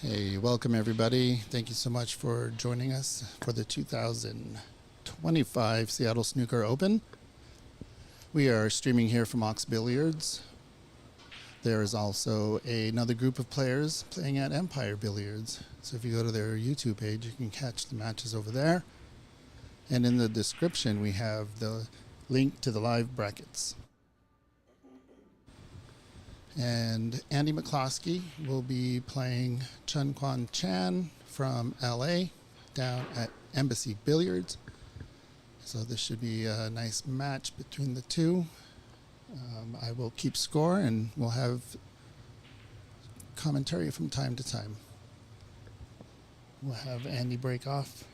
Hey, welcome everybody. Thank you so much for joining us for the 2025 Seattle Snooker Open. We are streaming here from Ox Billiards. There is also another group of players playing at Empire Billiards. So if you go to their YouTube page, you can catch the matches over there. And in the description, we have the link to the live brackets. And Andy McCloskey will be playing Chun Kwan Chan from LA down at Embassy Billiards. So this should be a nice match between the two. I will keep score and we'll have commentary from time to time. We'll have Andy break off.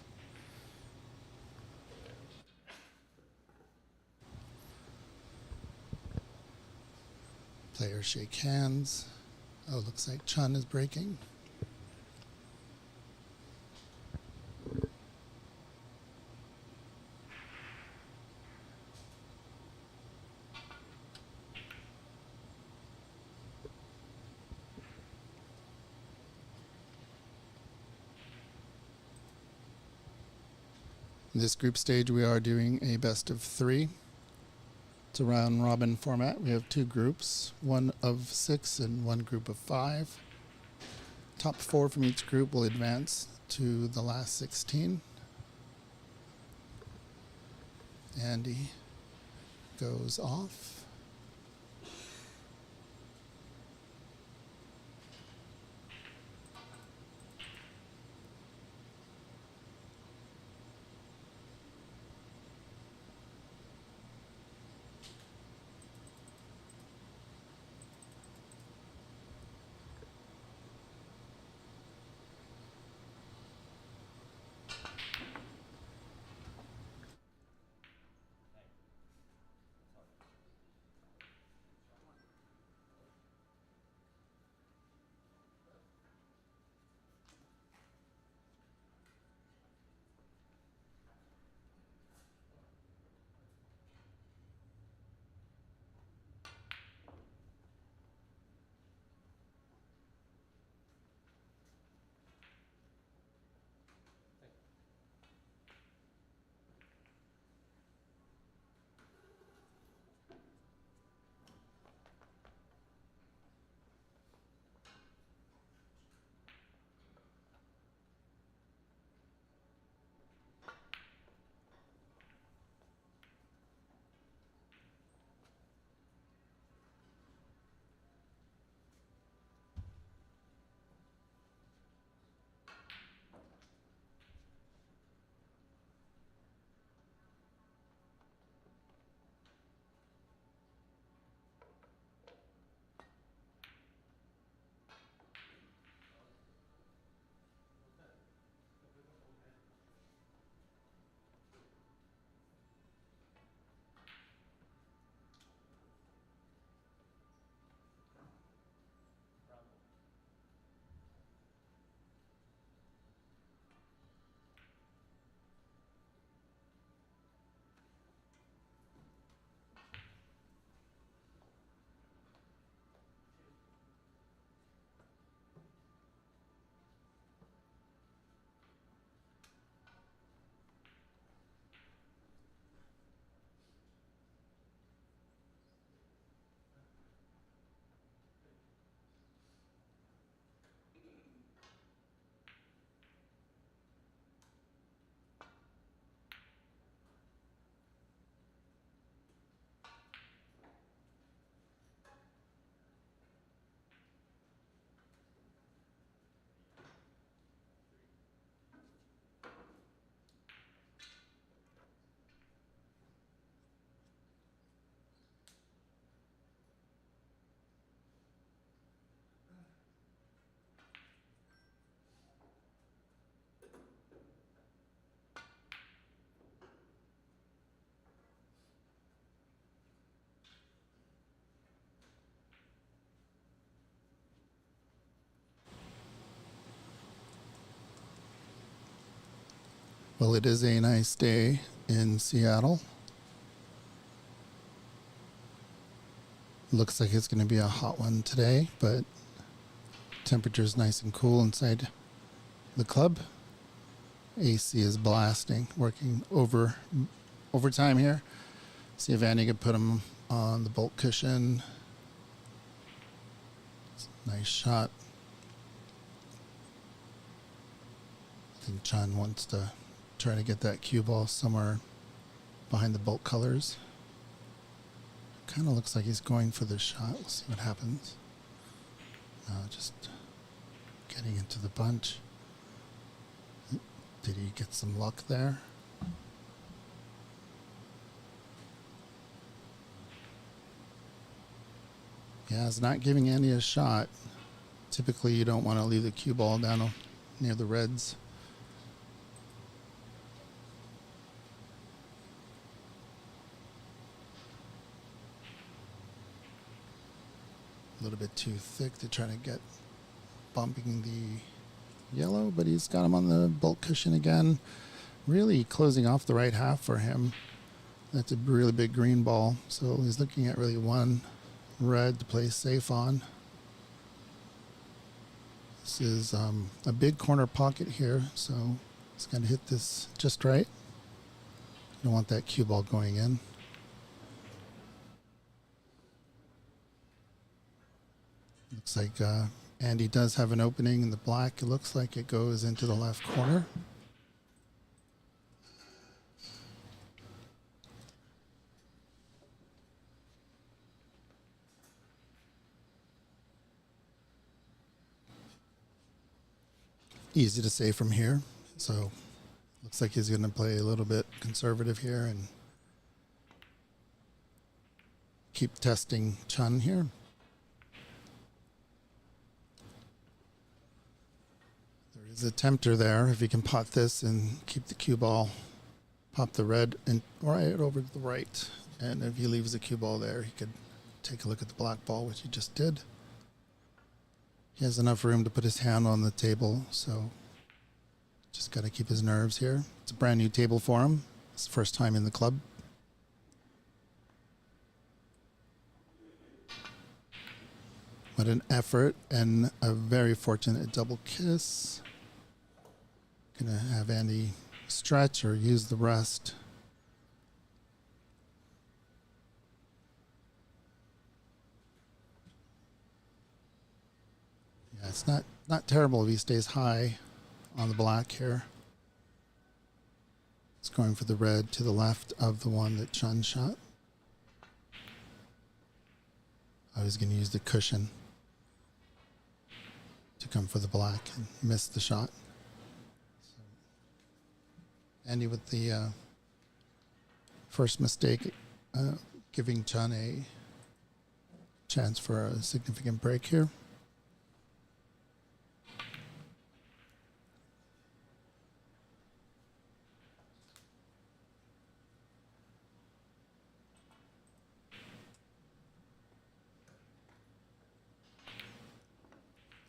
Players shake hands. Oh, looks like Chun is breaking. In this group stage, we are doing a best of three. It's a round robin format. We have two groups, one of 6 and one group of 5. Top 4 from each group will advance to the last 16. Andy goes off. Well, it is a nice day in Seattle. Looks like it's going to be a hot one today, but temperature is nice and cool inside the club. AC is blasting, working overtime here. See if Andy could put him on the bolt cushion. Nice shot. I think Chun wants to try to get that cue ball somewhere behind the bolt colors. Kind of looks like he's going for the shot. We'll see what happens. Just getting into the bunch. Did he get some luck there? Yeah, it's not giving Andy a shot. Typically, you don't want to leave the cue ball down near the reds. A little bit too thick to try to get bumping the yellow, but he's got him on the bolt cushion again. Really closing off the right half for him. That's a really big green ball, so he's looking at really one red to play safe on. This is a big corner pocket here, so he's going to hit this just right. You don't want that cue ball going in. Looks like Andy does have an opening in the black. It looks like it goes into the left corner. Easy to say from here. So looks like he's going to play a little bit conservative here and keep testing Chun here. There's a tempter there. If he can pot this and keep the cue ball, pop the red and right over to the right. And if he leaves the cue ball there, he could take a look at the black ball, which he just did. He has enough room to put his hand on the table, so just got to keep his nerves here. It's a brand new table for him. It's the first time in the club. What an effort and a very fortunate double kiss. Gonna have Andy stretch or use the rest. Yeah, it's not terrible if he stays high on the black here. It's going for the red to the left of the one that Chun shot. I was going to use the cushion to come for the black and miss the shot. So Andy with the first mistake, giving Chun a chance for a significant break here.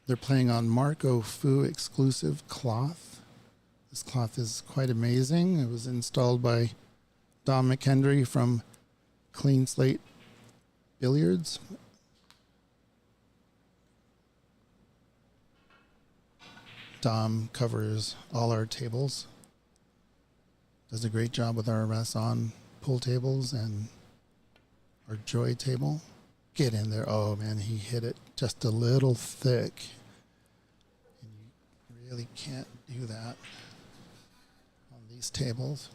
They're playing on Marco Fu exclusive cloth. This cloth is quite amazing. It was installed by Dom McHenry from Clean Slate Billiards. Dom covers all our tables. Does a great job with our RS-On pool tables and our Joy table. Get in there. Oh man, he hit it just a little thick. And you really can't do that on these tables.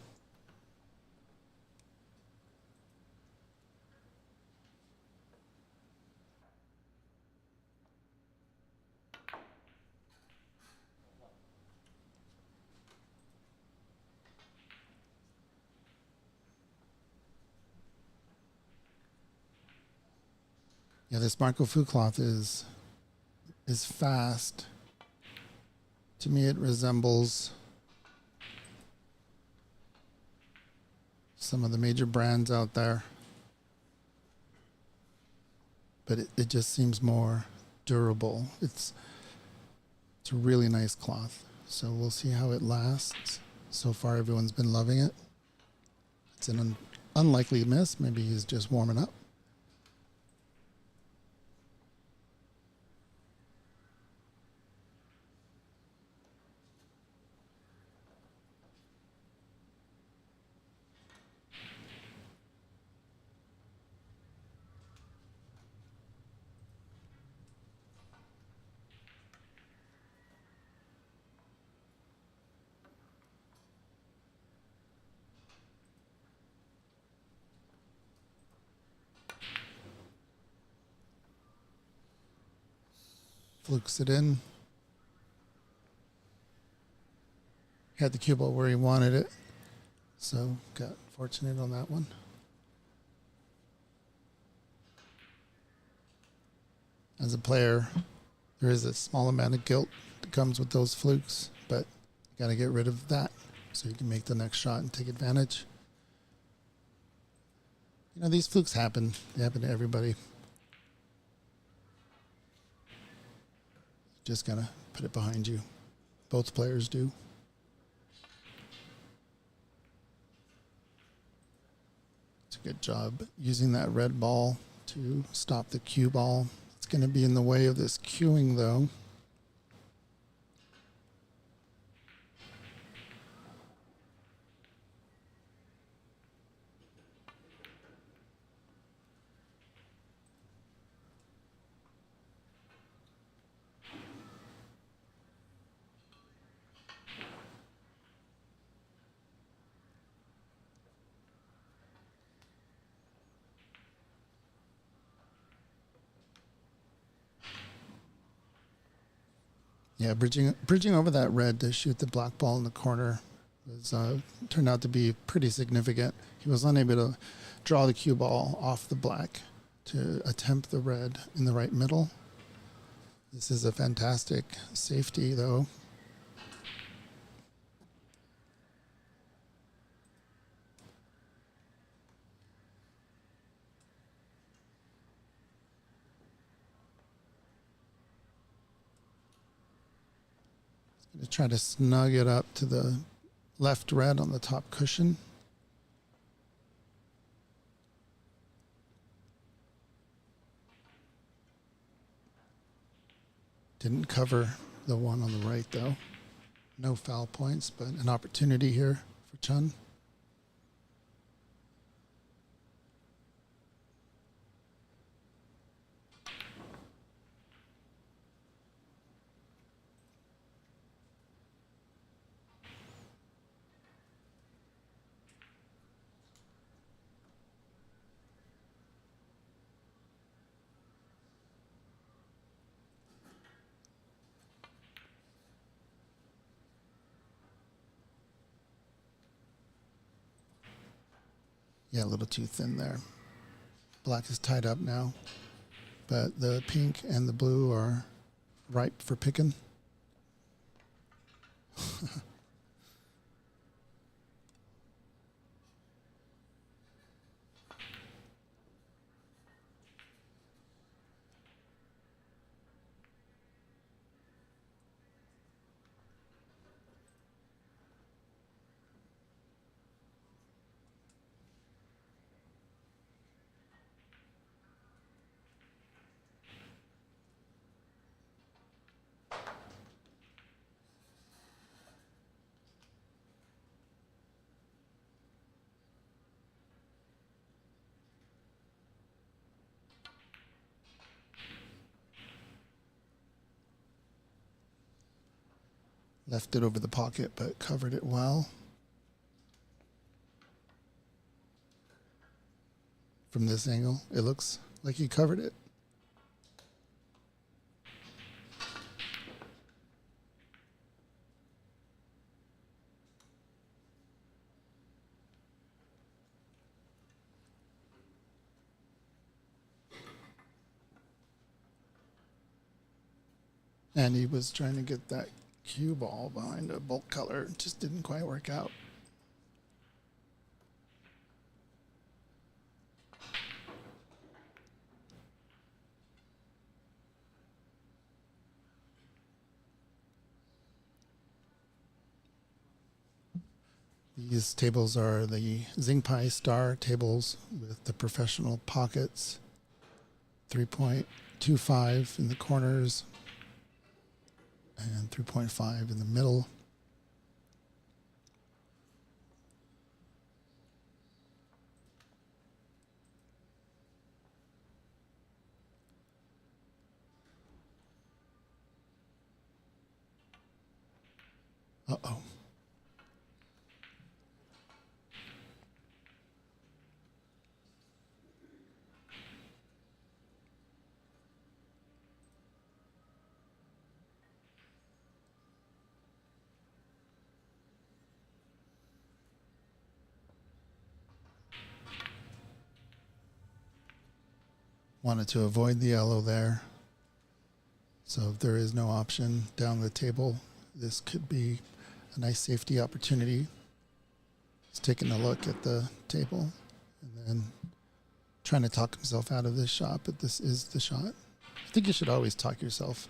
Yeah, this Marco Fu cloth is fast. To me, it resembles some of the major brands out there, but it just seems more durable. It's a really nice cloth, so we'll see how it lasts. So far, everyone's been loving it. It's an unlikely miss. Maybe he's just warming up. flukes it in. Had the cue ball where he wanted it, so got fortunate on that one. As a player, there is a small amount of guilt that comes with those flukes, but you got to get rid of that so you can make the next shot and take advantage. You know, these flukes happen. They happen to everybody. Just got to put it behind you. Both players do. It's a good job using that red ball to stop the cue ball. It's going to be in the way of this cueing, though. Yeah, bridging over that red to shoot the black ball in the corner was turned out to be pretty significant. He was unable to draw the cue ball off the black to attempt the red in the right middle. This is a fantastic safety, though. To try to snug it up to the left red on the top cushion. Didn't cover the one on the right, though. No foul points, but an opportunity here for Chun. Yeah, a little too thin there. Black is tied up now, but the pink and the blue are ripe for picking. Left it over the pocket, but covered it well. From this angle, it looks like he covered it. And he was trying to get that cue ball behind a bolt color. It just didn't quite work out. These tables are the Zingpai Star tables with the professional pockets, 3.25 in the corners, and 3.5 in the middle. Uh-oh. Wanted to avoid the yellow there. So if there is no option down the table, this could be a nice safety opportunity. He's taking a look at the table and then trying to talk himself out of this shot, but this is the shot. I think you should always talk yourself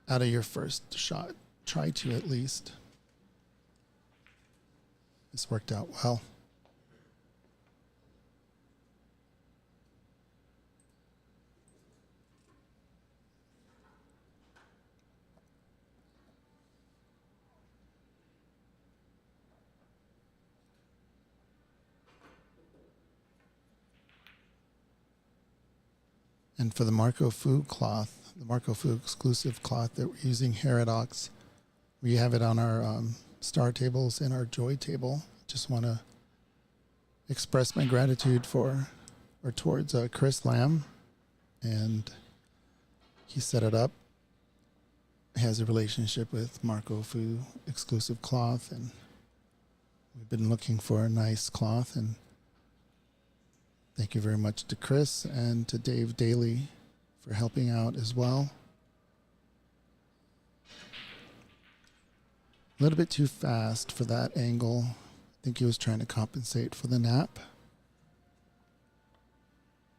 out of your first shot. Try to, at least. This worked out well. And for the Marco Fu cloth, the Marco Fu exclusive cloth that we're using here at Ox, we have it on our star tables and our joy table. Just want to express my gratitude towards Chris Lamb, and he set it up. He has a relationship with Marco Fu exclusive cloth, and we've been looking for a nice cloth, and thank you very much to Chris and to Dave Daly for helping out as well. A little bit too fast for that angle. I think he was trying to compensate for the nap.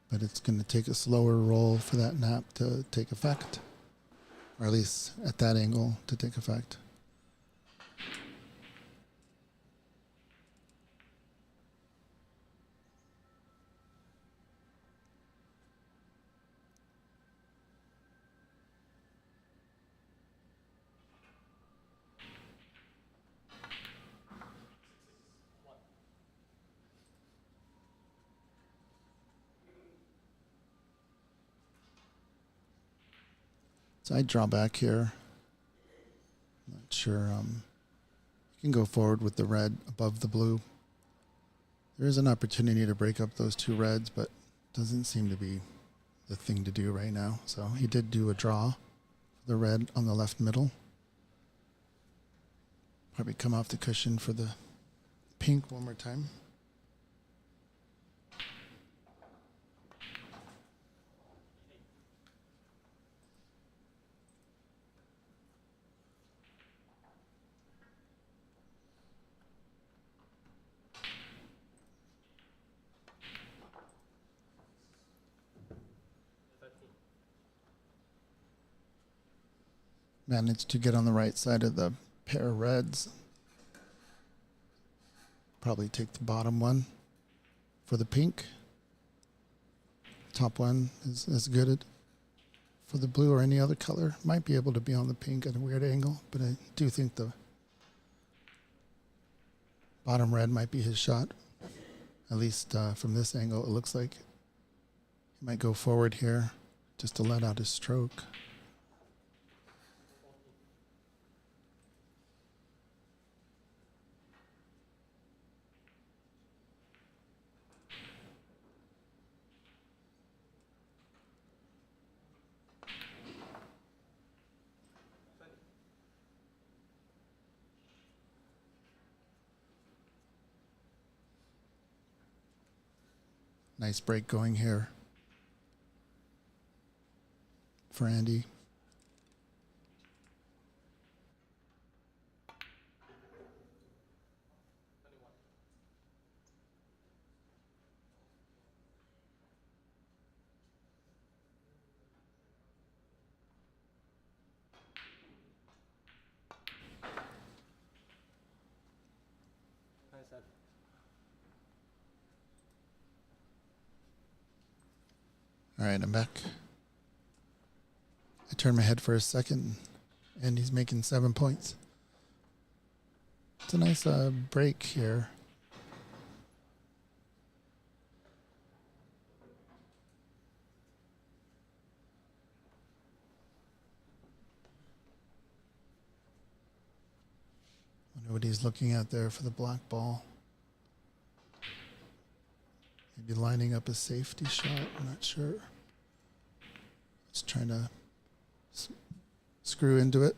But it's going to take a slower roll for that nap to take effect. Or at least at that angle to take effect. So I draw back here. Not sure. You can go forward with the red above the blue. There is an opportunity to break up those two reds, but doesn't seem to be the thing to do right now. So he did do a draw for the red on the left middle. Probably come off the cushion for the pink one more time. Managed to get on the right side of the pair of reds. Probably take the bottom one for the pink. Top one is as good for the blue or any other color. Might be able to be on the pink at a weird angle, but I do think the bottom red might be his shot. At least from this angle, it looks like he might go forward here just to let out his stroke. Nice break going here for Andy. All right, I'm back. I turned my head for a second, and he's making 7 points. It's a nice break here. Wonder what he's looking at there for the black ball. Maybe lining up a safety shot, I'm not sure. Just trying to screw into it.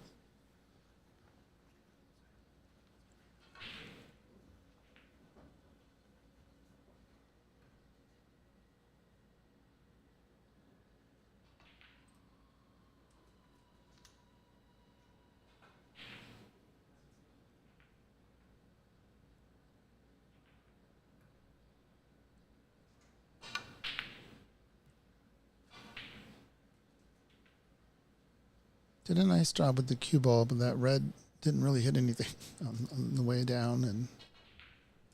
Did a nice job with the cue ball, but that red didn't really hit anything on the way down and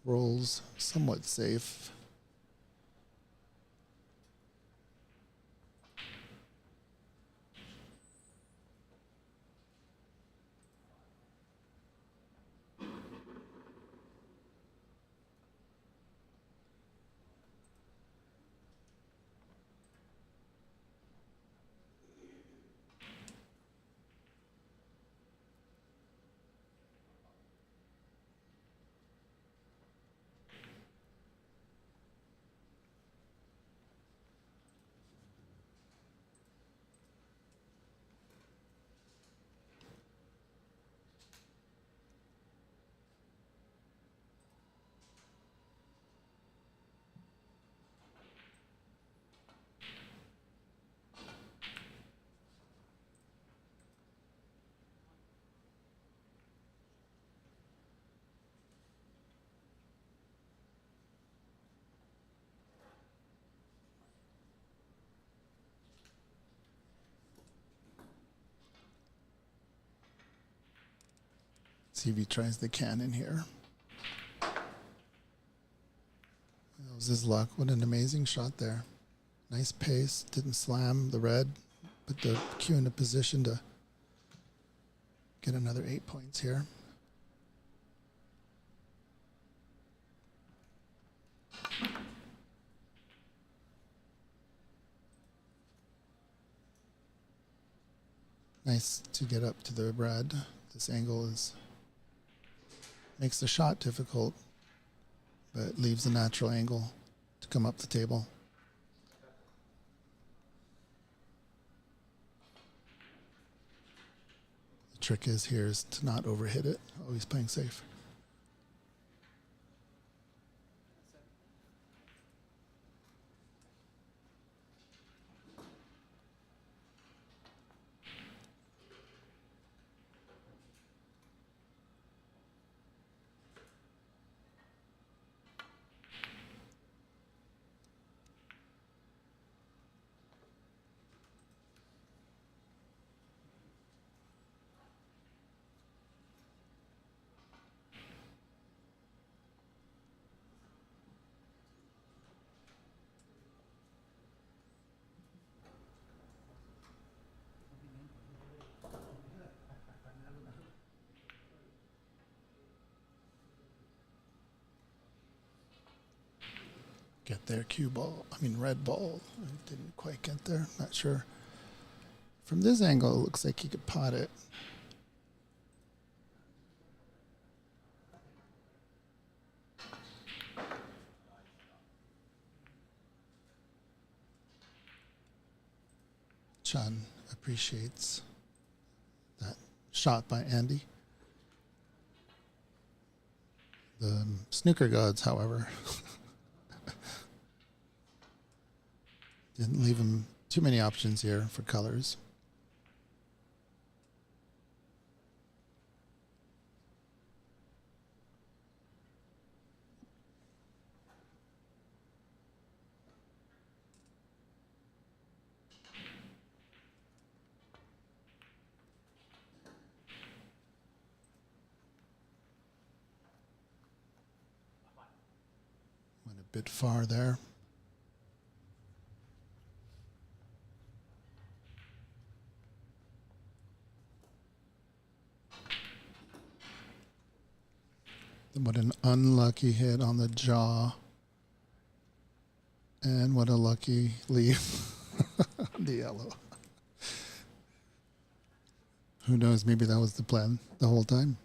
rolls somewhat safe. See if he tries the cannon here. That was his luck. What an amazing shot there. Nice pace. Didn't slam the red. Put the cue in a position to get another 8 points here. Nice to get up to the red. This angle makes the shot difficult, but leaves a natural angle to come up the table. The trick is here is to not overhit it. Always playing safe. Get there, red ball. I didn't quite get there, not sure. From this angle, it looks like he could pot it. Chun appreciates that shot by Andy. The snooker gods, however, didn't leave him too many options here for colors. Went a bit far there. What an unlucky hit on the jaw. And what a lucky leave. The yellow. Who knows, maybe that was the plan the whole time.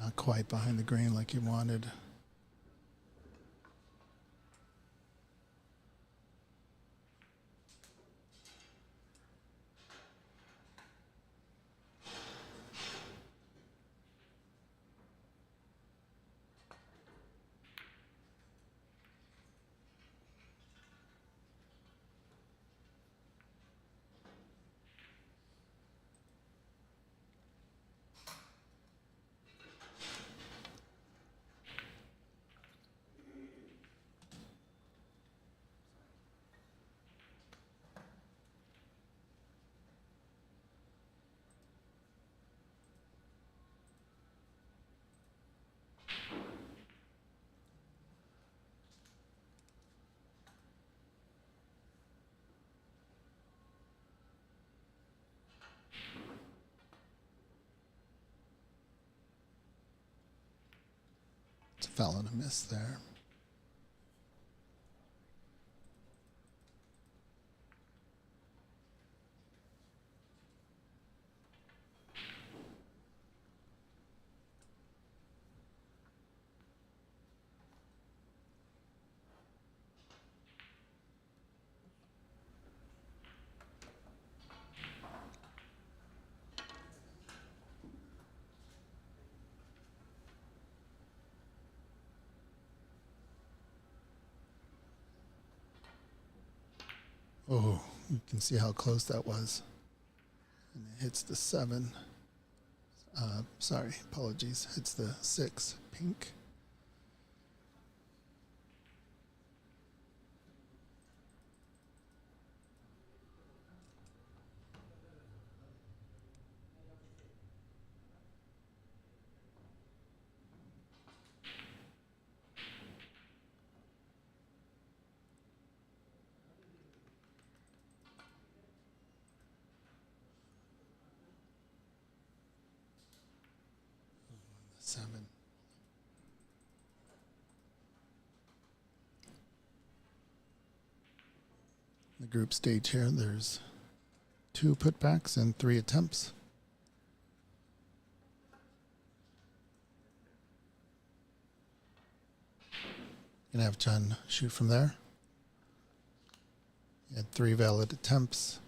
Not quite behind the green like you wanted. It's a foul and a miss there. Oh, you can see how close that was. And it hits the 7. Sorry, apologies. Hits the 6, pink. Seven. The group stage here, there's 2 putbacks and 3 attempts. Gonna have Chun shoot from there. He had 3 valid attempts.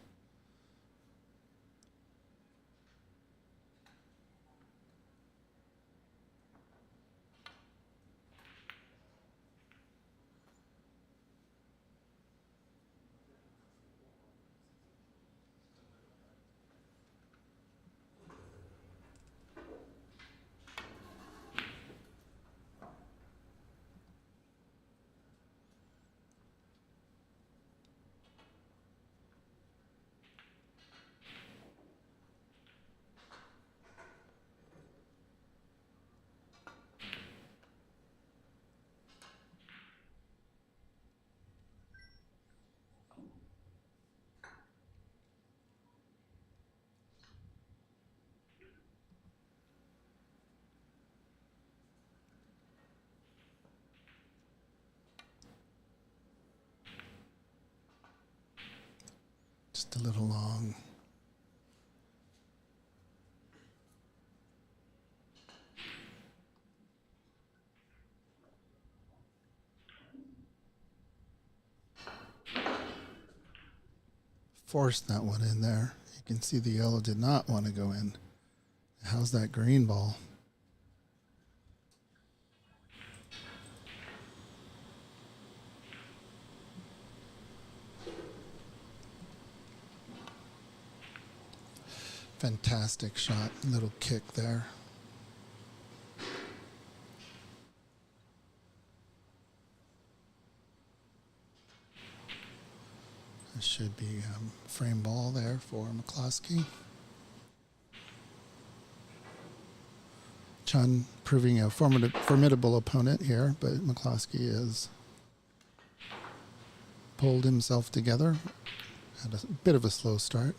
Just a little long. Forced that one in there. You can see the yellow did not want to go in. How's that green ball? Fantastic shot. Little kick there. This should be frame ball there for McCloskey. Chun proving a formidable opponent here, but McCloskey has pulled himself together. Had a bit of a slow start.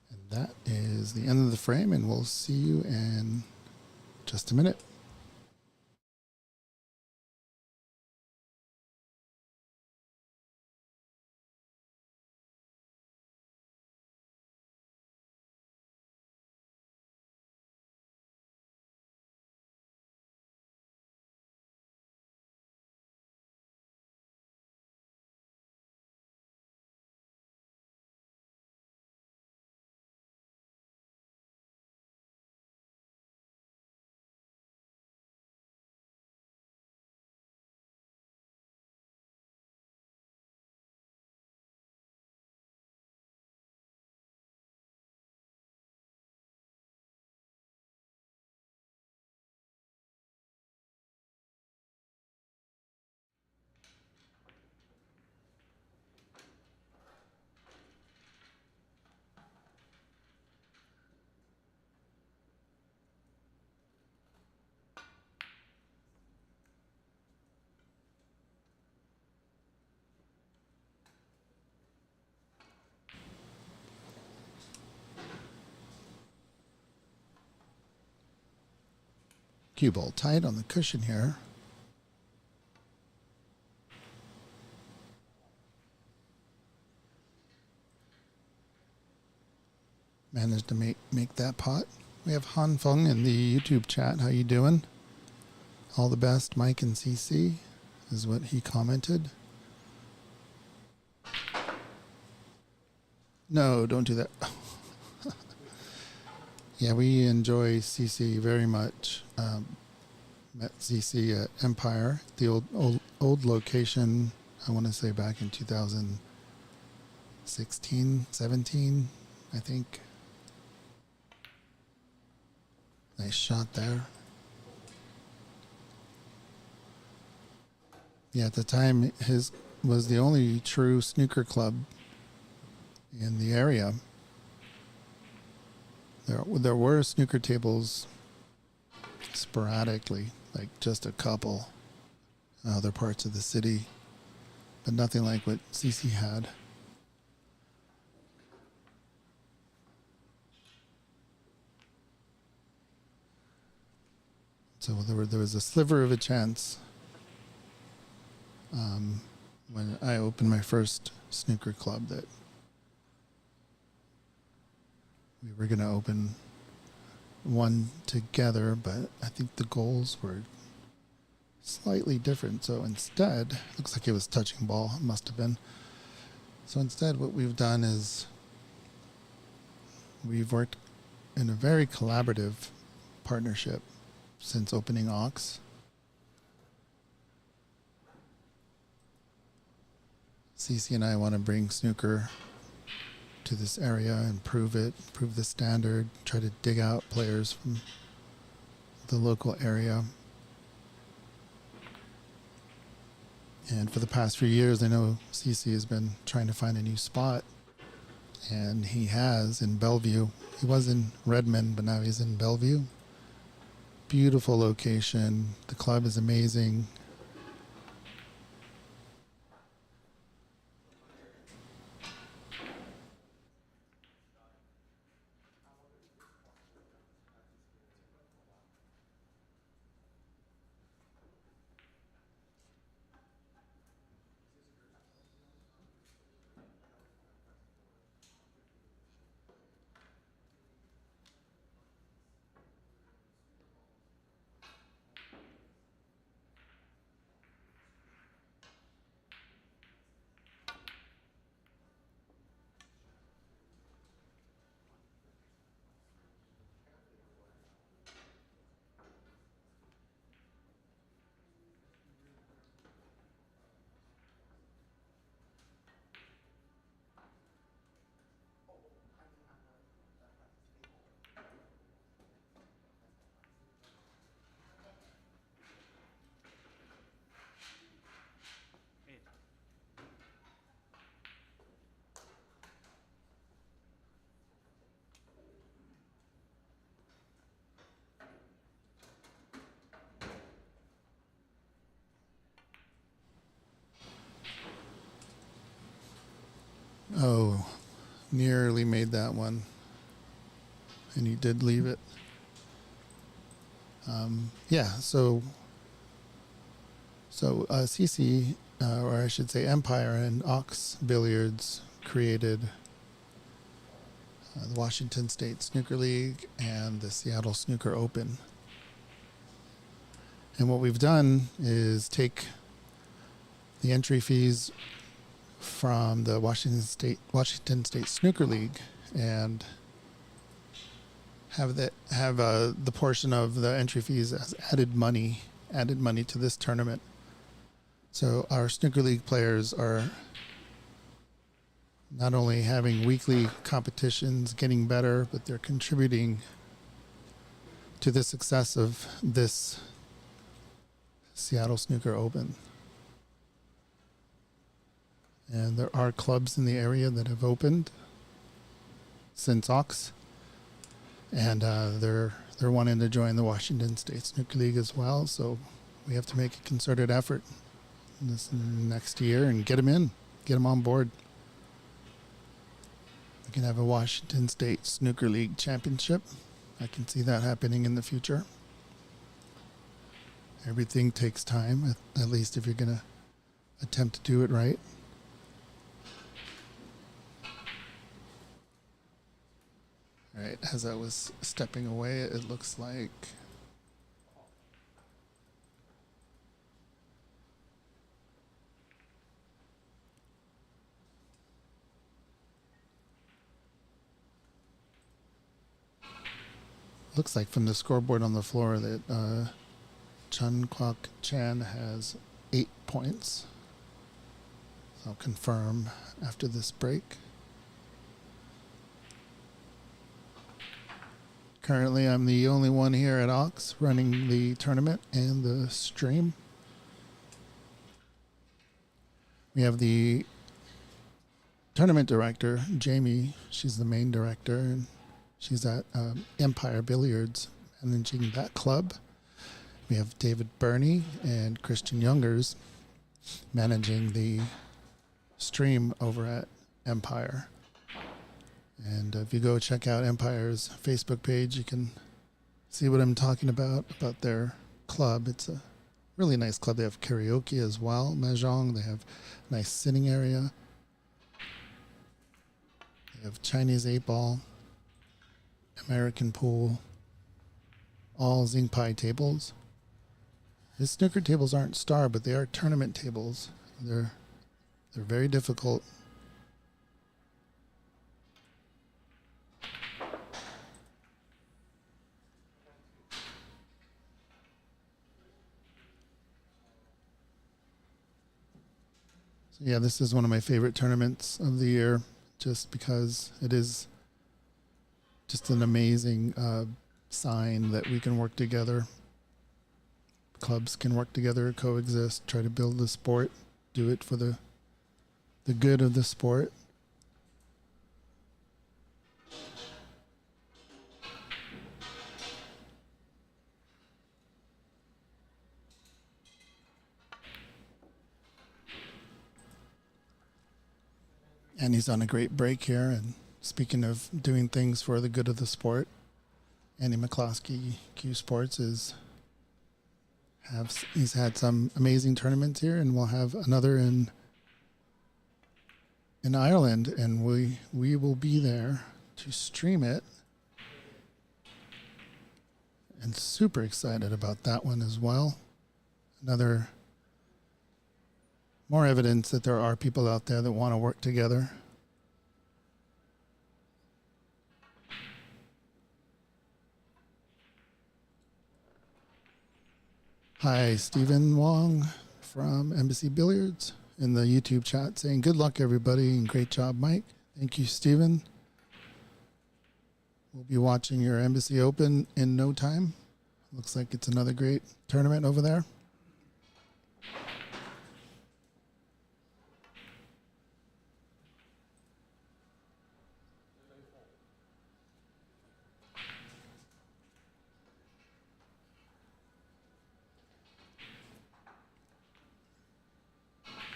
And that is the end of the frame, and we'll see you in just a minute. Cue ball tight on the cushion here. Managed to make that pot. We have Han Feng in the YouTube chat. How you doing? All the best, Mike and CC, is what he commented. No, don't do that. Yeah, we enjoy CC very much. Met CC at Empire, the old location, I want to say back in 2016, 17, I think. Nice shot there. Yeah, at the time, his was the only true snooker club in the area. There were snooker tables sporadically, like just a couple in other parts of the city, but nothing like what CC had. So there was a sliver of a chance when I opened my first snooker club that we were going to open one together, but I think the goals were slightly different. So instead, looks like it was touching ball, it must have been. So instead what we've done is we've worked in a very collaborative partnership since opening Ox. CC and I want to bring snooker to this area, improve it, improve the standard, try to dig out players from the local area. And for the past few years, I know CC has been trying to find a new spot, and he has in Bellevue. He was in Redmond, but now he's in Bellevue. Beautiful location. The club is amazing. Oh, nearly made that one. And he did leave it. Yeah, so CC, or I should say Empire and Ox Billiards created the Washington State Snooker League and the Seattle Snooker Open. And what we've done is take the entry fees from the Washington State Snooker League and have the portion of the entry fees as added money to this tournament. So our Snooker League players are not only having weekly competitions, getting better, but they're contributing to the success of this Seattle Snooker Open. And there are clubs in the area that have opened since Ox, and they're wanting to join the Washington State Snooker League as well. So we have to make a concerted effort this next year and get them on board. We can have a Washington State Snooker League championship. I can see that happening in the future. Everything takes time, at least if you're going to attempt to do it right. All right, as I was stepping away, it looks like from the scoreboard on the floor that Chun Kwok Chan has 8 points. So I'll confirm after this break. Currently, I'm the only one here at Ox running the tournament and the stream. We have the tournament director, Jamie. She's the main director, and she's at Empire Billiards, managing that club. We have David Burney and Christian Youngers managing the stream over at Empire. And if you go check out Empire's Facebook page, you can see what I'm talking about their club. It's a really nice club. They have karaoke as well, mahjong. They have a nice sitting area. They have Chinese 8-ball, American pool, all zinc pie tables. The snooker tables aren't star, but they are tournament tables. They're very difficult. So yeah, this is one of my favorite tournaments of the year, just because it is just an amazing sign that we can work together. Clubs can work together, coexist, try to build the sport, do it for the good of the sport. And he's on a great break here. And speaking of doing things for the good of the sport, Andy McCloskey, Q Sports, he's had some amazing tournaments here, and we'll have another in Ireland, and we will be there to stream it. And super excited about that one as well. More evidence that there are people out there that want to work together. Hi, Stephen Wong from Embassy Billiards in the YouTube chat saying good luck everybody and great job, Mike. Thank you, Stephen. We'll be watching your Embassy Open in no time. Looks like it's another great tournament over there.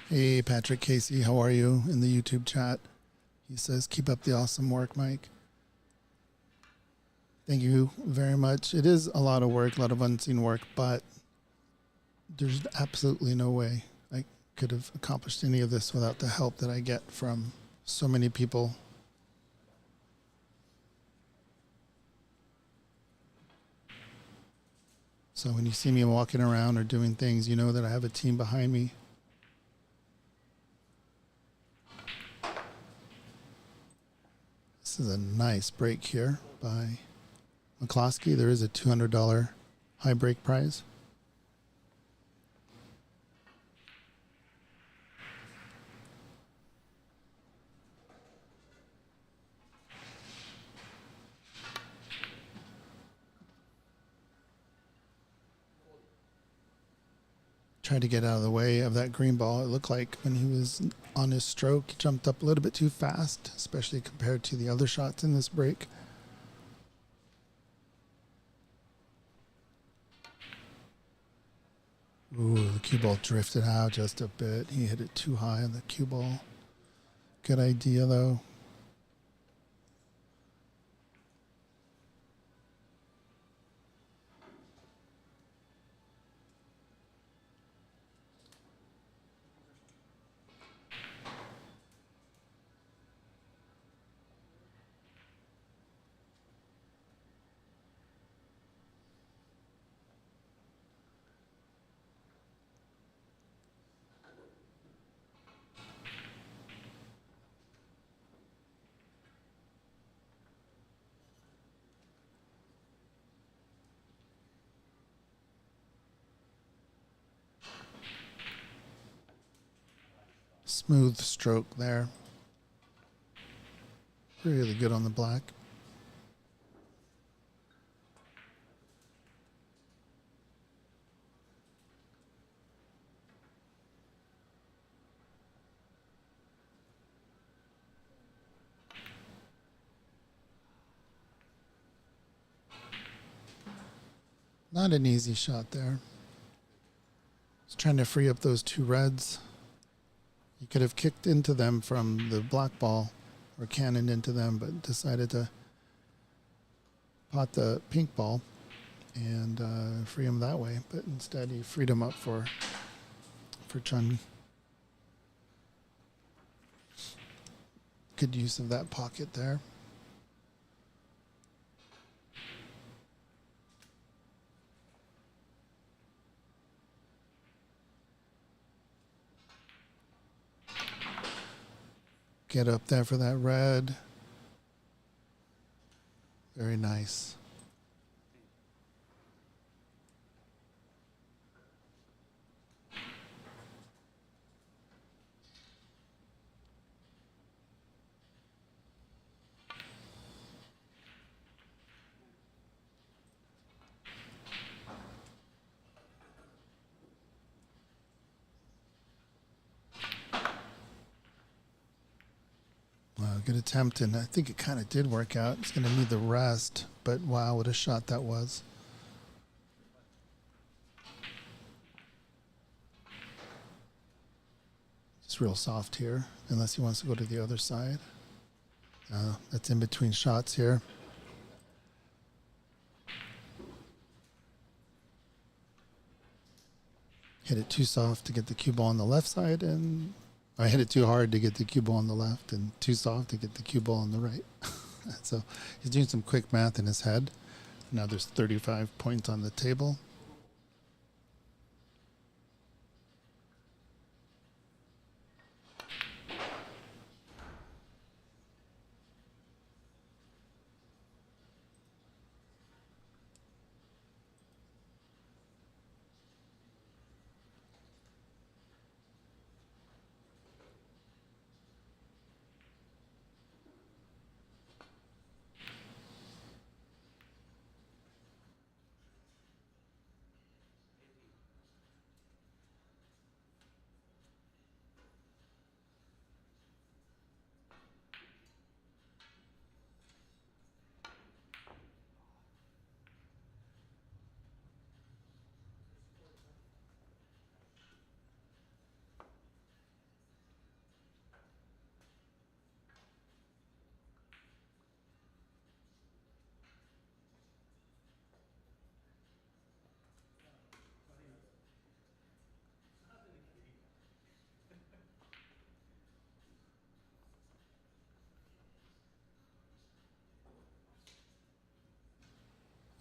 Hey, Patrick Casey, how are you in the YouTube chat? He says, keep up the awesome work, Mike. Thank you very much. It is a lot of work, a lot of unseen work, but there's absolutely no way I could have accomplished any of this without the help that I get from so many people. So when you see me walking around or doing things, you know that I have a team behind me. This is a nice break here by McCloskey. There is a $200 high break prize. Tried to get out of the way of that green ball. It looked like when he was on his stroke, he jumped up a little bit too fast, especially compared to the other shots in this break. Ooh, the cue ball drifted out just a bit. He hit it too high on the cue ball. Good idea, though. Smooth stroke there. Really good on the black. Not an easy shot there. Just trying to free up those two reds. He could have kicked into them from the black ball or cannoned into them, but decided to pot the pink ball and free him that way. But instead he freed him up for Chun. Good use of that pocket there. Get up there for that red. Very nice. Good attempt, and I think it kind of did work out. It's going to need the rest, but wow, what a shot that was. Just real soft here, unless he wants to go to the other side. That's in between shots here. Hit it too soft to get the cue ball on the left side, and I hit it too hard to get the cue ball on the left and too soft to get the cue ball on the right. So he's doing some quick math in his head. Now there's 35 points on the table.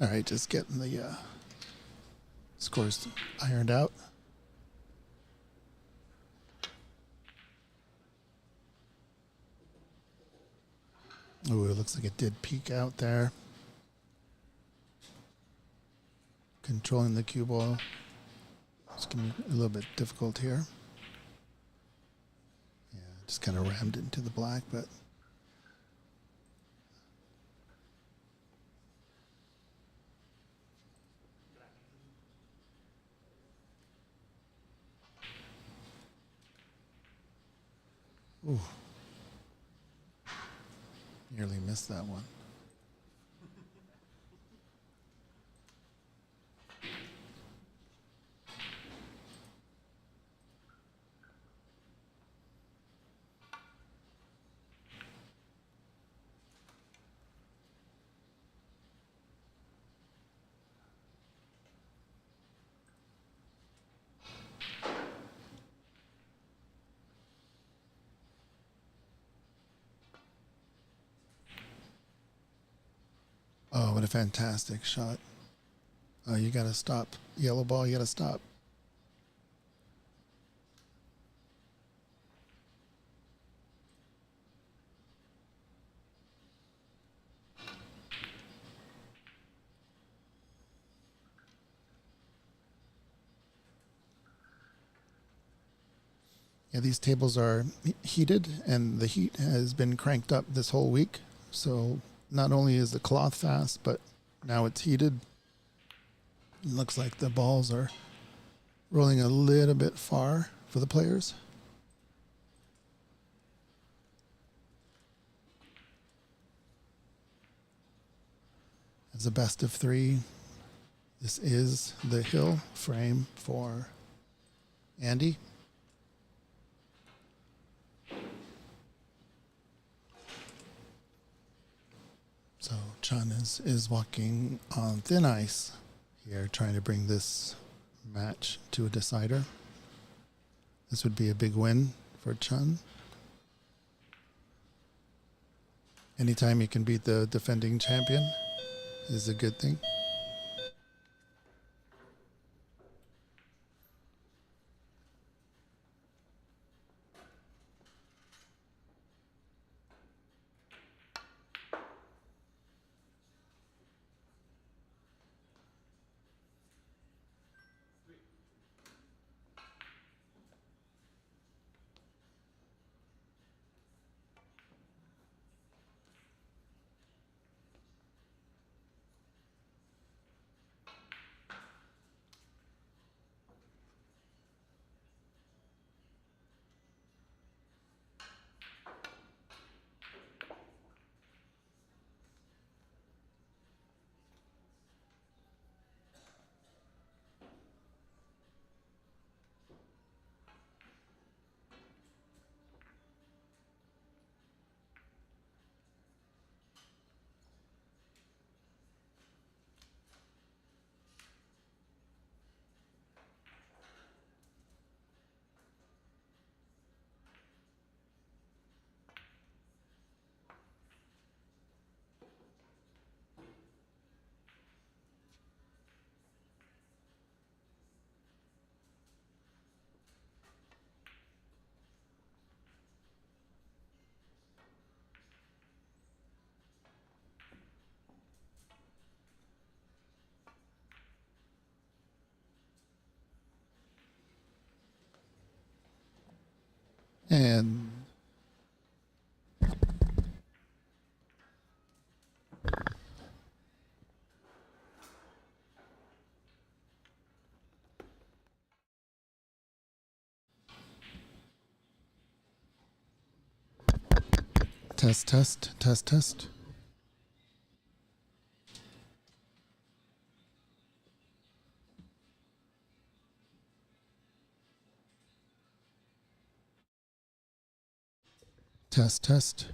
All right, just getting the scores ironed out. Oh, it looks like it did peak out there. Controlling the cue ball. It's going to be a little bit difficult here. Yeah, just kind of rammed it into the black, but ooh. Nearly missed that one. Oh, what a fantastic shot. Oh, you got to stop. Yellow ball, you got to stop. Yeah, these tables are heated, and the heat has been cranked up this whole week. So not only is the cloth fast, but now it's heated. It looks like the balls are rolling a little bit far for the players. As a best of three, this is the hill frame for Andy. So Chun is walking on thin ice here, trying to bring this match to a decider. This would be a big win for Chun. Anytime you can beat the defending champion is a good thing. And test, test, test, test. Test, test.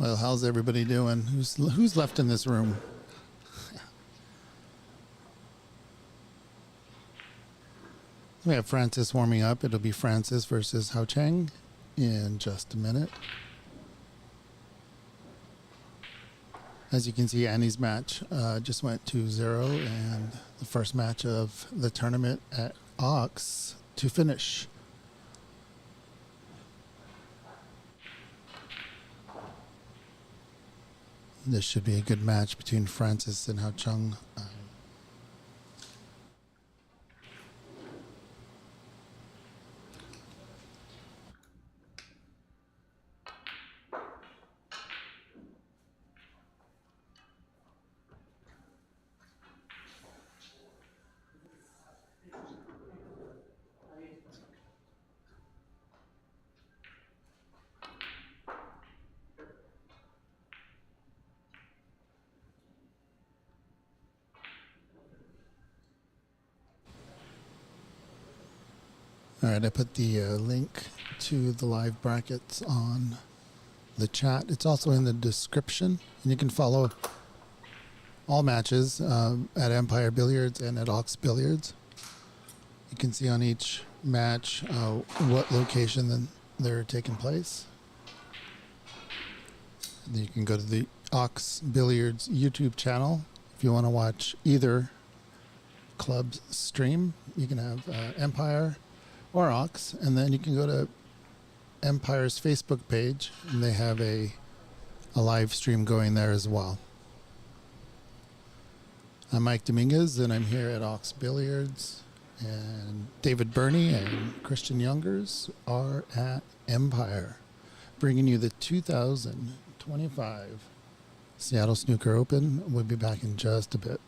Well, how's everybody doing? Who's left in this room? We have Francis warming up. It'll be Francis versus Hao Cheng in just a minute. As you can see, Annie's match just went 2-0, and the first match of the tournament at Ox to finish. This should be a good match between Francis and Hao Cheng. All right, I put the link to the live brackets on the chat. It's also in the description, and you can follow all matches at Empire Billiards and at Ox Billiards. You can see on each match what location they're taking place. And then you can go to the Ox Billiards YouTube channel if you want to watch either club's stream. You can have Empire or Ox, and then you can go to Empire's Facebook page, and they have a live stream going there as well. I'm Mike Dominguez, and I'm here at Ox Billiards, and David Burney and Christian Youngers are at Empire, bringing you the 2025 Seattle Snooker Open. We'll be back in just a bit.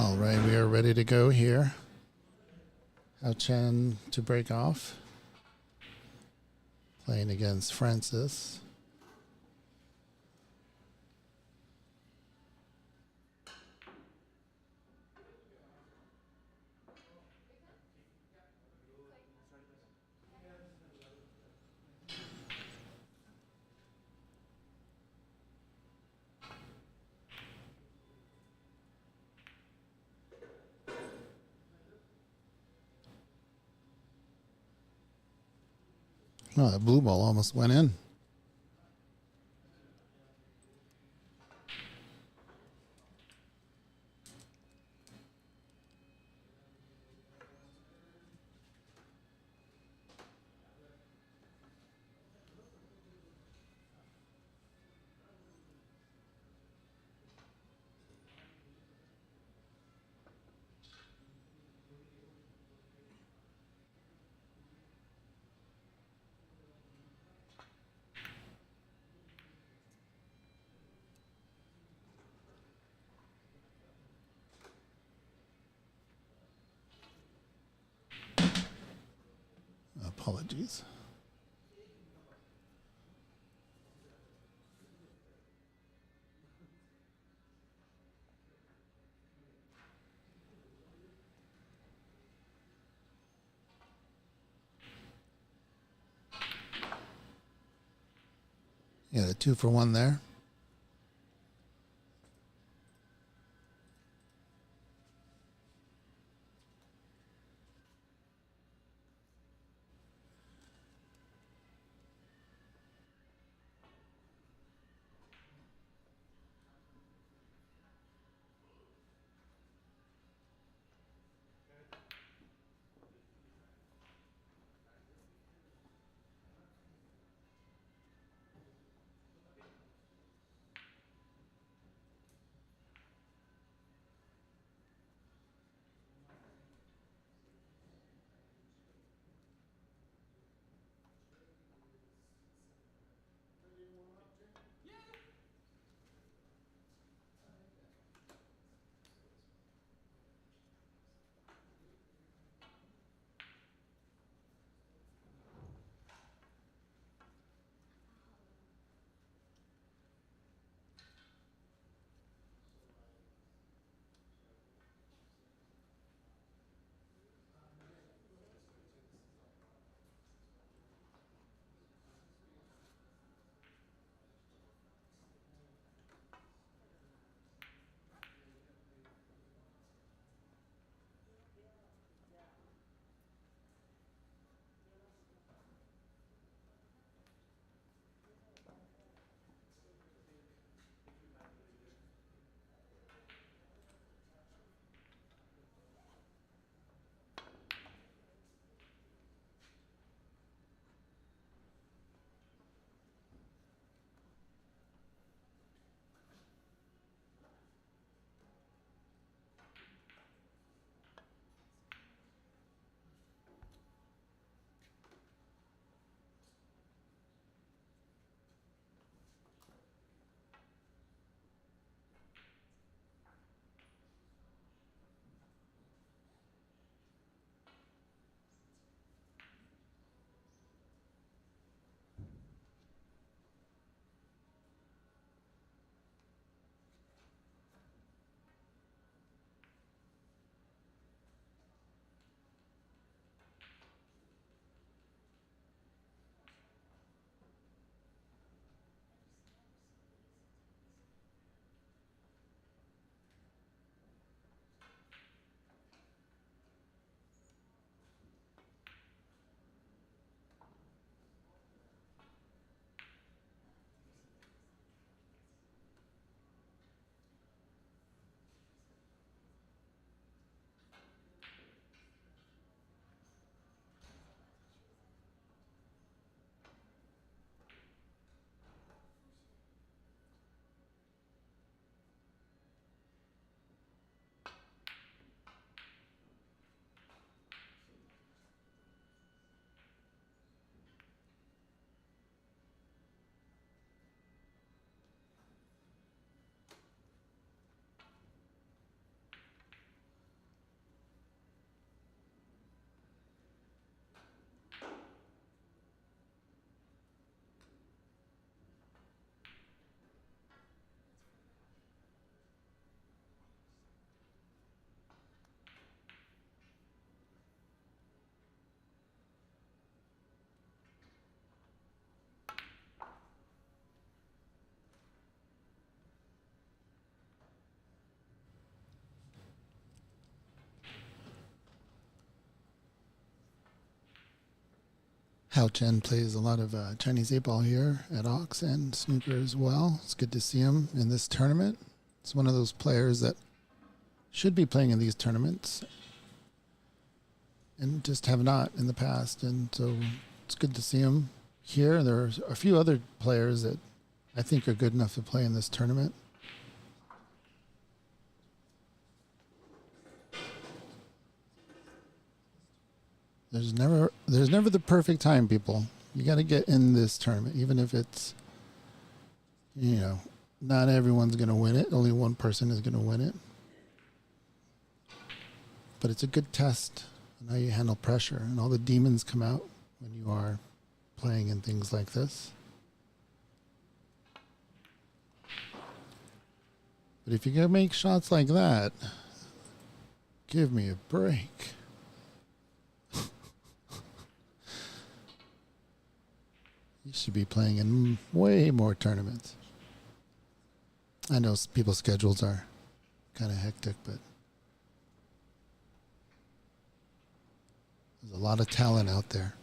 All right, we are ready to go here. Hao Chen to break off. Playing against Francis. Oh, that blue ball almost went in. Apologies. Yeah, the 2-for-1 there. Hao Chen plays a lot of Chinese 8-ball here at Ox and Snooker as well. It's good to see him in this tournament. It's one of those players that should be playing in these tournaments and just have not in the past. And so it's good to see him here. There are a few other players that I think are good enough to play in this tournament. There's never the perfect time, people. You got to get in this tournament, even if it's, you know, not everyone's going to win it. Only one person is going to win it. But it's a good test on how you handle pressure, and all the demons come out when you are playing in things like this. But if you're going to make shots like that, give me a break. You should be playing in way more tournaments. I know people's schedules are kind of hectic, but there's a lot of talent out there.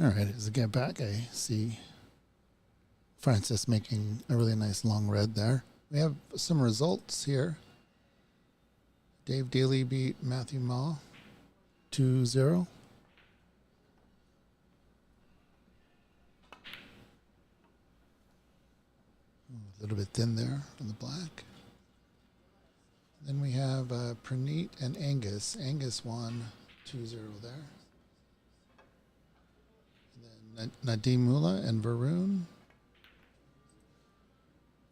All right, as I get back, I see Francis making a really nice long red there. We have some results here. Dave Daly beat Matthew Ma 2-0. A little bit thin there on the black. Then we have Praneet and Angus. Angus won 2-0 there. And then Nadim Mullah and Varun.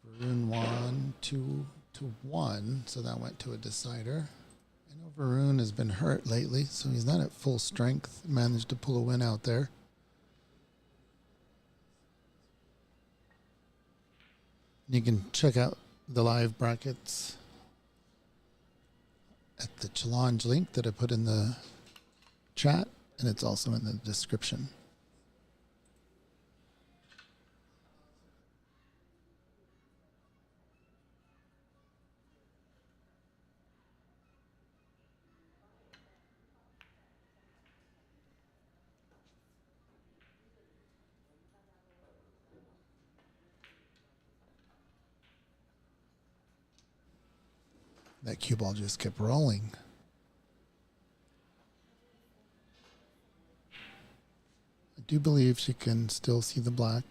Varun won 2-1, so that went to a decider. I know Varun has been hurt lately, so he's not at full strength. Managed to pull a win out there. You can check out the live brackets at the challenge link that I put in the chat, and it's also in the description. That cue ball just kept rolling. I do believe she can still see the black.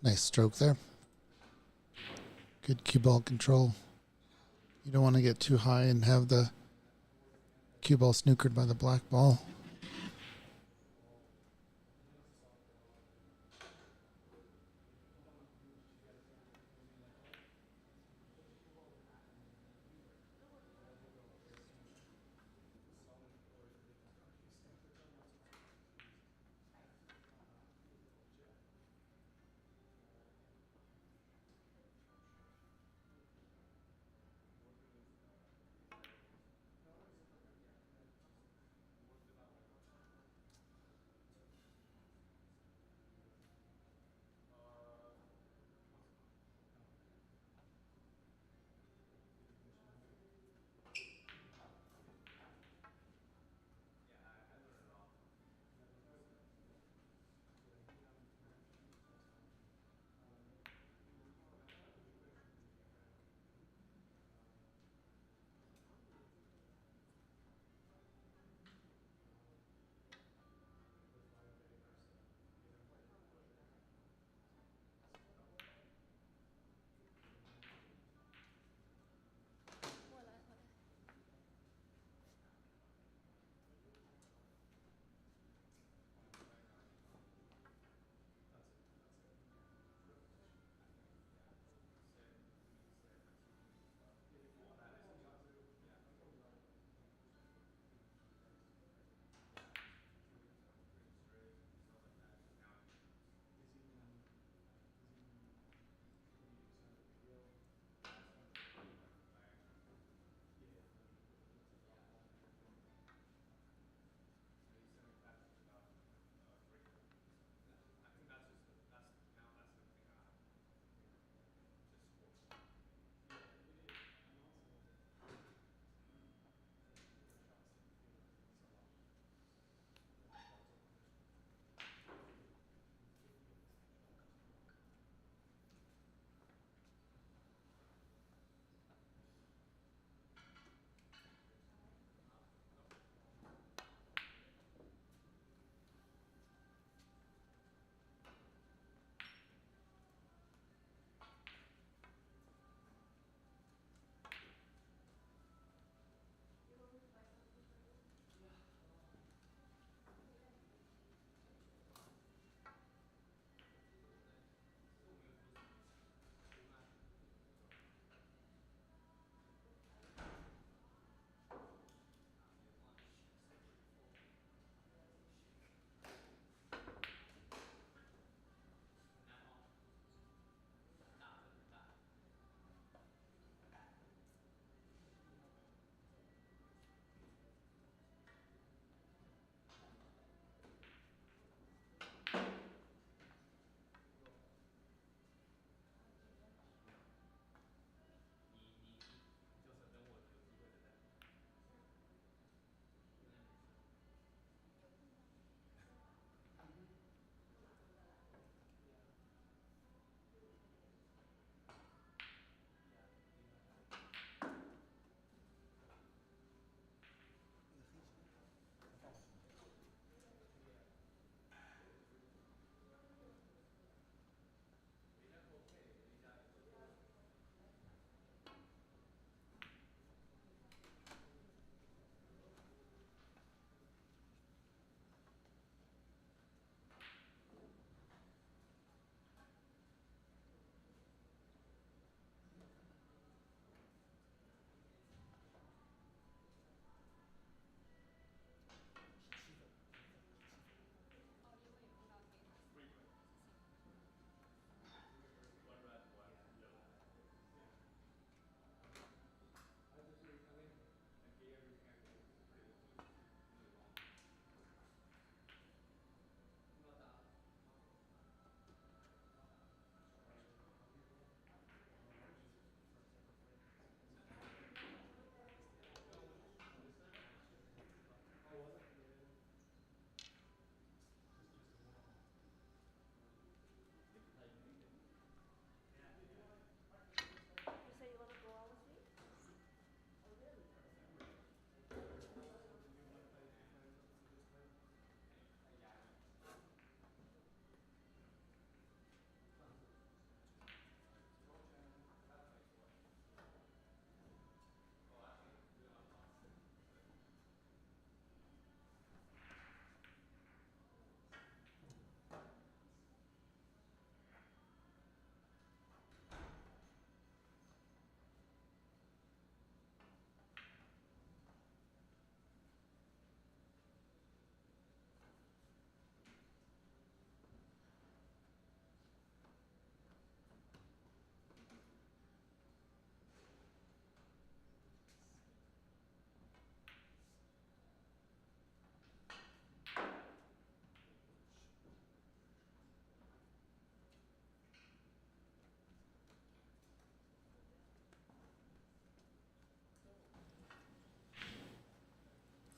Nice stroke there. Good cue ball control. You don't want to get too high and have the cue ball snookered by the black ball.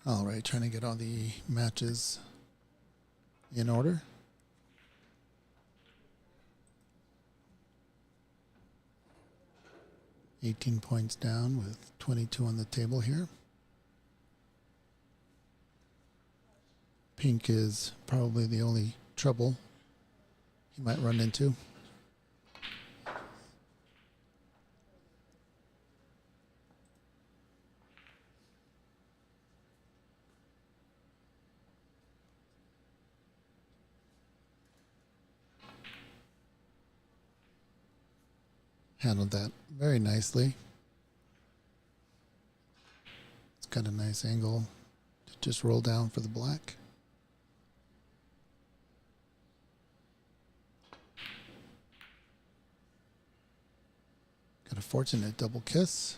All right, trying to get all the matches in order. $18 points down with 22 on the table here. Pink is probably the only trouble he might run into. Handled that very nicely. It's got a nice angle to just roll down for the black. Got a fortunate double kiss.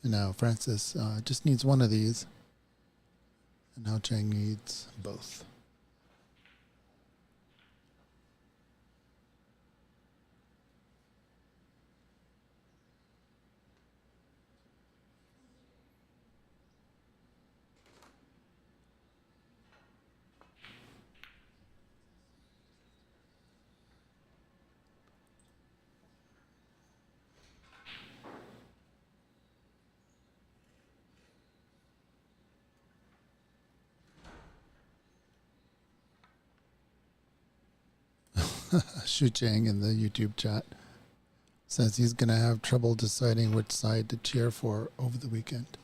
And now Francis just needs one of these. And now Chang needs both. Shu Chang in the YouTube chat says he's going to have trouble deciding which side to cheer for over the weekend.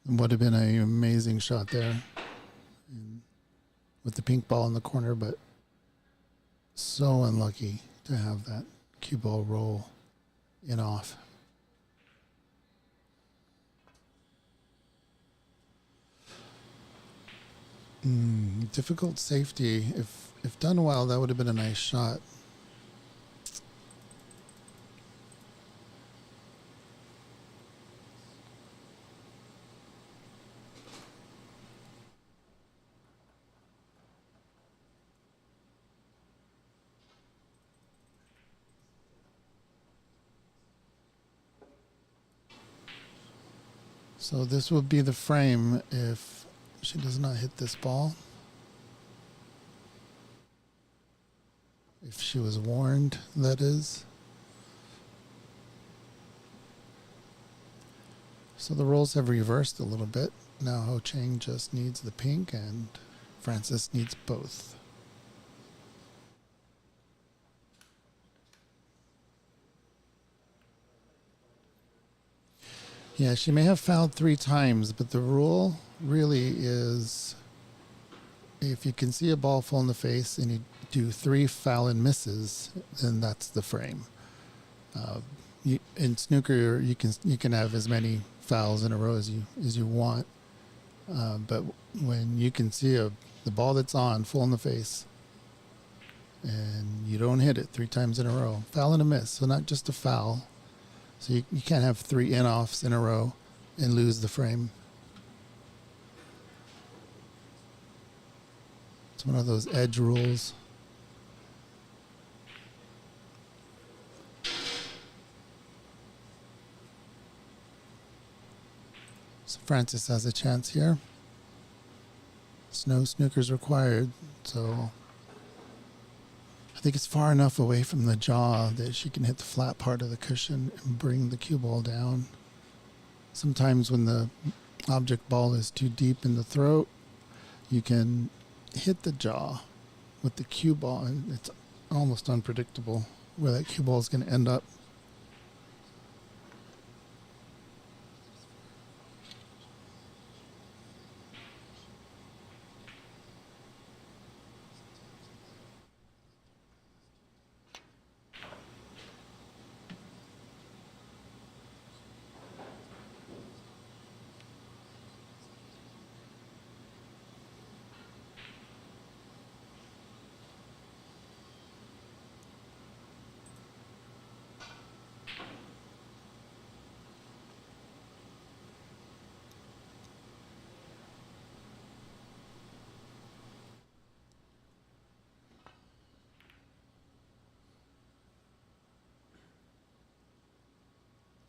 Would have been an amazing shot there with the pink ball in the corner, but so unlucky to have that cue ball roll in off. Difficult safety. If done well, that would have been a nice shot. So this would be the frame if she does not hit this ball. If she was warned, that is. So the roles have reversed a little bit. Now Ho Chang just needs the pink and Francis needs both. Yeah, she may have fouled 3 times, but the rule really is if you can see a ball full in the face and you do 3 foul and misses, then that's the frame. In snooker, you can have as many fouls in a row as you want, but when you can see the ball that's on full in the face and you don't hit it 3 times in a row, foul and a miss, so not just a foul. So you can't have 3 in-offs in a row and lose the frame. It's one of those edge rules. So Francis has a chance here. No snookers required, so I think it's far enough away from the jaw that she can hit the flat part of the cushion and bring the cue ball down. Sometimes when the object ball is too deep in the throat, you can hit the jaw with the cue ball, and it's almost unpredictable where that cue ball is going to end up.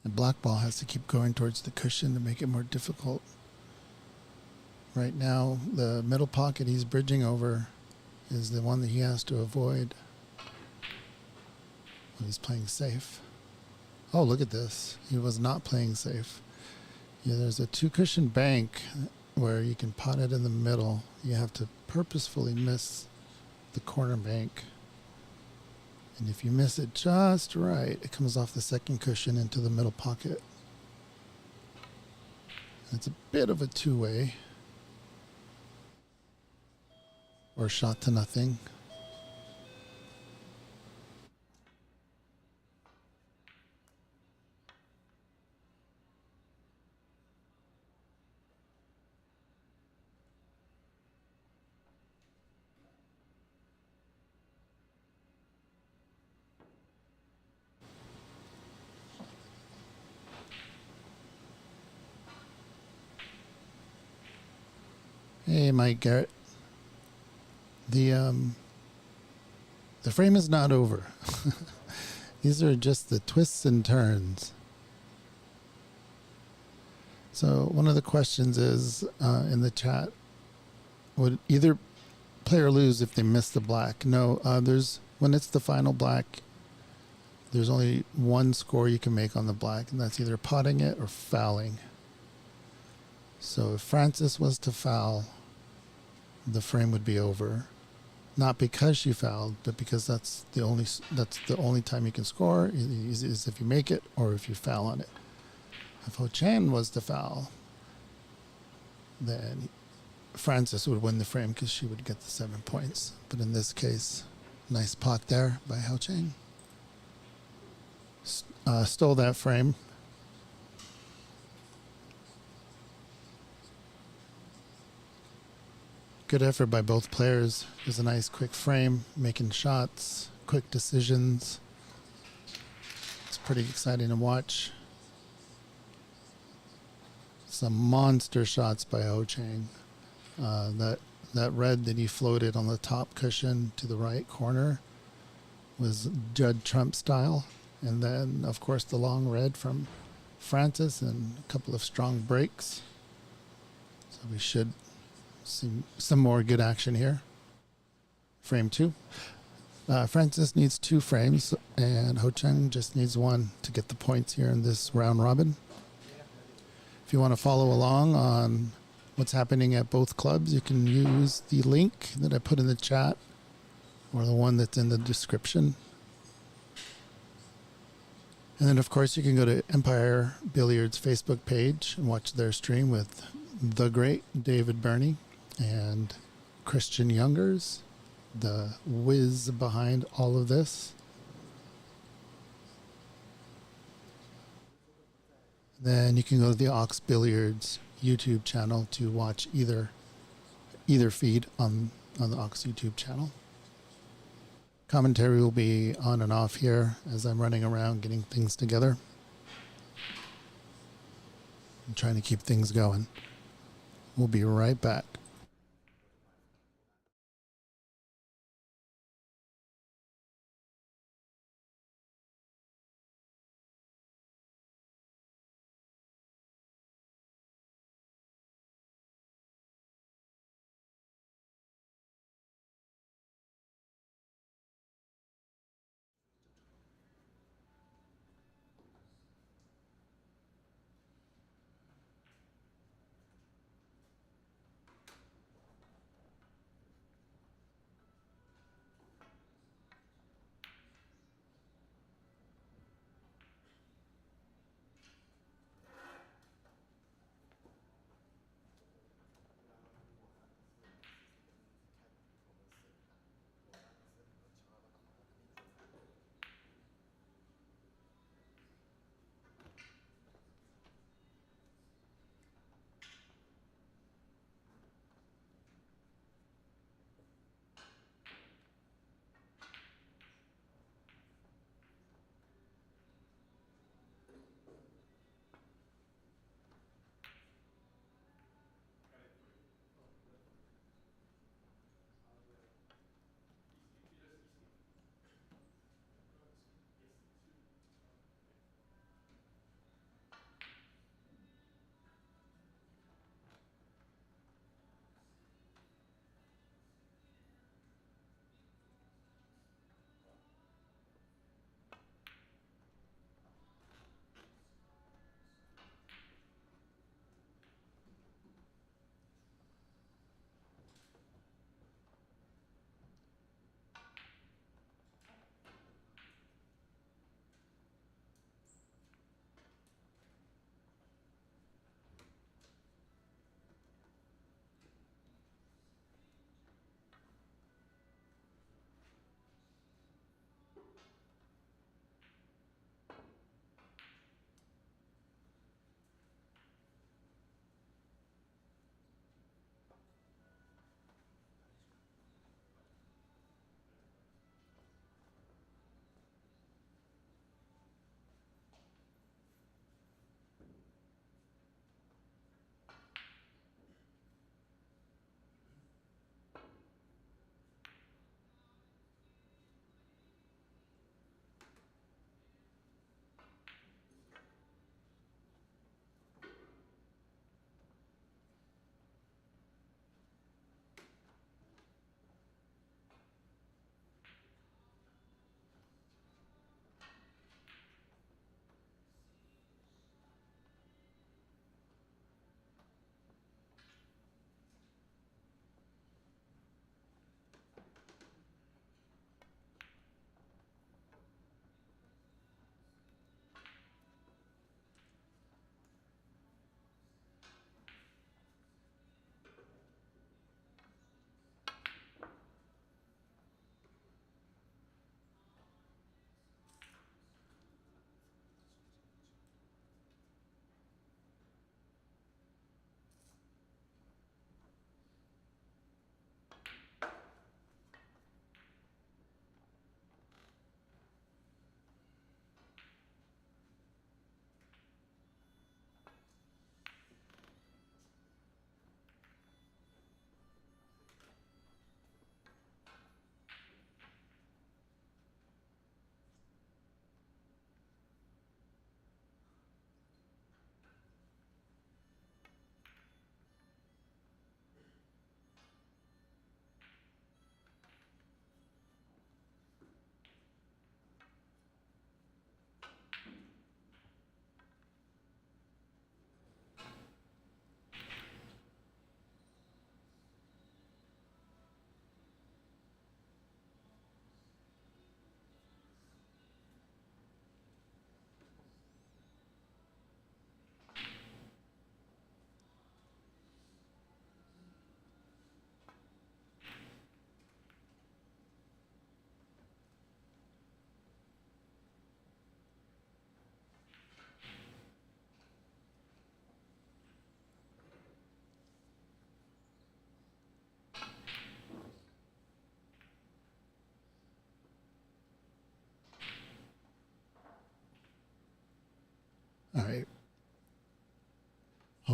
The black ball has to keep going towards the cushion to make it more difficult. Right now, the middle pocket he's bridging over is the one that he has to avoid when he's playing safe. Oh, look at this. He was not playing safe. Yeah, there's a 2-cushion bank where you can pot it in the middle. You have to purposefully miss the corner bank. And if you miss it just right, it comes off the 2nd cushion into the middle pocket. And it's a bit of a 2-way. Or shot to nothing. Hey, Mike Garrett. The frame is not over. These are just the twists and turns. So one of the questions is in the chat, would either player lose if they miss the black? No, when it's the final black, there's only one score you can make on the black, and that's either potting it or fouling. So if Francis was to foul, the frame would be over. Not because she fouled, but because that's the only time you can score is if you make it or if you foul on it. If Ho Chan was to foul, then Francis would win the frame because she would get the 7 points. But in this case, nice pot there by Ho Chang. Stole that frame. Good effort by both players. There's a nice quick frame, making shots, quick decisions. It's pretty exciting to watch. Some monster shots by Ho Chang. That red that he floated on the top cushion to the right corner was Judd Trump style. And then, of course, the long red from Francis and a couple of strong breaks. So we should see some more good action here. Frame 2. Francis needs 2 frames, and Ho Chang just needs 1 to get the points here in this round robin. If you want to follow along on what's happening at both clubs, you can use the link that I put in the chat or the one that's in the description. And then, of course, you can go to Empire Billiards Facebook page and watch their stream with the great David Burney and Christian Youngers, the whiz behind all of this. Then you can go to the Ox Billiards YouTube channel to watch either feed on the Ox YouTube channel. Commentary will be on and off here as I'm running around getting things together. I'm trying to keep things going. We'll be right back.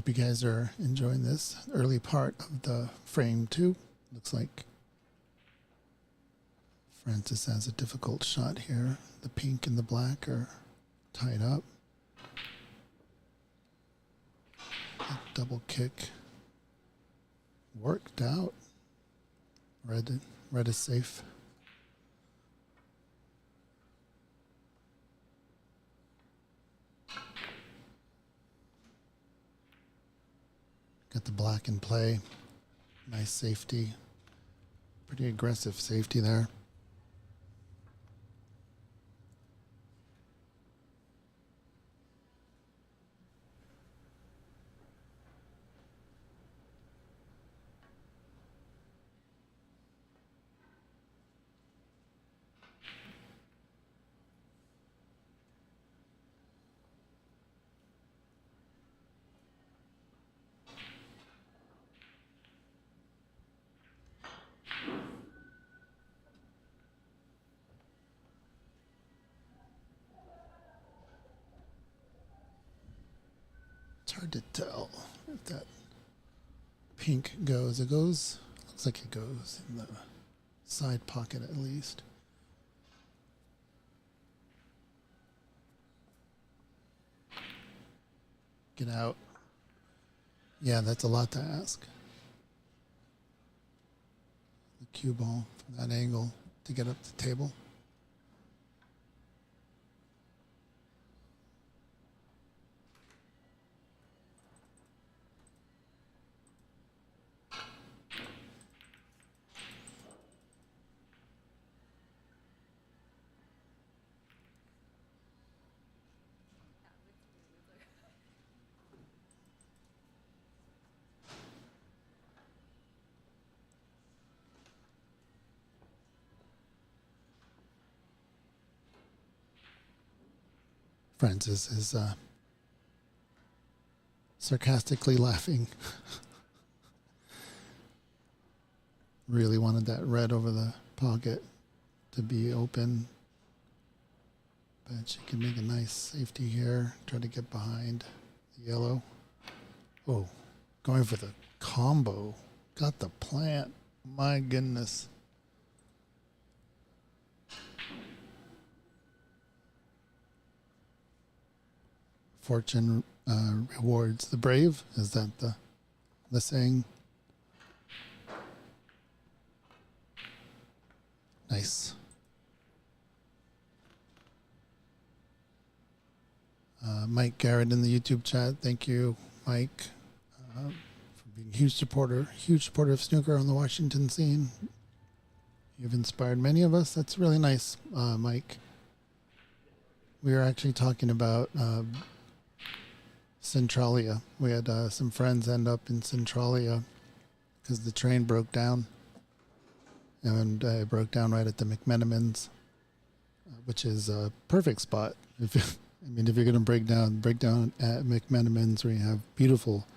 Hope you guys are enjoying this early part of the frame too. Looks like Francis has a difficult shot here. The pink and the black are tied up. That double kick worked out. Red is safe. Got the black in play. Nice safety. Pretty aggressive safety there. It's hard to tell if that pink goes. It goes, looks like it goes in the side pocket at least. Get out. Yeah, that's a lot to ask. The cue ball from that angle to get up the table. Francis is sarcastically laughing. Really wanted that red over the pocket to be open. But she can make a nice safety here. Try to get behind the yellow. Oh, going for the combo. Got the plant. My goodness. Fortune rewards the brave. Is that the saying? Nice. Mike Garrett in the YouTube chat. Thank you, Mike, for being a huge supporter of snooker on the Washington scene. You've inspired many of us. That's really nice, Mike. We were actually talking about Centralia. We had some friends end up in Centralia because the train broke down. And it broke down right at the McMenamins, which is a perfect spot. If you're going to break down at McMenamins, where you have beautiful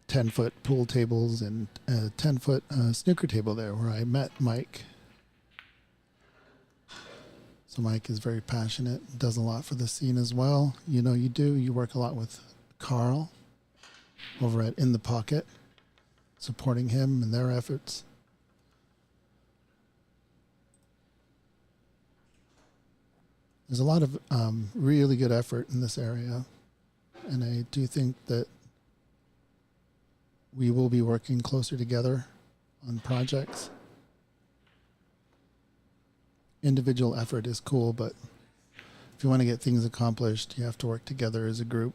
10-foot pool tables and a 10-foot snooker table there, where I met Mike. So Mike is very passionate, does a lot for the scene as well. You know you do. You work a lot with Carl over at In the Pocket, supporting him and their efforts. There's a lot of really good effort in this area, and I do think that we will be working closer together on projects. Individual effort is cool, but if you want to get things accomplished, you have to work together as a group.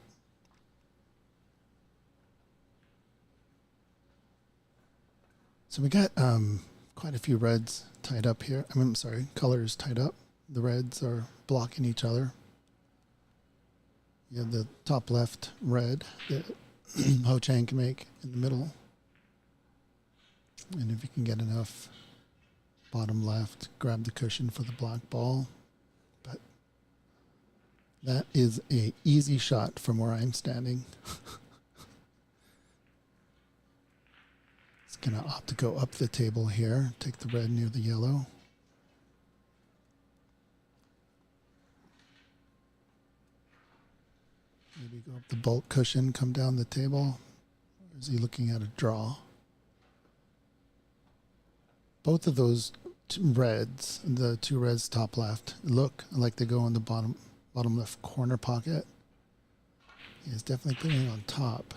So we got quite a few reds tied up here. Colors tied up. The reds are blocking each other. You have the top left red that Ho Chang can make in the middle. And if you can get enough bottom left, grab the cushion for the black ball. But that is a easy shot from where I'm standing. It's going to opt to go up the table here, take the red near the yellow. Maybe go up the bulk cushion come down the table? Or is he looking at a draw? Both of those reds, the two reds top left, look like they go in the bottom left corner pocket. He's definitely putting it on top.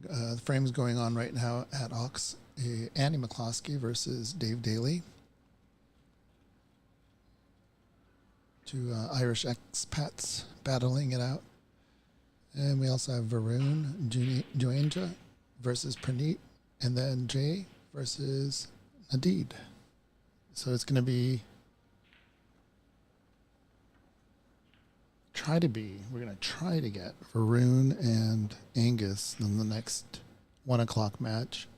The frame's going on right now at Ox. Andy McCloskey versus Dave Daly. Two Irish expats battling it out. And we also have Varun Joinja versus Praneet. And then Jay versus Nadeed. So it's going to be... we're going to try to get Varun and Angus in the next 1 o'clock match.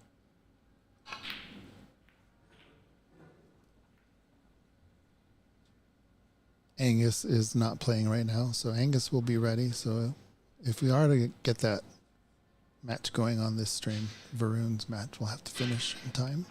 Angus is not playing right now, so Angus will be ready. So if we are to get that match going on this stream, Varun's match will have to finish in time.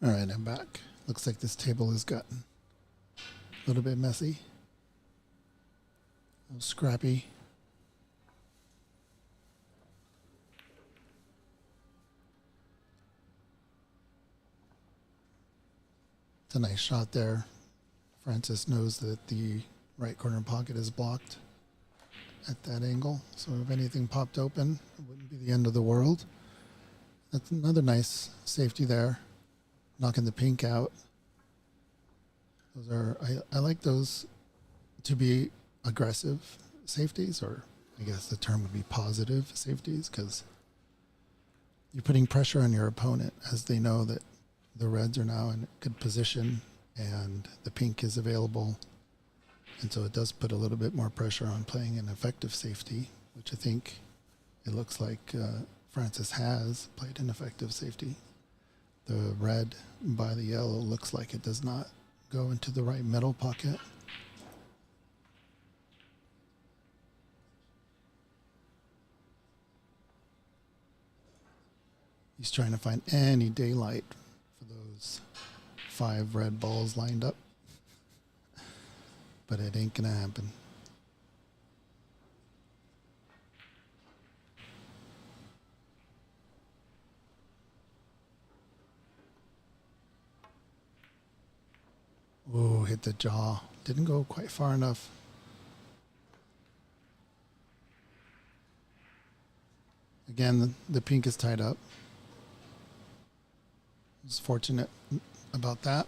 All right, I'm back. Looks like this table has gotten a little bit messy, a little scrappy. It's a nice shot there. Francis knows that the right corner pocket is blocked. at that angle. So if anything popped open, it wouldn't be the end of the world. That's another nice safety there, knocking the pink out. Those are, I like those to be aggressive safeties, or I guess the term would be positive safeties, because you're putting pressure on your opponent as they know that the reds are now in a good position and the pink is available. And so it does put a little bit more pressure on playing an effective safety, which I think it looks like Francis has played an effective safety. The red by the yellow looks like it does not go into the right middle pocket. He's trying to find any daylight for those 5 red balls lined up, but it ain't gonna happen. Oh, hit the jaw. Didn't go quite far enough. Again, the pink is tied up. It's fortunate about that.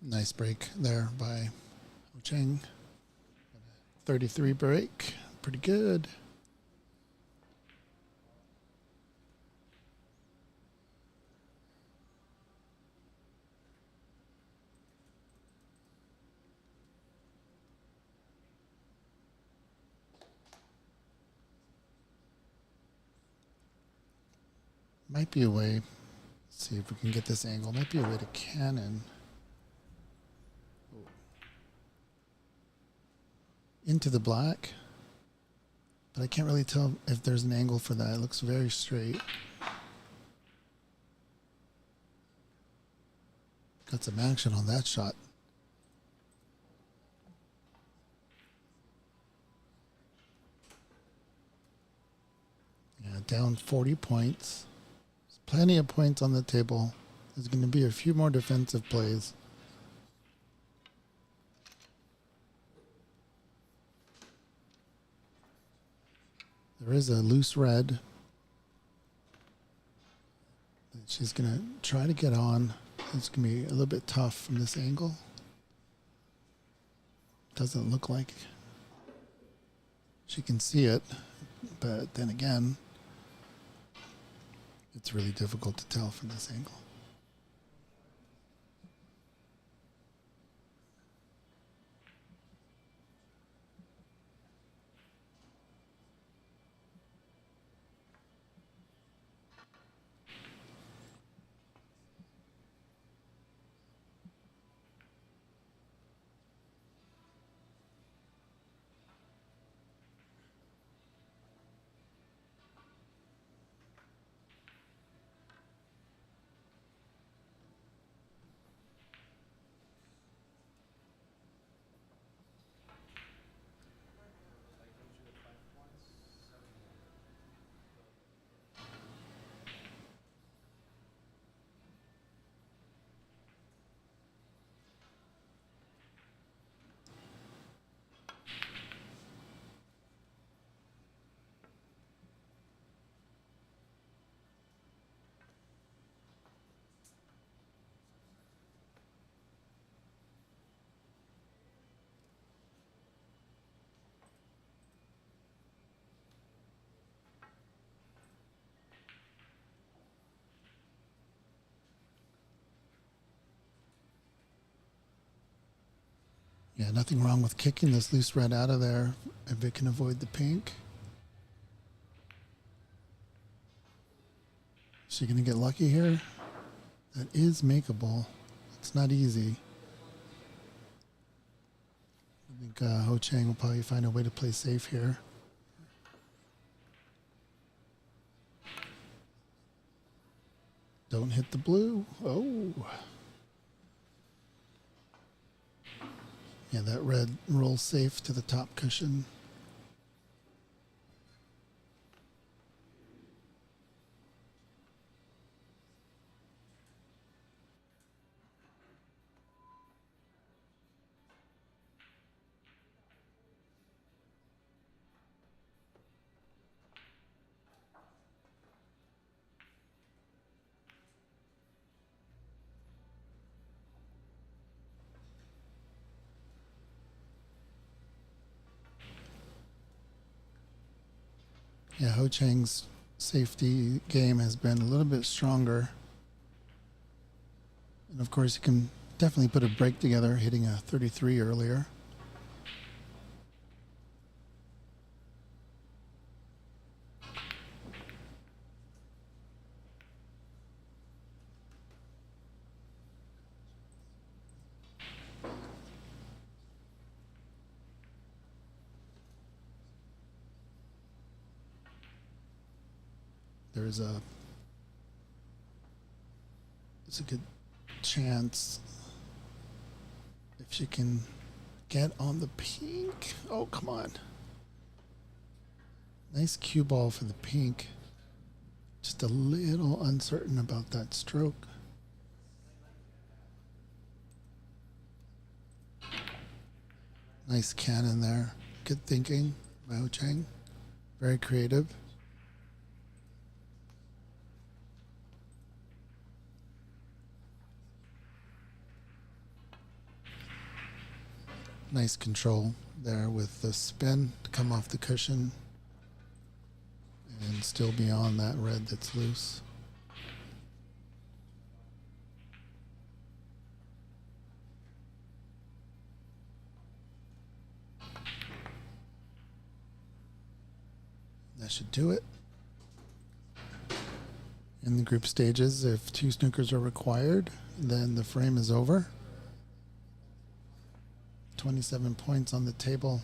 Nice break there by Ho Cheng. 33 break. Pretty good. Might be a way. Let's see if we can get this angle. Might be a way to cannon into the black. But I can't really tell if there's an angle for that. It looks very straight. Got some action on that shot. Yeah, down 40 points. There's plenty of points on the table. There's going to be a few more defensive plays. There is a loose red that she's going to try to get on. It's going to be a little bit tough from this angle. Doesn't look like she can see it, but then again, it's really difficult to tell from this angle. Yeah, nothing wrong with kicking this loose red out of there if it can avoid the pink. Is she going to get lucky here? That is makeable. It's not easy. I think Ho Chang will probably find a way to play safe here. Don't hit the blue. Oh. Yeah, that red rolls safe to the top cushion. Yeah, Ho Chang's safety game has been a little bit stronger. And of course, you can definitely put a break together, hitting a 33 earlier. There's a good chance if she can get on the pink. Oh, come on. Nice cue ball for the pink. Just a little uncertain about that stroke. Nice cannon there. Good thinking by Ho Chang. Very creative. Nice control there with the spin to come off the cushion and still be on that red that's loose. That should do it. In the group stages, if 2 snookers are required, then the frame is over. 27 points on the table.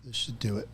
This should do it.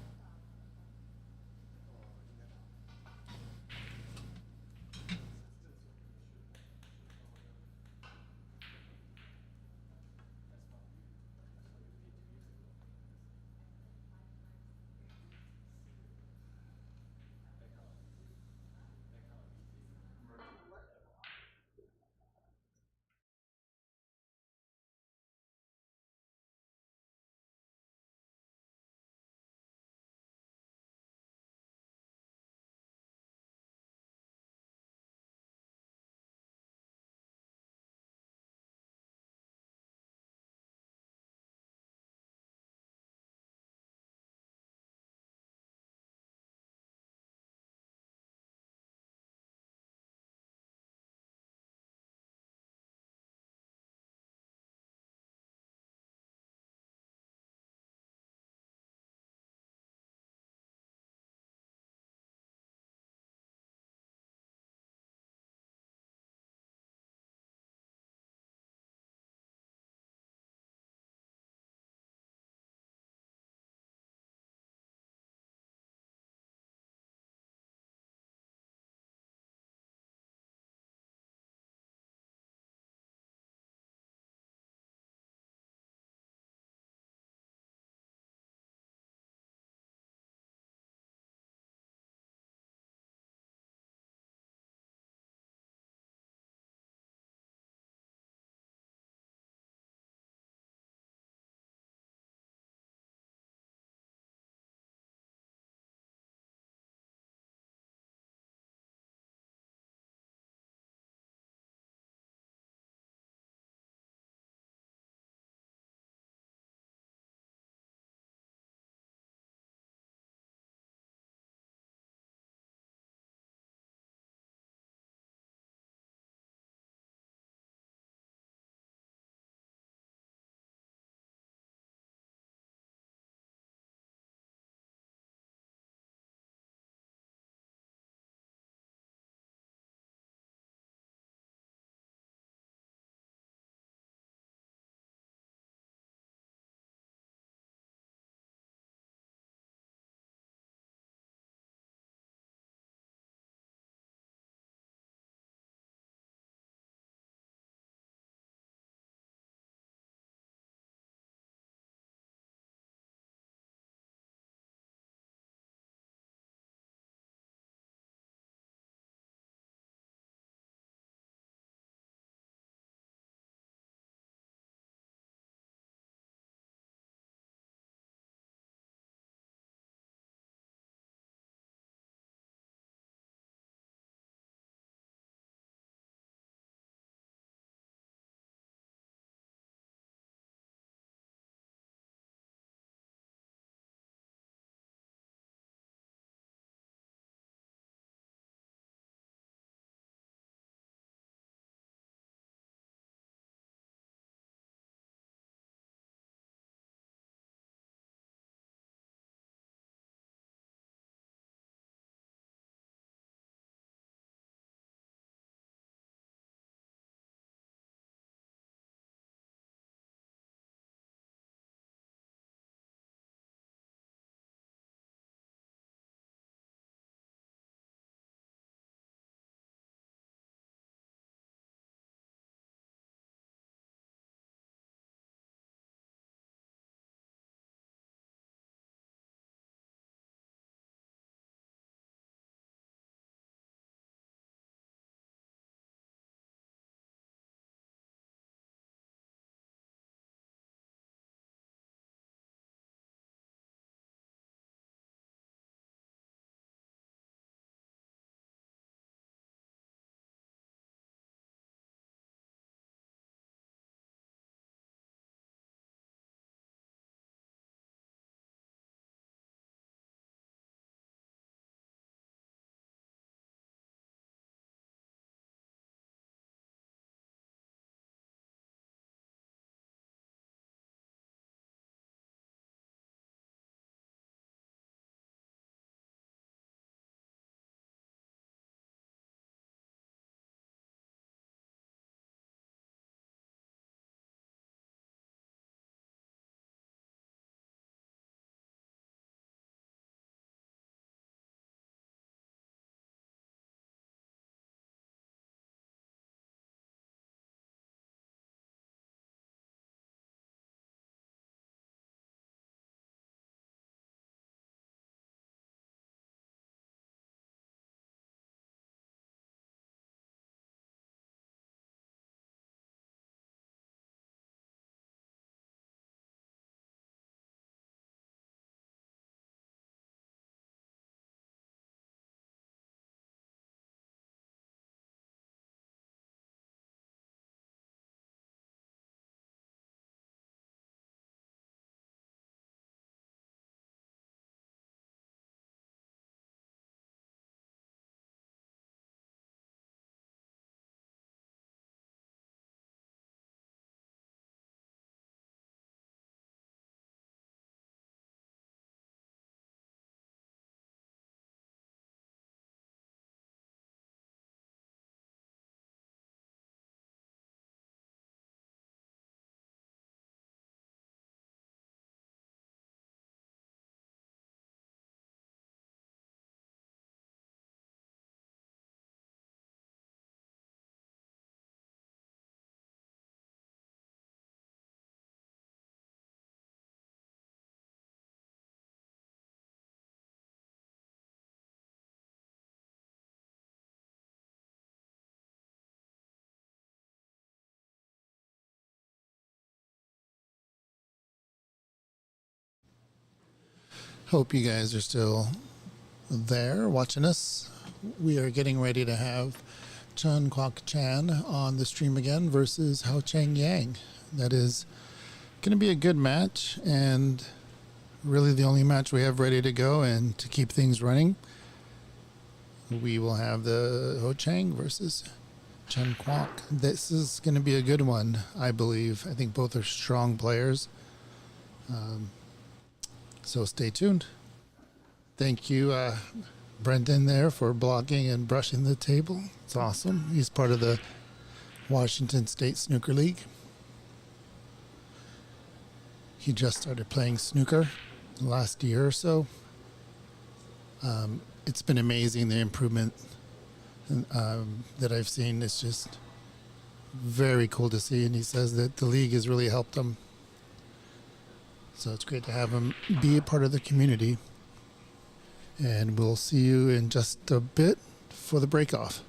Hope you guys are still there watching us. We are getting ready to have Chun Kwok Chan on the stream again versus Hao Chang Yang. That is going to be a good match, and really the only match we have ready to go. And to keep things running, we will have the Ho Chang versus Chun Kwok. This is going to be a good one, I believe. I think both are strong players. So stay tuned. Thank you, Brendan, there for blocking and brushing the table. It's awesome. He's part of the Washington State Snooker League. He just started playing snooker last year or so. It's been amazing, the improvement that I've seen. It's just very cool to see, and he says that the league has really helped him. So it's great to have him be a part of the community. And we'll see you in just a bit for the break-off.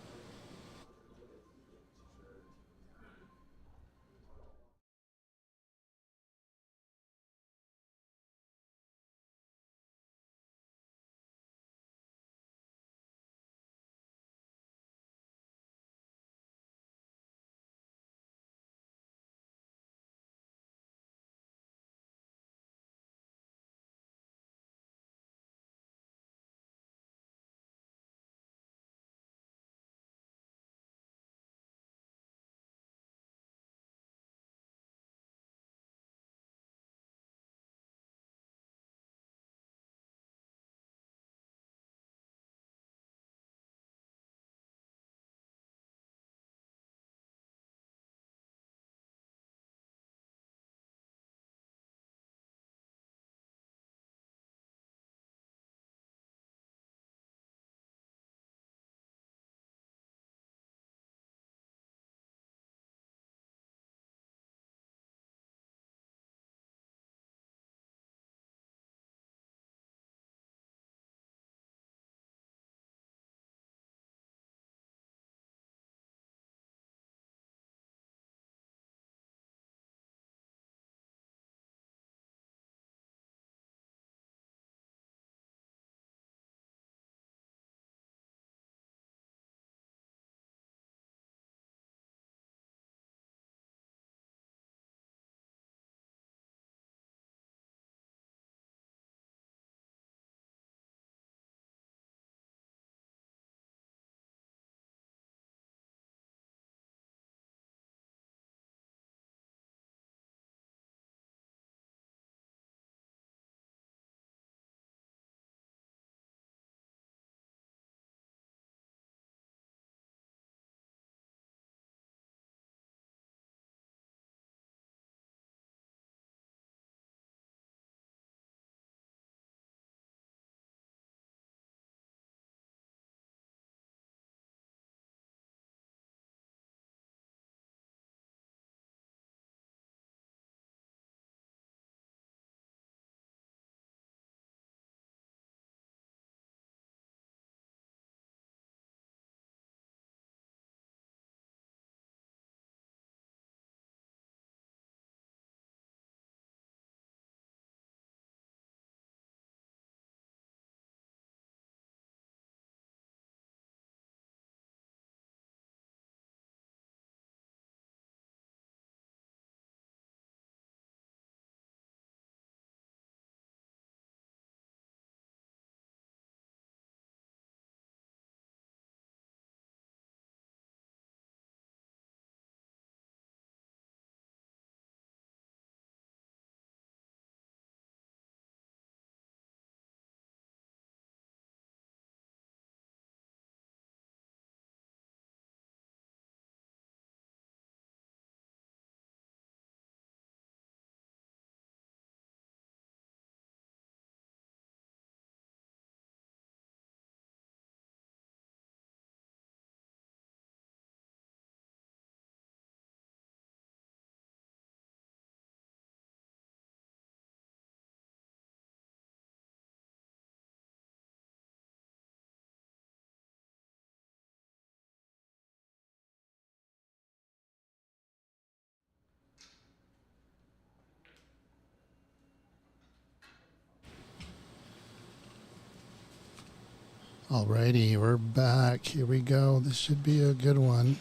Alrighty, we're back. Here we go. This should be a good one.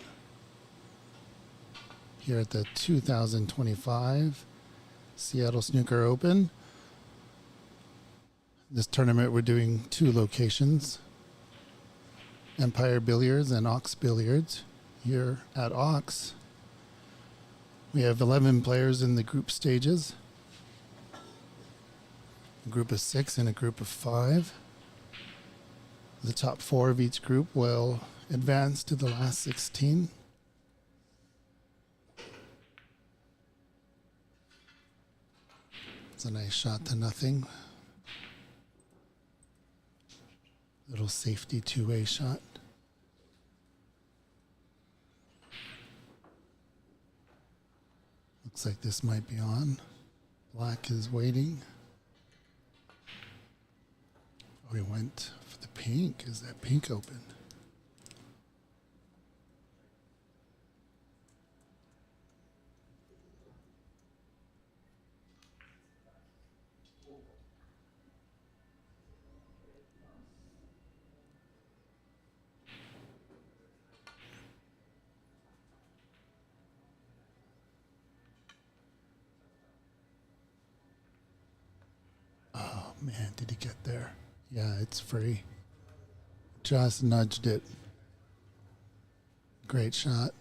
Here at the 2025 Seattle Snooker Open. This tournament we're doing 2 locations, Empire Billiards and Ox Billiards. Here at Ox, we have 11 players in the group stages. A group of 6 and a group of 5. The top 4 of each group will advance to the last 16. It's a nice shot to nothing. Little safety two-way shot. Looks like this might be on. Black is waiting. Oh, he went for the pink. Is that pink open? Oh man, did he get there? Yeah, it's free. Just nudged it. Great shot.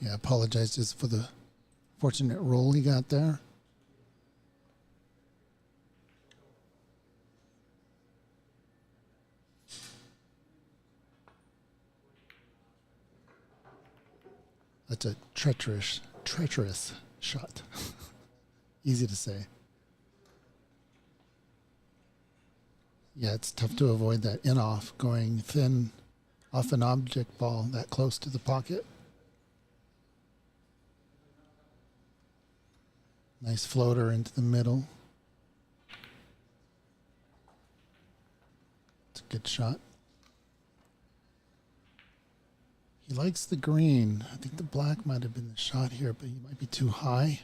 Yeah, apologize just for the fortunate roll he got there. That's a treacherous shot. Easy to say. Yeah, it's tough to avoid that in-off going thin off an object ball that close to the pocket. Nice floater into the middle. It's a good shot. He likes the green. I think the black might have been the shot here, but he might be too high.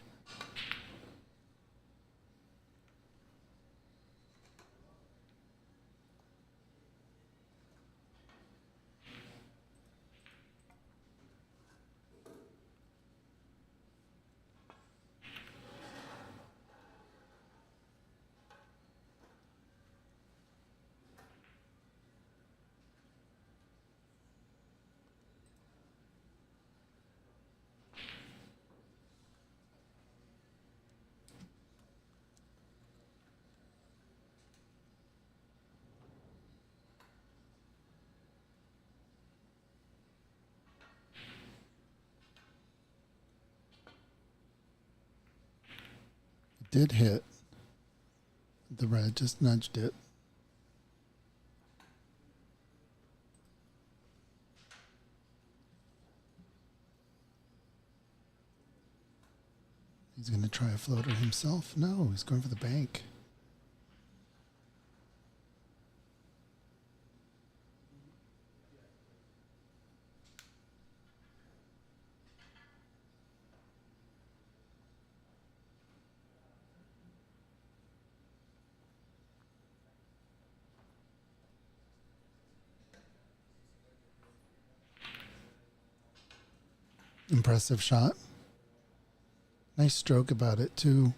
Did hit. The red just nudged it. He's going to try a floater himself. No, he's going for the bank. Impressive shot. Nice stroke about it too.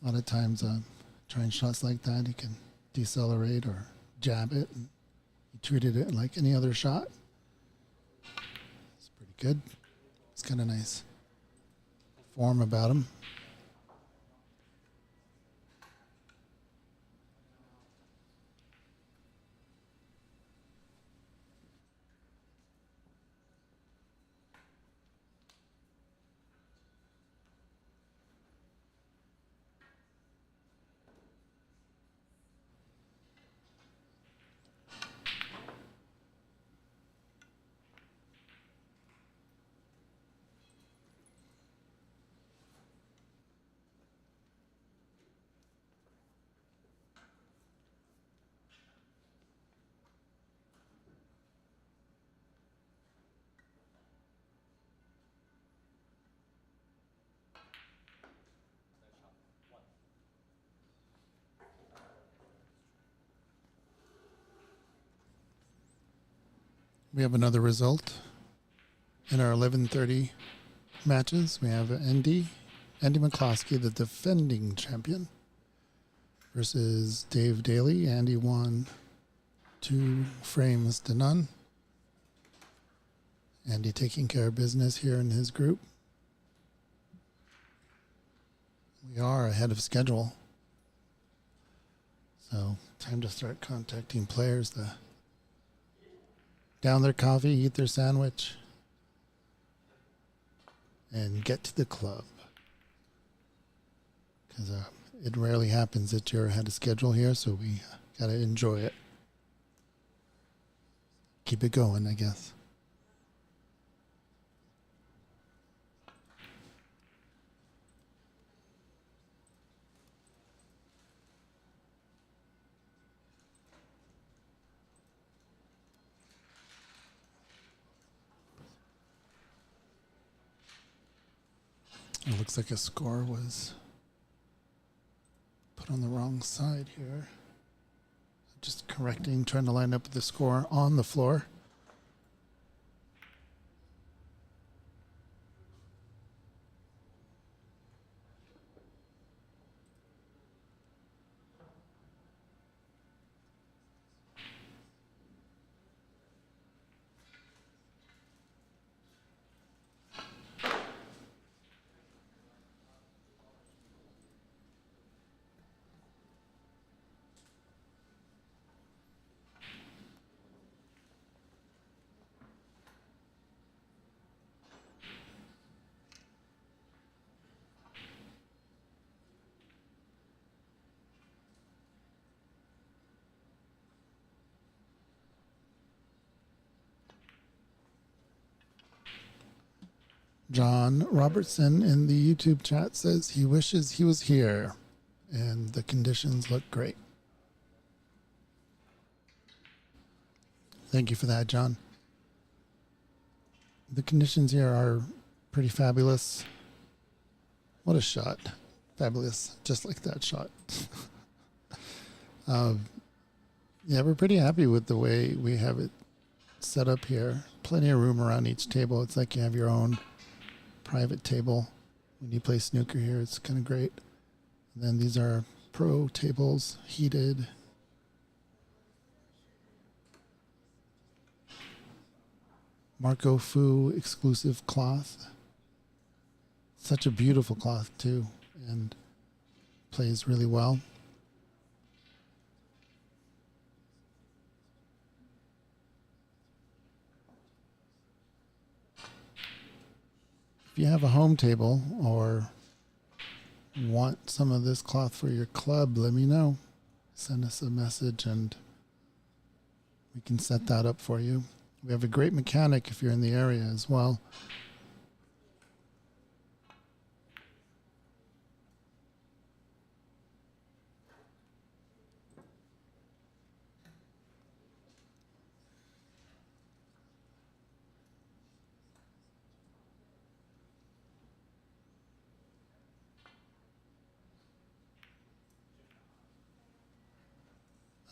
A lot of times trying shots like that, you can decelerate or jab it. And he treated it like any other shot. It's pretty good. It's kind of nice form about him. We have another result in our 11:30 matches. We have Andy McCloskey, the defending champion, versus Dave Daly. Andy won 2 frames to none. Andy taking care of business here in his group. We are ahead of schedule. So time to start contacting players to down their coffee, eat their sandwich, and get to the club. Because it rarely happens that you're ahead of schedule here, so we got to enjoy it. Keep it going, I guess. It looks like a score was put on the wrong side here. Just correcting, trying to line up the score on the floor. John Robertson in the YouTube chat says he wishes he was here and the conditions look great. Thank you for that, John. The conditions here are pretty fabulous. What a shot. Fabulous, just like that shot. Yeah, we're pretty happy with the way we have it set up here. Plenty of room around each table. It's like you have your own private table when you play snooker here. It's kind of great. And then these are pro tables, heated. Marco Fu exclusive cloth. Such a beautiful cloth too, and plays really well. If you have a home table or want some of this cloth for your club, let me know. Send us a message and we can set that up for you. We have a great mechanic if you're in the area as well.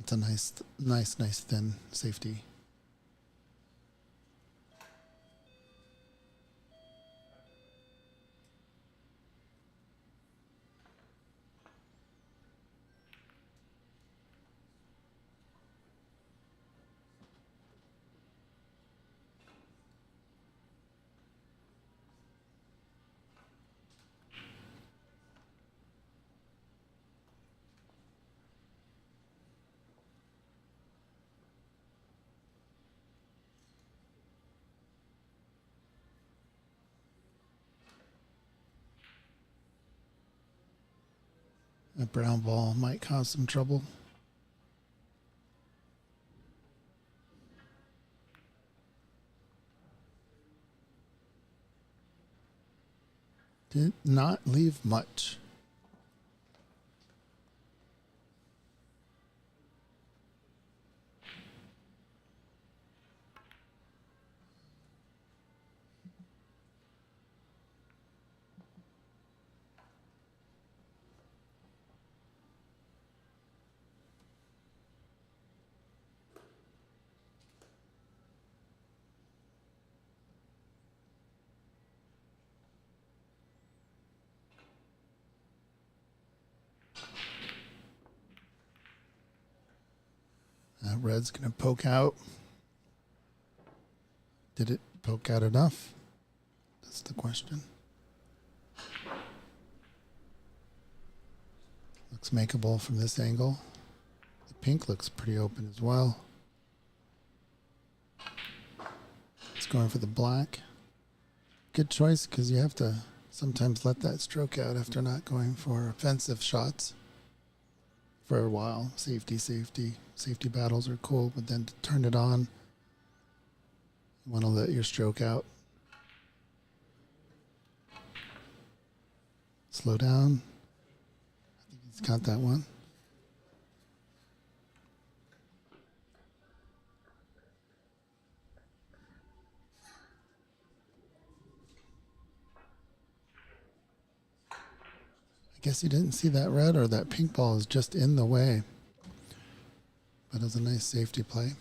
That's a nice thin safety. A brown ball might cause some trouble. Did not leave much. red's going to poke out. Did it poke out enough? That's the question. Looks makeable from this angle. The pink looks pretty open as well. It's going for the black. Good choice, because you have to sometimes let that stroke out after not going for offensive shots for a while. Safety battles are cool, but then to turn it on, you want to let your stroke out. Slow down. I think he's got that one. I guess he didn't see that red, or that pink ball is just in the way. But it was a nice safety play.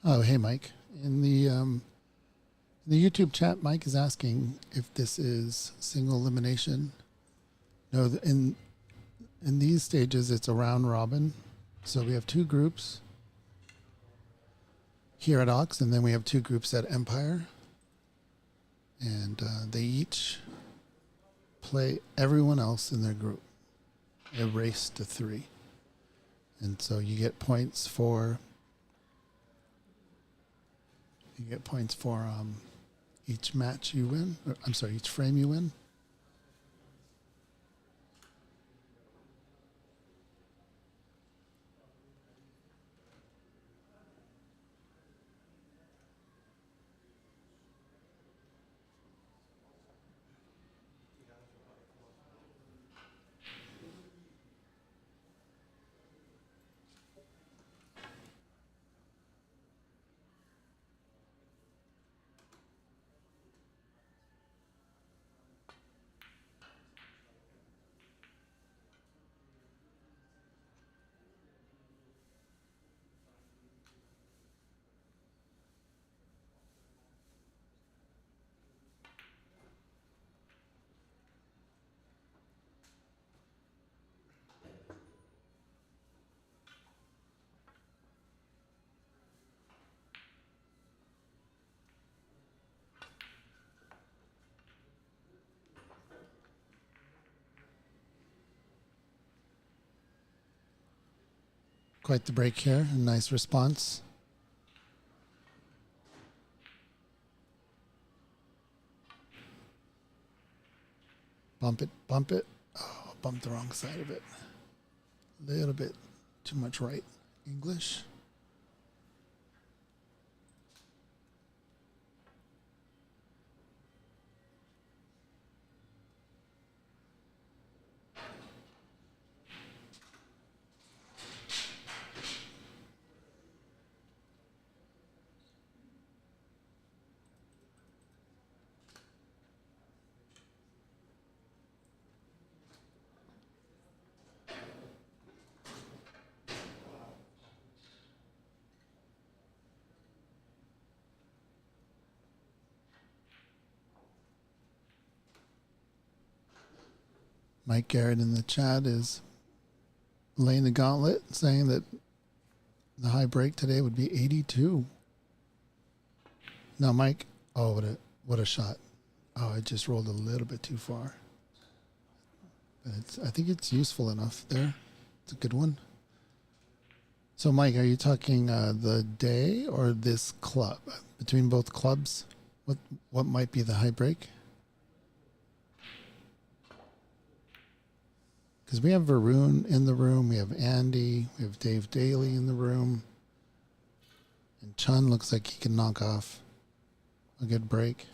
Oh, hey, Mike. In the YouTube chat, Mike is asking if this is single elimination. No, in these stages, it's a round robin. So we have two groups here at Ox, and then we have two groups at Empire. And they each play everyone else in their group. A race to 3. And so you get points for each match you win. I'm sorry, each frame you win. Quite the break here. A nice response. Bump it, bump it. Oh, bumped the wrong side of it. A little bit too much right English. Mike Garrett in the chat is laying the gauntlet, saying that the high break today would be 82. Now, Mike, oh, what a shot. Oh, I just rolled a little bit too far. But I think it's useful enough there. It's a good one. So, Mike, are you talking the day or this club? Between both clubs, what might be the high break? Because we have Varun in the room, we have Andy, we have Dave Daly in the room, and Chun looks like he can knock off a good break.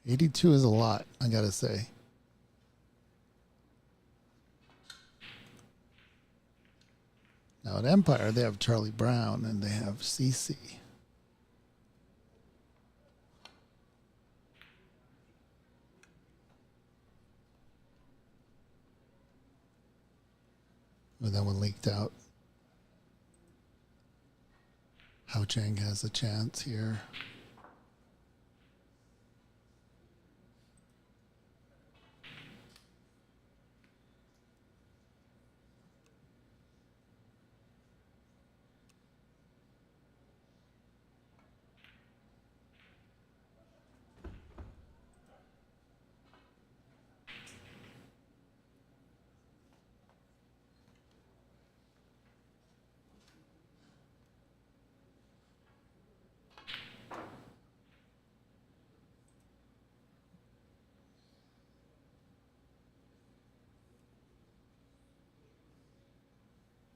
82 is a lot, I gotta say. Now at Empire, they have Charlie Brown and they have CC. But that one leaked out. Hao Chang has a chance here.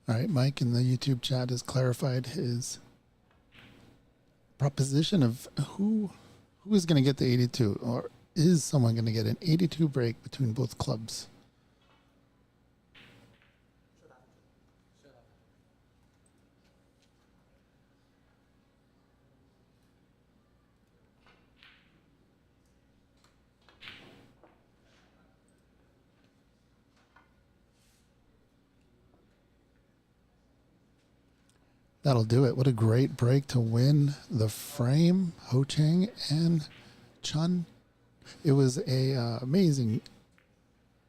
All right, Mike in the YouTube chat has clarified his proposition of who is going to get the 82, or is someone going to get an 82 break between both clubs? That'll do it. What a great break to win the frame, Ho Chang and Chun. It was a amazing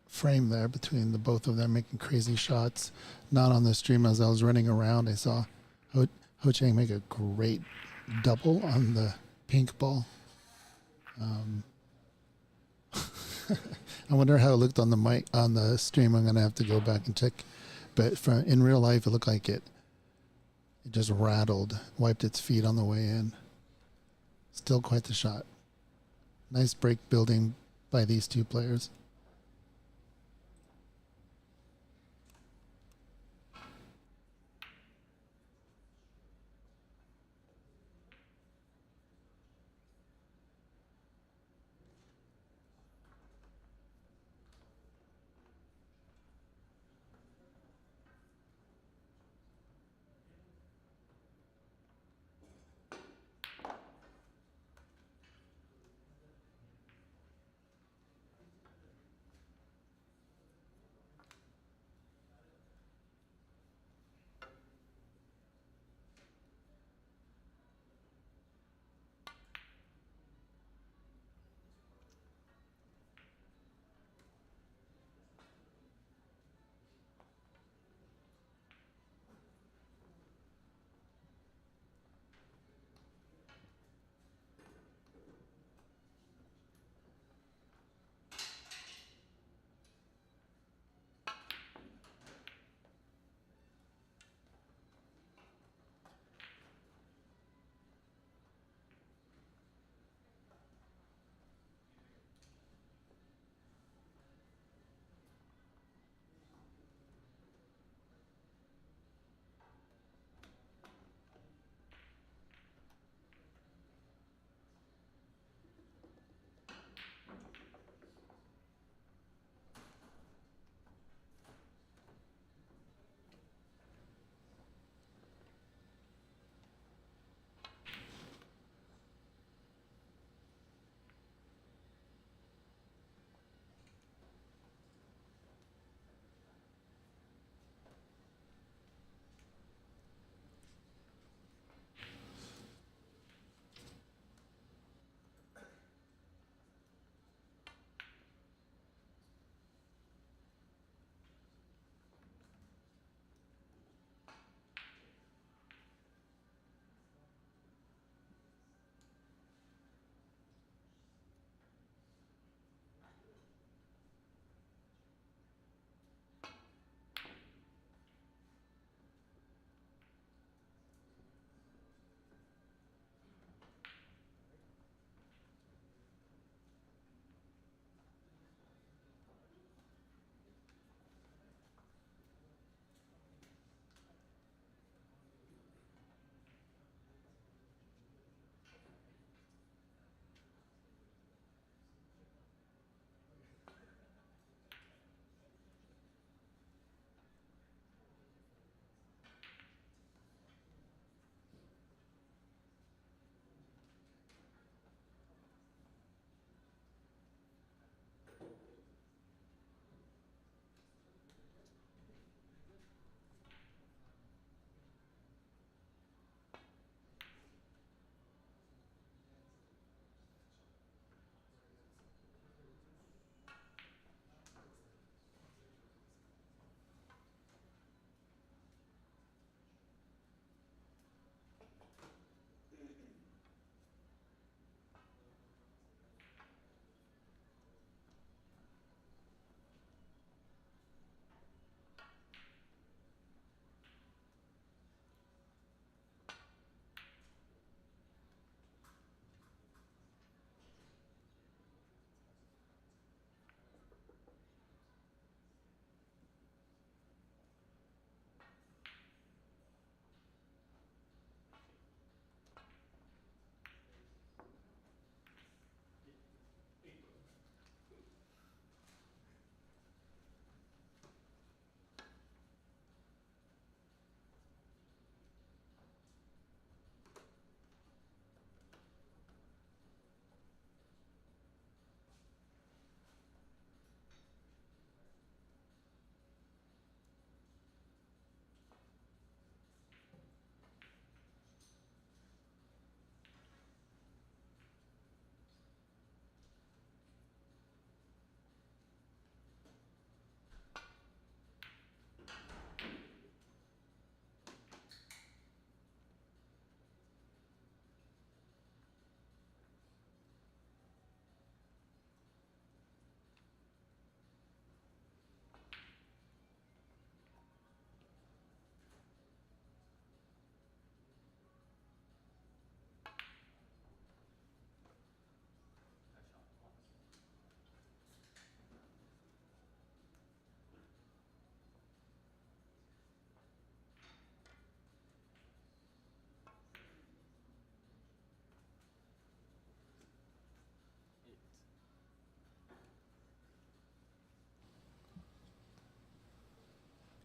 frame there between the both of them making crazy shots. Not on the stream. As I was running around, I saw Ho Chang make a great double on the pink ball. I wonder how it looked on the mic on the stream. I'm gonna have to go back and check. But in real life, it looked like it just rattled, wiped its feet on the way in. Still quite the shot. Nice break building by these two players.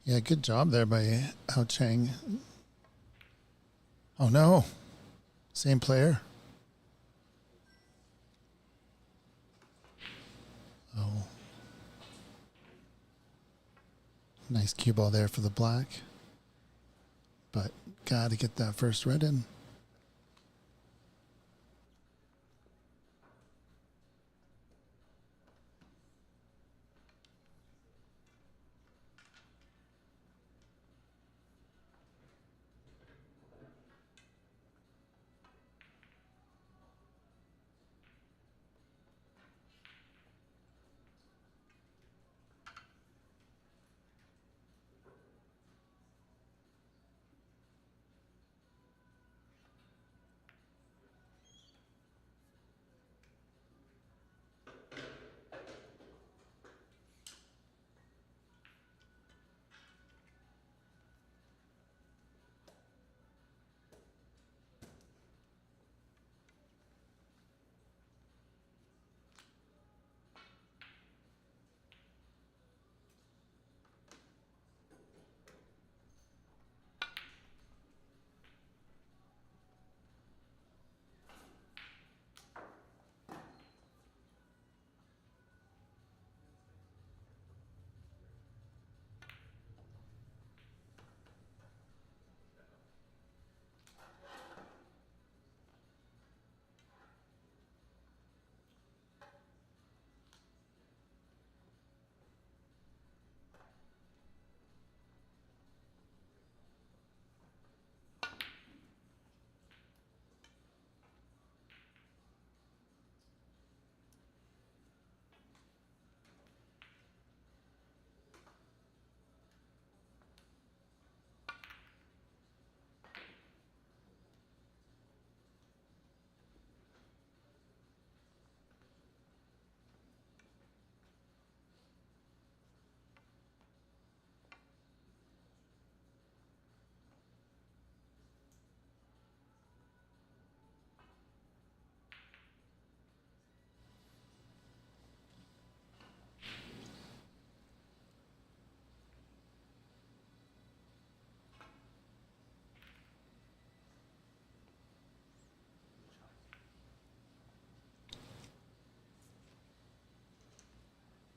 Yeah, good job there by Hao Cheng. Oh no, same player. Oh, nice cue ball there for the black. But gotta get that first red in.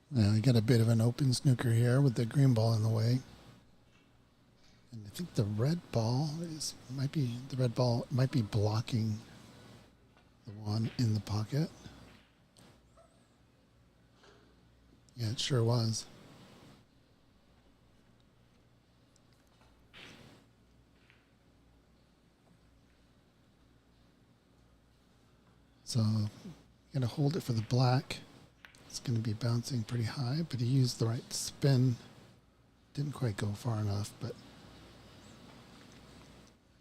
Now I got a bit of an open snooker here with the green ball in the way. And I think the red ball might be blocking the one in the pocket. Yeah, it sure was. So gonna hold it for the black. It's gonna be bouncing pretty high, but he used the right spin. Didn't quite go far enough, but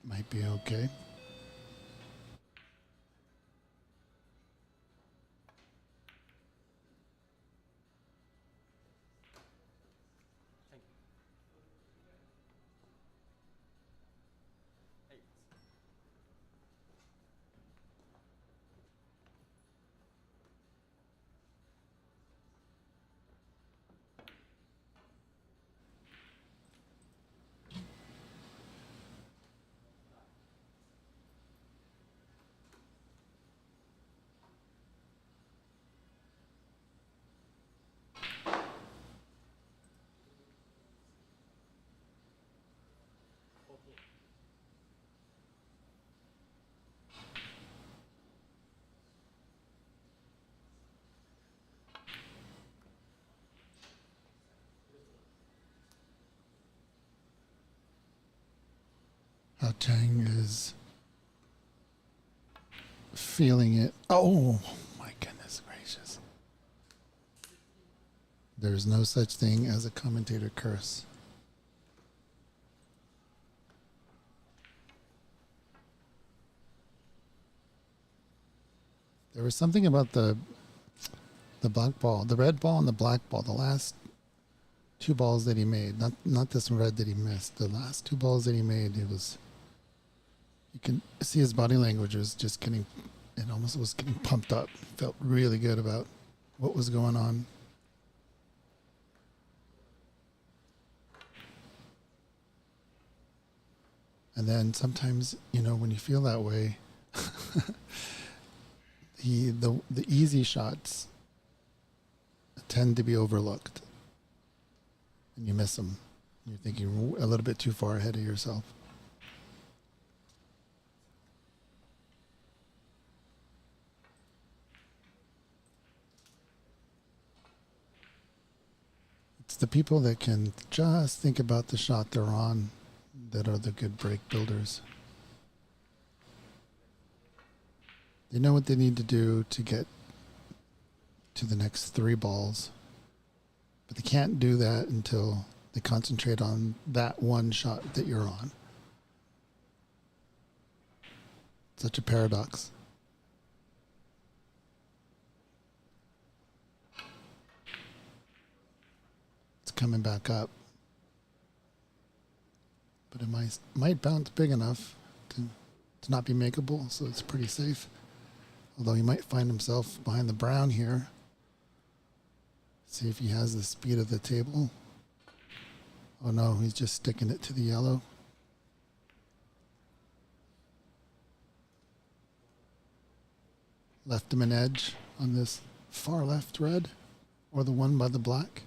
might be okay. Hao Cheng is feeling it. Oh my goodness gracious. There's no such thing as a commentator curse. There was something about the black ball, the red ball and the black ball, the last two balls that he made, not this red that he missed, the last two balls that he made, it was, you can see his body language was just getting, it almost was getting pumped up. Felt really good about what was going on. And then sometimes, you know, when you feel that way, the easy shots tend to be overlooked, and you miss them. You're thinking a little bit too far ahead of yourself. It's the people that can just think about the shot they're on that are the good break builders. They know what they need to do to get to the next 3 balls, but they can't do that until they concentrate on that one shot that you're on. Such a paradox. It's coming back up, but it might bounce big enough to not be makeable, so it's pretty safe. Although he might find himself behind the brown here. See if he has the speed of the table. Oh no, he's just sticking it to the yellow. Left him an edge on this far left red, or the one by the black.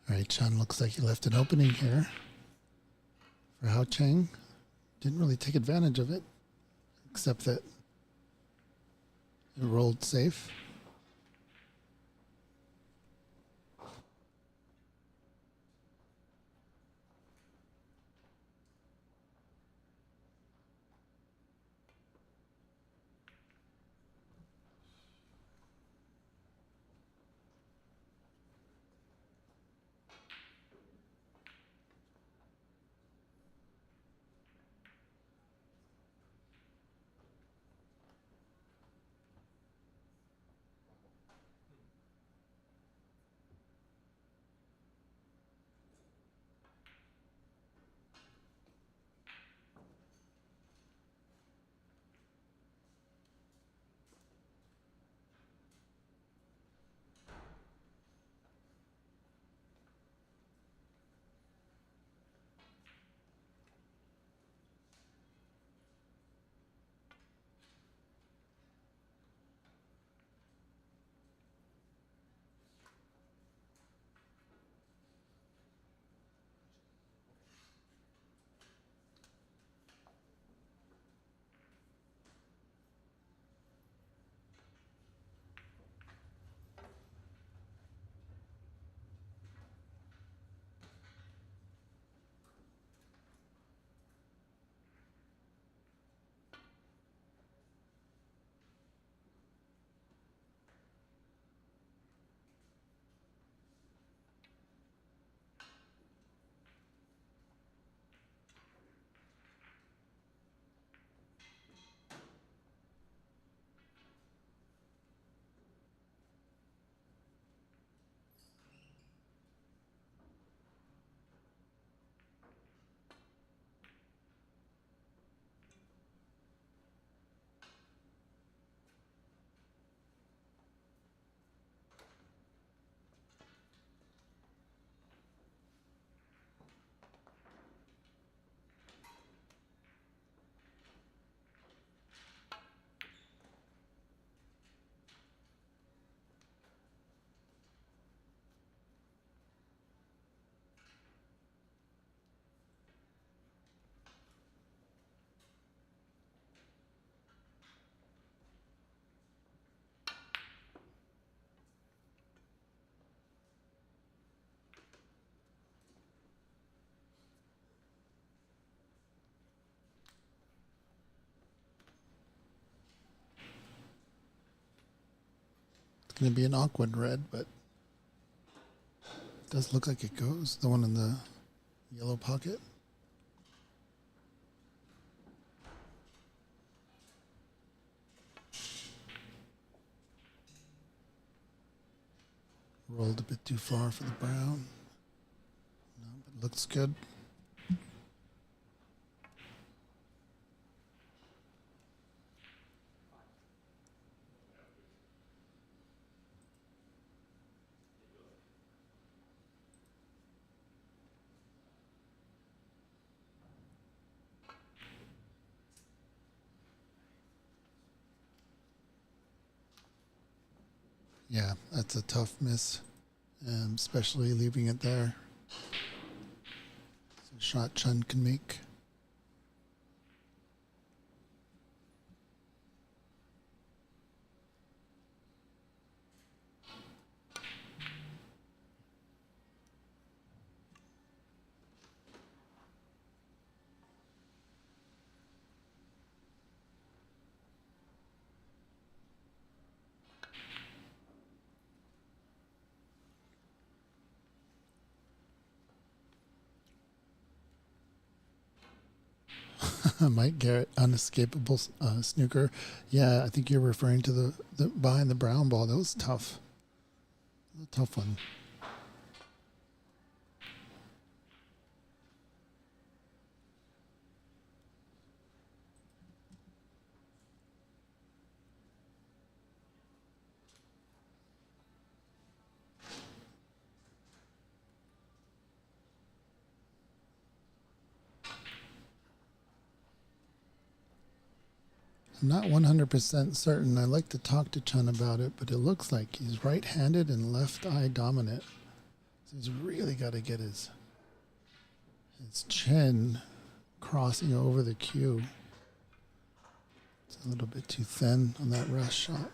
All right, Chun looks like he left an opening here for Hao Cheng. Didn't really take advantage of it, except that it rolled safe. It's going to be an awkward red, but it does look like it goes. The one in the yellow pocket. Rolled a bit too far for the brown. No, but looks good. Yeah, that's a tough miss, especially leaving it there. It's a shot Chun can make. Mike Garrett, unescapable snooker. Yeah, I think you're referring to the behind the brown ball. That was tough. A tough one. I'm not 100% certain. I like to talk to Chun about it, but it looks like he's right-handed and left eye dominant. So he's really got to get his chin crossing over the cue. It's a little bit too thin on that rush shot.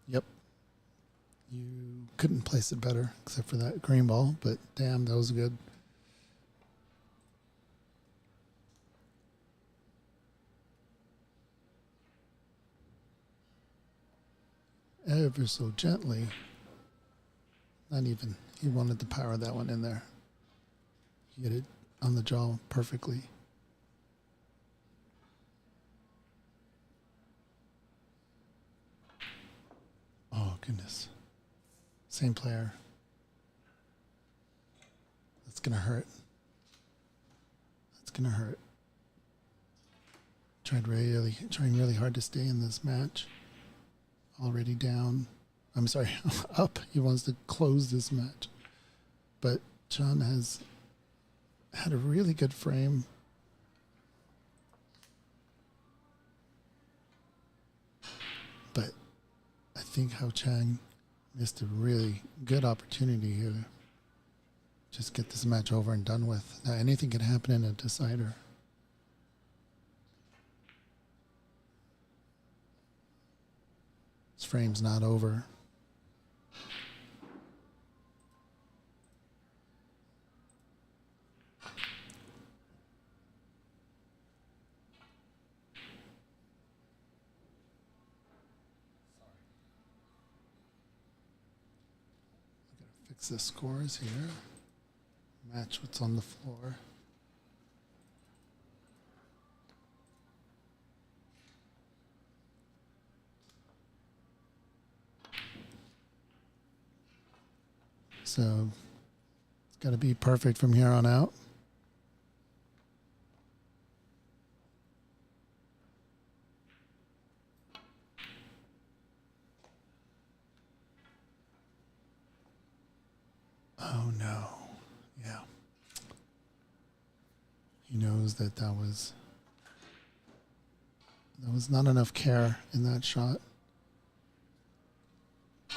Yep. You couldn't place it better except for that green ball, but damn, that was good. Ever so gently. Not even. He wanted to power that one in there. He hit it on the jaw perfectly. Oh, goodness. Same player. That's going to hurt. That's going to hurt. Trying really hard to stay in this match. Already down. I'm sorry, up. He wants to close this match. But John has had a really good frame. But I think Hao Chang missed a really good opportunity here to just get this match over and done with. Now, anything can happen in a decider. This frame's not over. Fix the scores here. Match what's on the floor. So it's got to be perfect from here on out. Oh no. Yeah. He knows that that was not enough care in that shot. So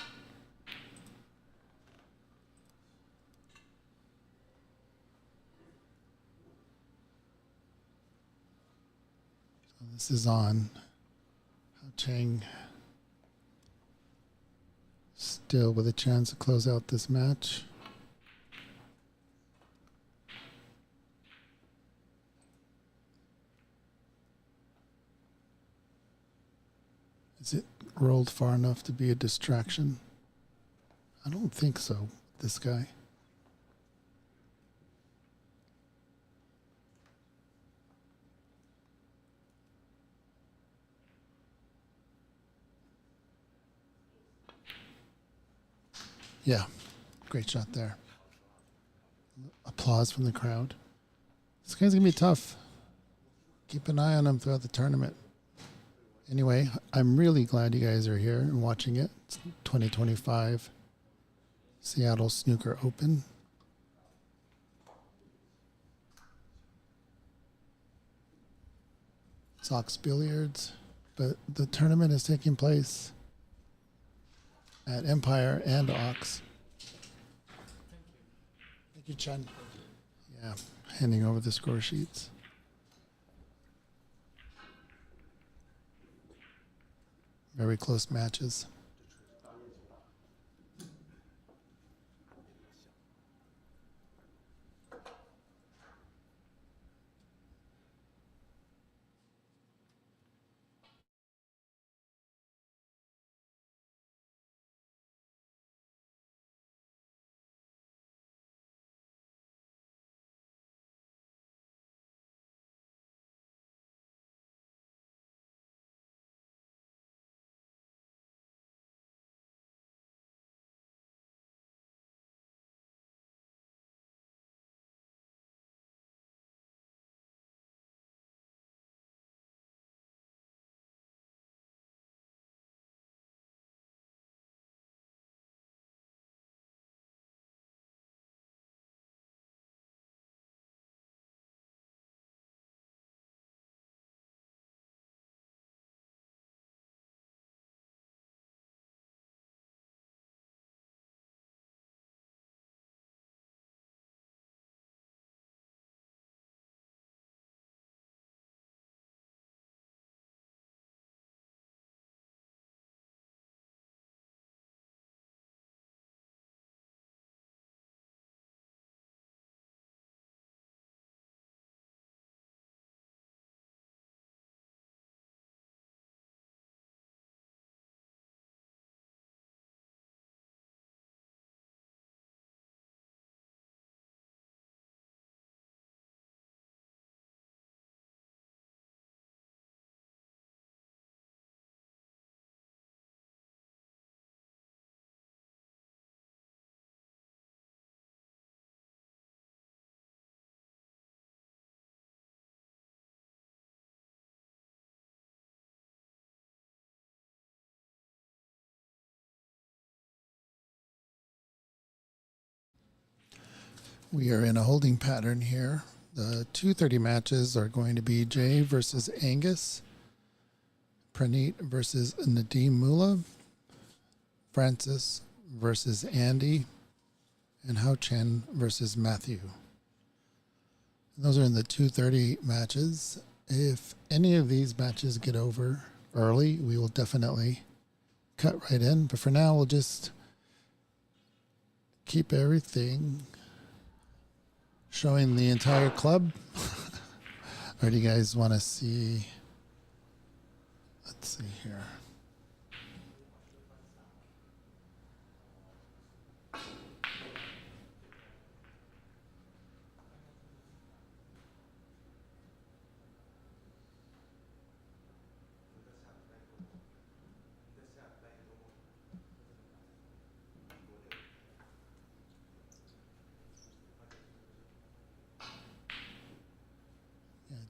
this is on. Hao Chang still with a chance to close out this match. Is it rolled far enough to be a distraction? I don't think so, this guy. Yeah, great shot there. Applause from the crowd. This guy's going to be tough. Keep an eye on him throughout the tournament. Anyway, I'm really glad you guys are here and watching it. It's 2025 Seattle Snooker Open. Sox Billiards. But the tournament is taking place at Empire and Ox. Thank you, Chen. Yeah, handing over the score sheets. Very close matches. We are in a holding pattern here. The 2:30 matches are going to be Jay versus Angus, Praneet versus Nadeem Mullah, Francis versus Andy, and Hao Chen versus Matthew. And those are in the 2:30 matches. If any of these matches get over early, we will definitely cut right in. But for now, we'll just keep everything showing the entire club. Or do you guys want to see? Let's see here.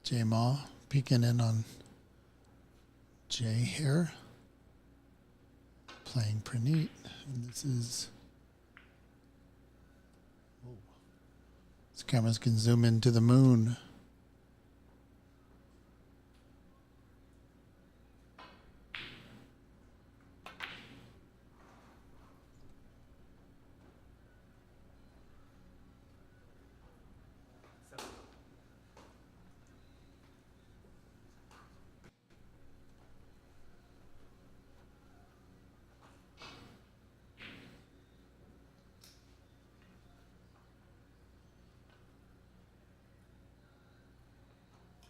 Jay Ma peeking in on Jay here, playing Praneet, and this is. Whoa. These cameras can zoom into the moon.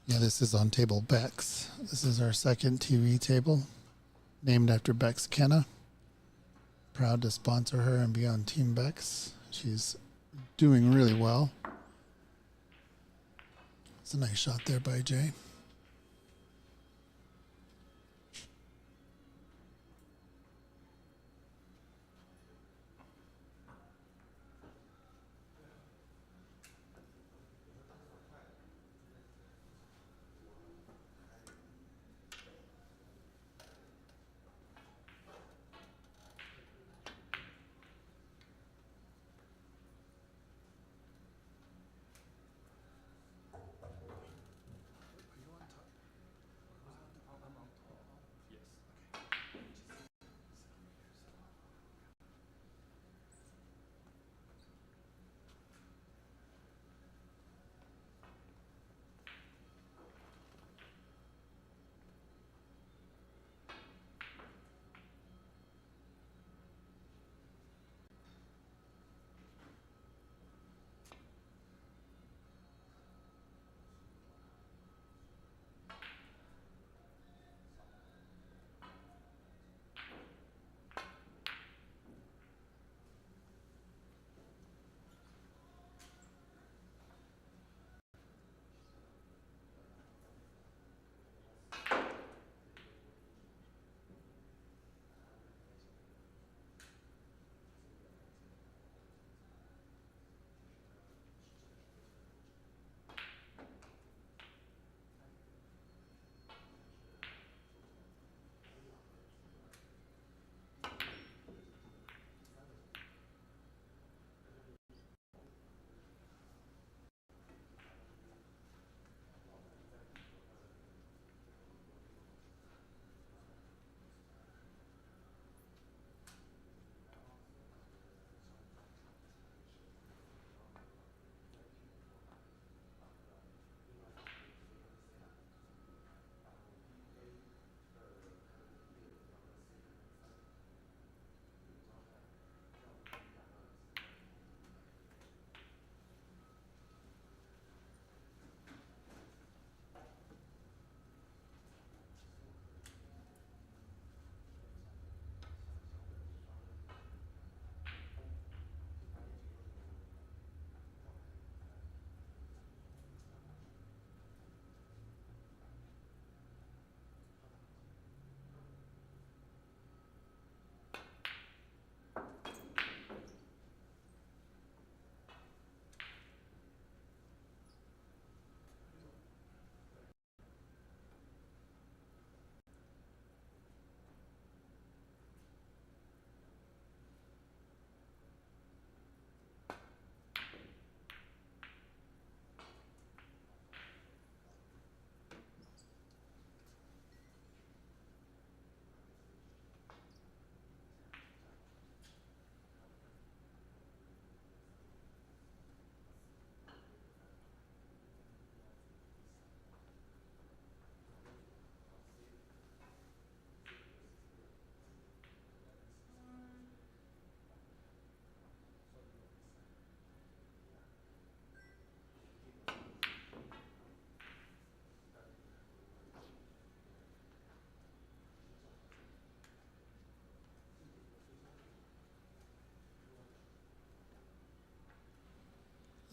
Yeah, this is on table Bex. This is our second TV table, named after Bex Kenna. Proud to sponsor her and be on Team Bex. She's doing really well. It's a nice shot there by Jay.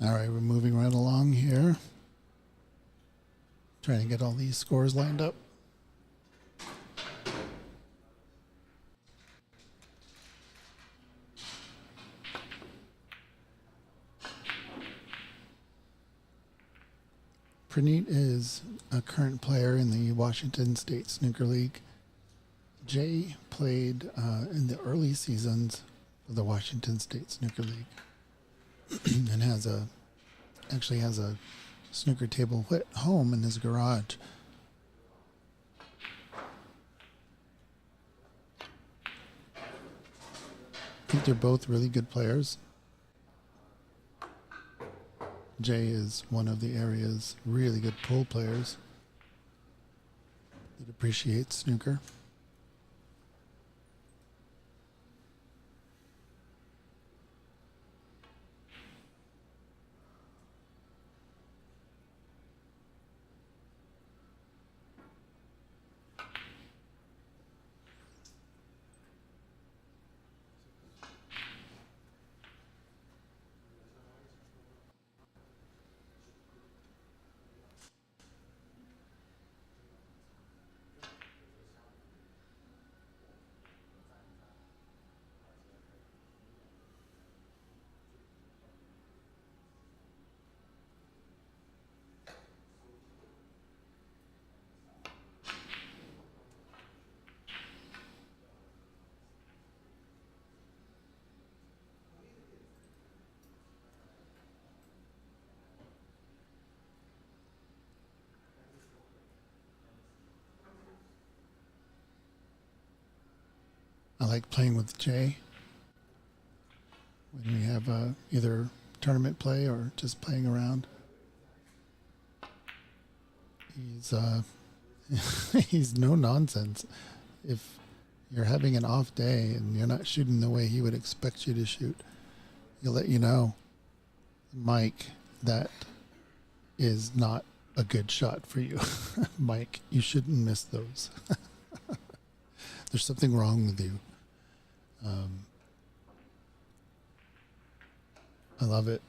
All right, we're moving right along here. Trying to get all these scores lined up. Praneet is a current player in the Washington State Snooker League. Jay played in the early seasons of the Washington State Snooker League and actually has a snooker table at home in his garage. I think they're both really good players. Jay is one of the area's really good pool players that appreciates snooker. I like playing with Jay when we have either tournament play or just playing around. He's he's no nonsense. If you're having an off day and you're not shooting the way he would expect you to shoot, he'll let you know, Mike, that is not a good shot for you. Mike, you shouldn't miss those. There's something wrong with you. I love it.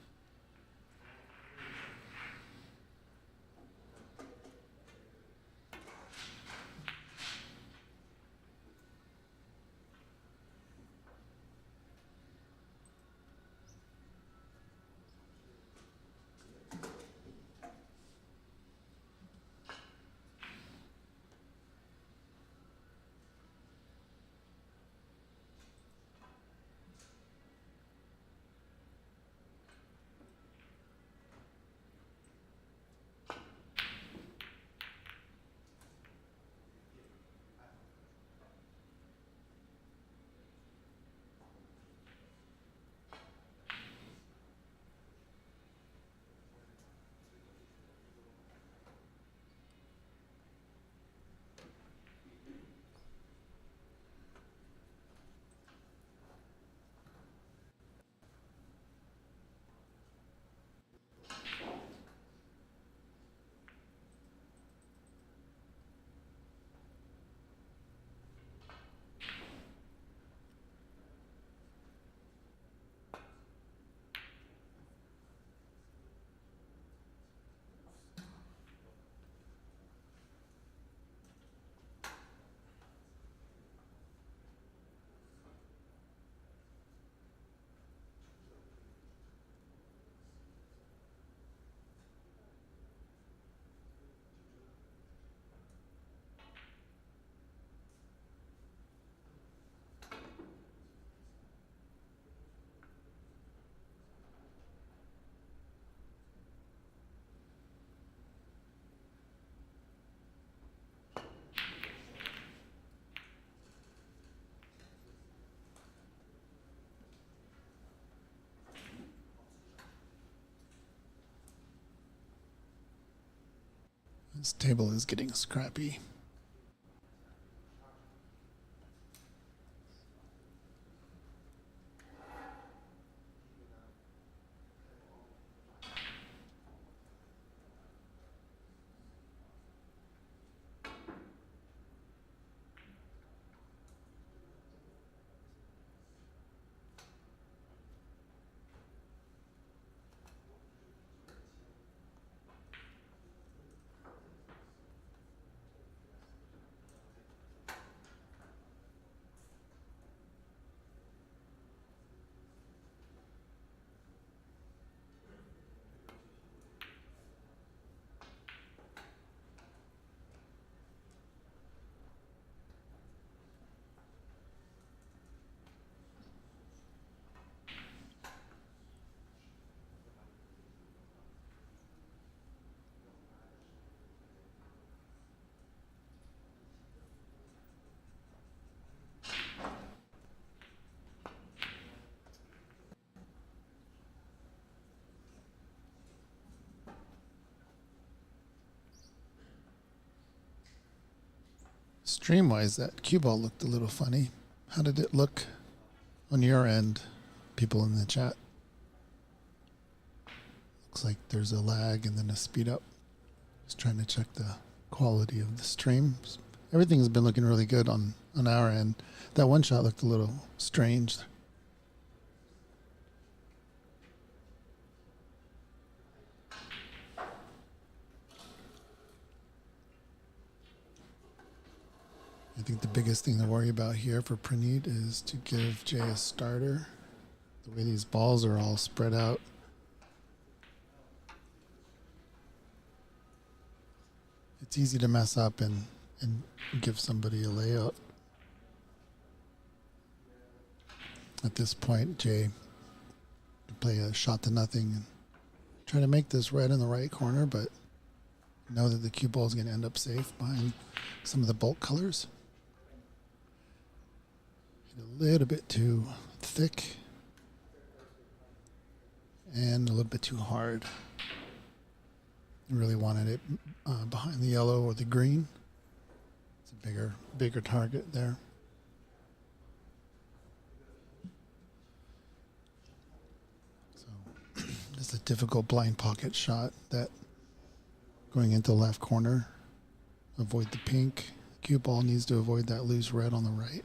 This table is getting scrappy. Stream-wise, that cue ball looked a little funny. How did it look on your end, people in the chat? Looks like there's a lag and then a speed up. Just trying to check the quality of the stream. Everything's been looking really good on our end. That one shot looked a little strange. I think the biggest thing to worry about here for Praneet is to give Jay a starter. The way these balls are all spread out. It's easy to mess up and give somebody a layout. At this point, Jay can play a shot to nothing and try to make this red in the right corner, but know that the cue ball is going to end up safe behind some of the bulk colors. A little bit too thick and a little bit too hard. I really wanted it behind the yellow or the green. It's a bigger target there. So it's a difficult blind pocket shot that going into the left corner. Avoid the pink. Cue ball needs to avoid that loose red on the right.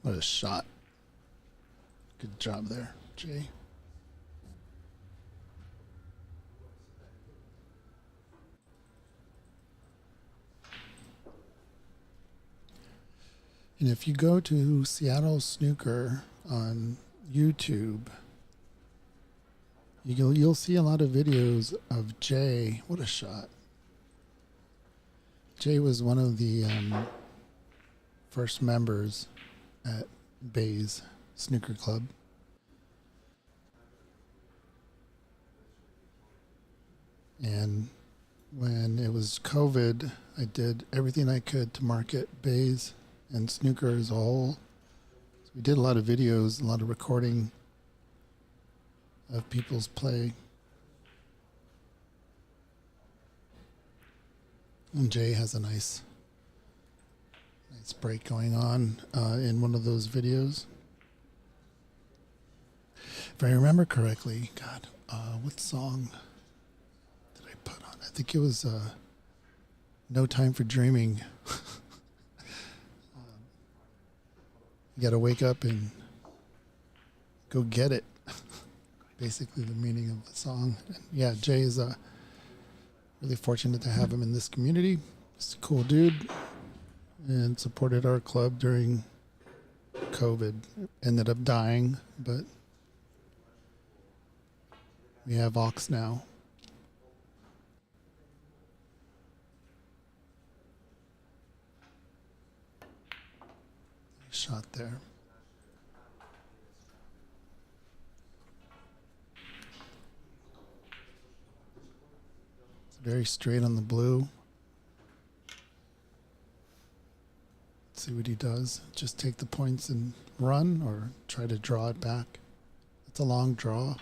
What a shot. Good job there, Jay. And if you go to Seattle Snooker on YouTube, you'll see a lot of videos of Jay. What a shot. Jay was one of the first members at Bay's Snooker Club. And when it was COVID, I did everything I could to market Bay's and snooker as a whole. So we did a lot of videos, a lot of recording of people's play. And Jay has a nice break going on in one of those videos. If I remember correctly, God, what song did I put on? I think it was No Time for Dreaming. You got to wake up and go get it. basically the meaning of the song. And yeah, Jay is really fortunate to have him in this community. He's a cool dude and supported our club during COVID. Ended up dying, but we have Ox now. Shot there. It's very straight on the blue. Let's see what he does. Just take the points and run, or try to draw it back. It's a long draw.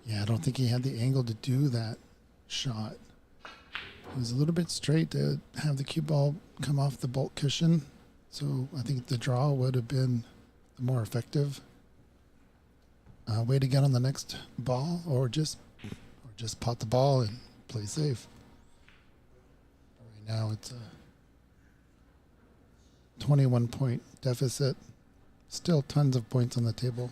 Yeah, I don't think he had the angle to do that shot. It was a little bit straight to have the cue ball come off the bolt cushion. So I think the draw would have been the more effective way to get on the next ball, or just pot the ball and play safe. Right now it's a 21-point deficit. Still tons of points on the table.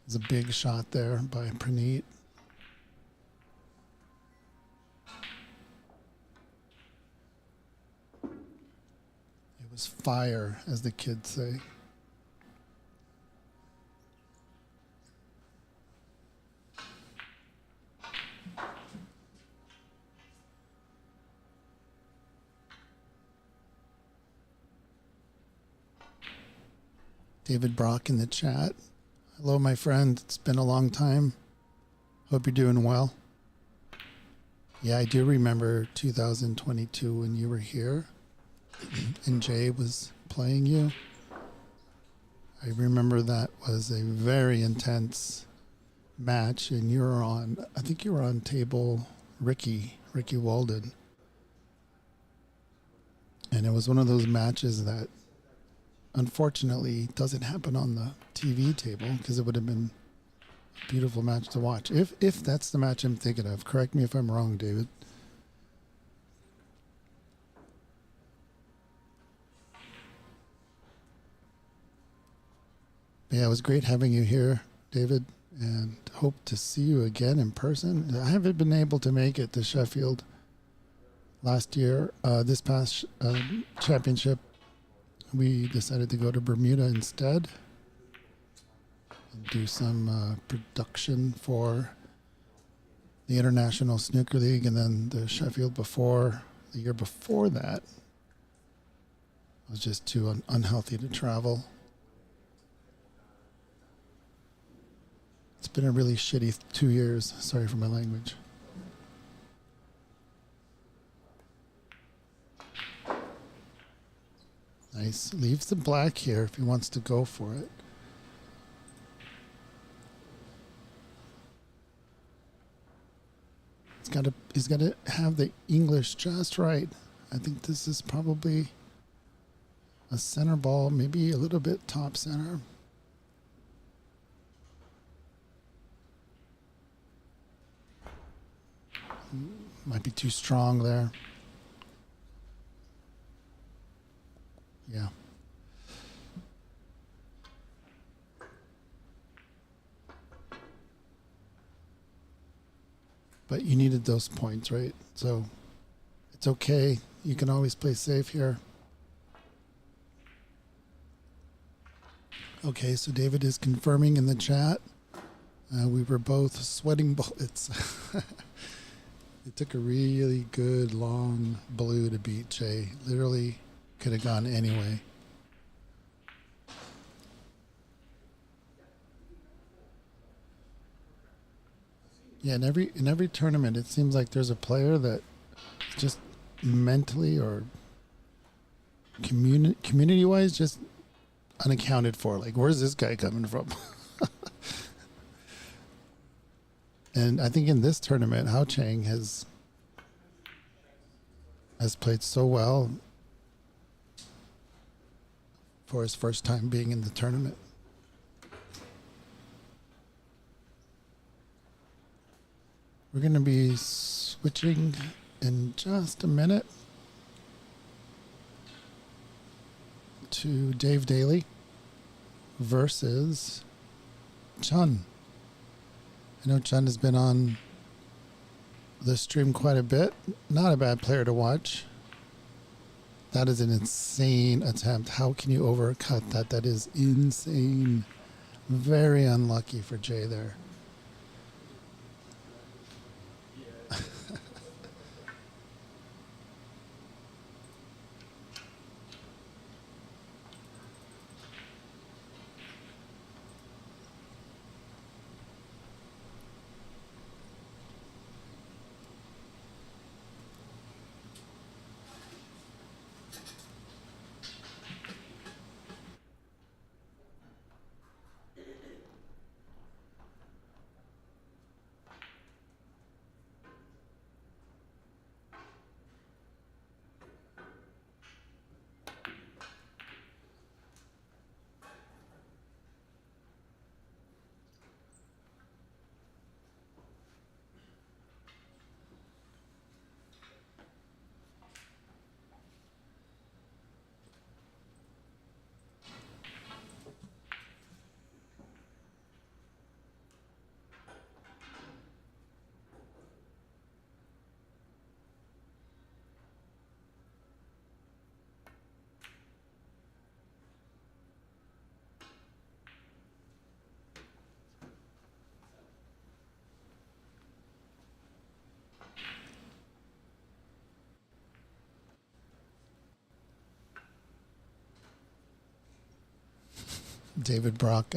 There's a big shot there by Praneet. It was fire, as the kids say. David Brock in the chat. Hello, my friend. It's been a long time. Hope you're doing well. Yeah, I do remember 2022 when you were here and Jay was playing you. I remember that was a very intense match, and you were on, I think you were on table Ricky Walden. And it was one of those matches that unfortunately doesn't happen on the TV table, because it would have been a beautiful match to watch. If that's the match I'm thinking of. Correct me if I'm wrong, David. But yeah, it was great having you here, David, and hope to see you again in person. I haven't been able to make it to Sheffield last year. This past championship, we decided to go to Bermuda instead and do some production for the International Snooker League, and then the Sheffield before, the year before that, I was just too unhealthy to travel. It's been a really shitty 2 years. Sorry for my language. Nice. Leaves the black here if he wants to go for it. He's got to have the English just right. I think this is probably a center ball, maybe a little bit top center. Might be too strong there. Yeah. But you needed those points, right? So it's okay. You can always play safe here. Okay, so David is confirming in the chat. We were both sweating bullets. It took a really good long blue to beat Jay. Literally could have gone anyway. Yeah, in every tournament, it seems like there's a player that just mentally or community-wise just unaccounted for. Like, where's this guy coming from? And I think in this tournament, Hao Chang has played so well for his first time being in the tournament. We're going to be switching in just a minute to Dave Daly versus Chun. I know Chun has been on the stream quite a bit. Not a bad player to watch. That is an insane attempt. How can you overcut that? That is insane. Very unlucky for Jay there. David Brock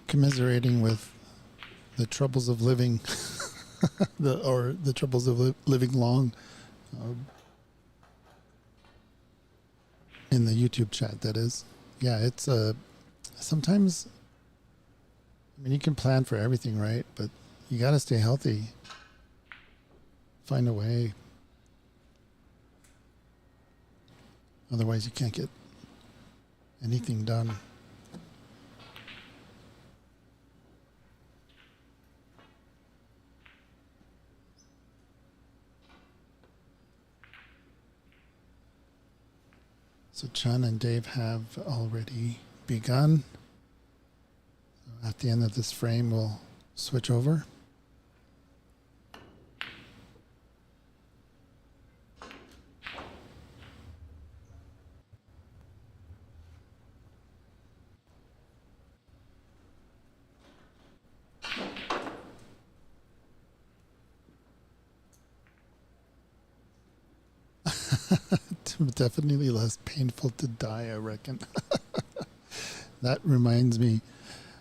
commiserating with the troubles of living, the troubles of living long, in the YouTube chat. That is, yeah. It's sometimes. I mean, you can plan for everything, right? But you got to stay healthy. Find a way. Otherwise, you can't get anything done. So Chun and Dave have already begun. So at the end of this frame, we'll switch over. Definitely less painful to die, I reckon. That reminds me,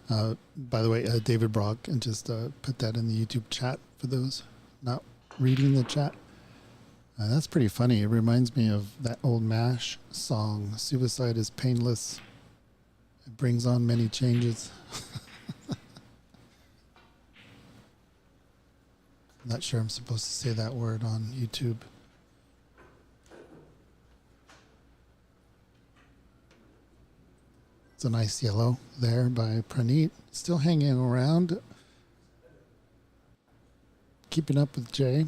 by the way, David Brock, and just put that in the YouTube chat for those not reading the chat. That's pretty funny. It reminds me of that old MASH song, "Suicide is Painless. It brings on many changes." I'm not sure I'm supposed to say that word on YouTube. It's a nice yellow there by Praneet. Still hanging around. Keeping up with Jay.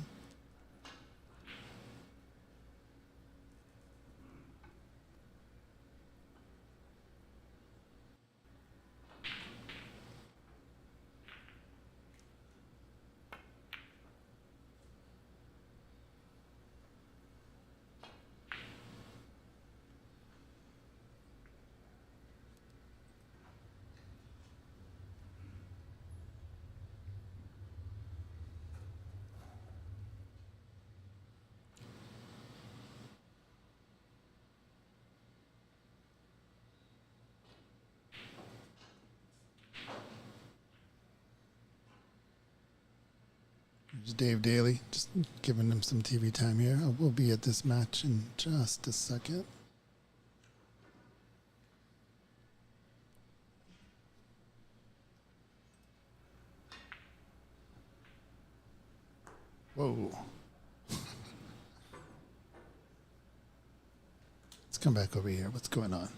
There's Dave Daly, just giving him some TV time here. We'll be at this match in just a second. Whoa. Let's come back over here. What's going on?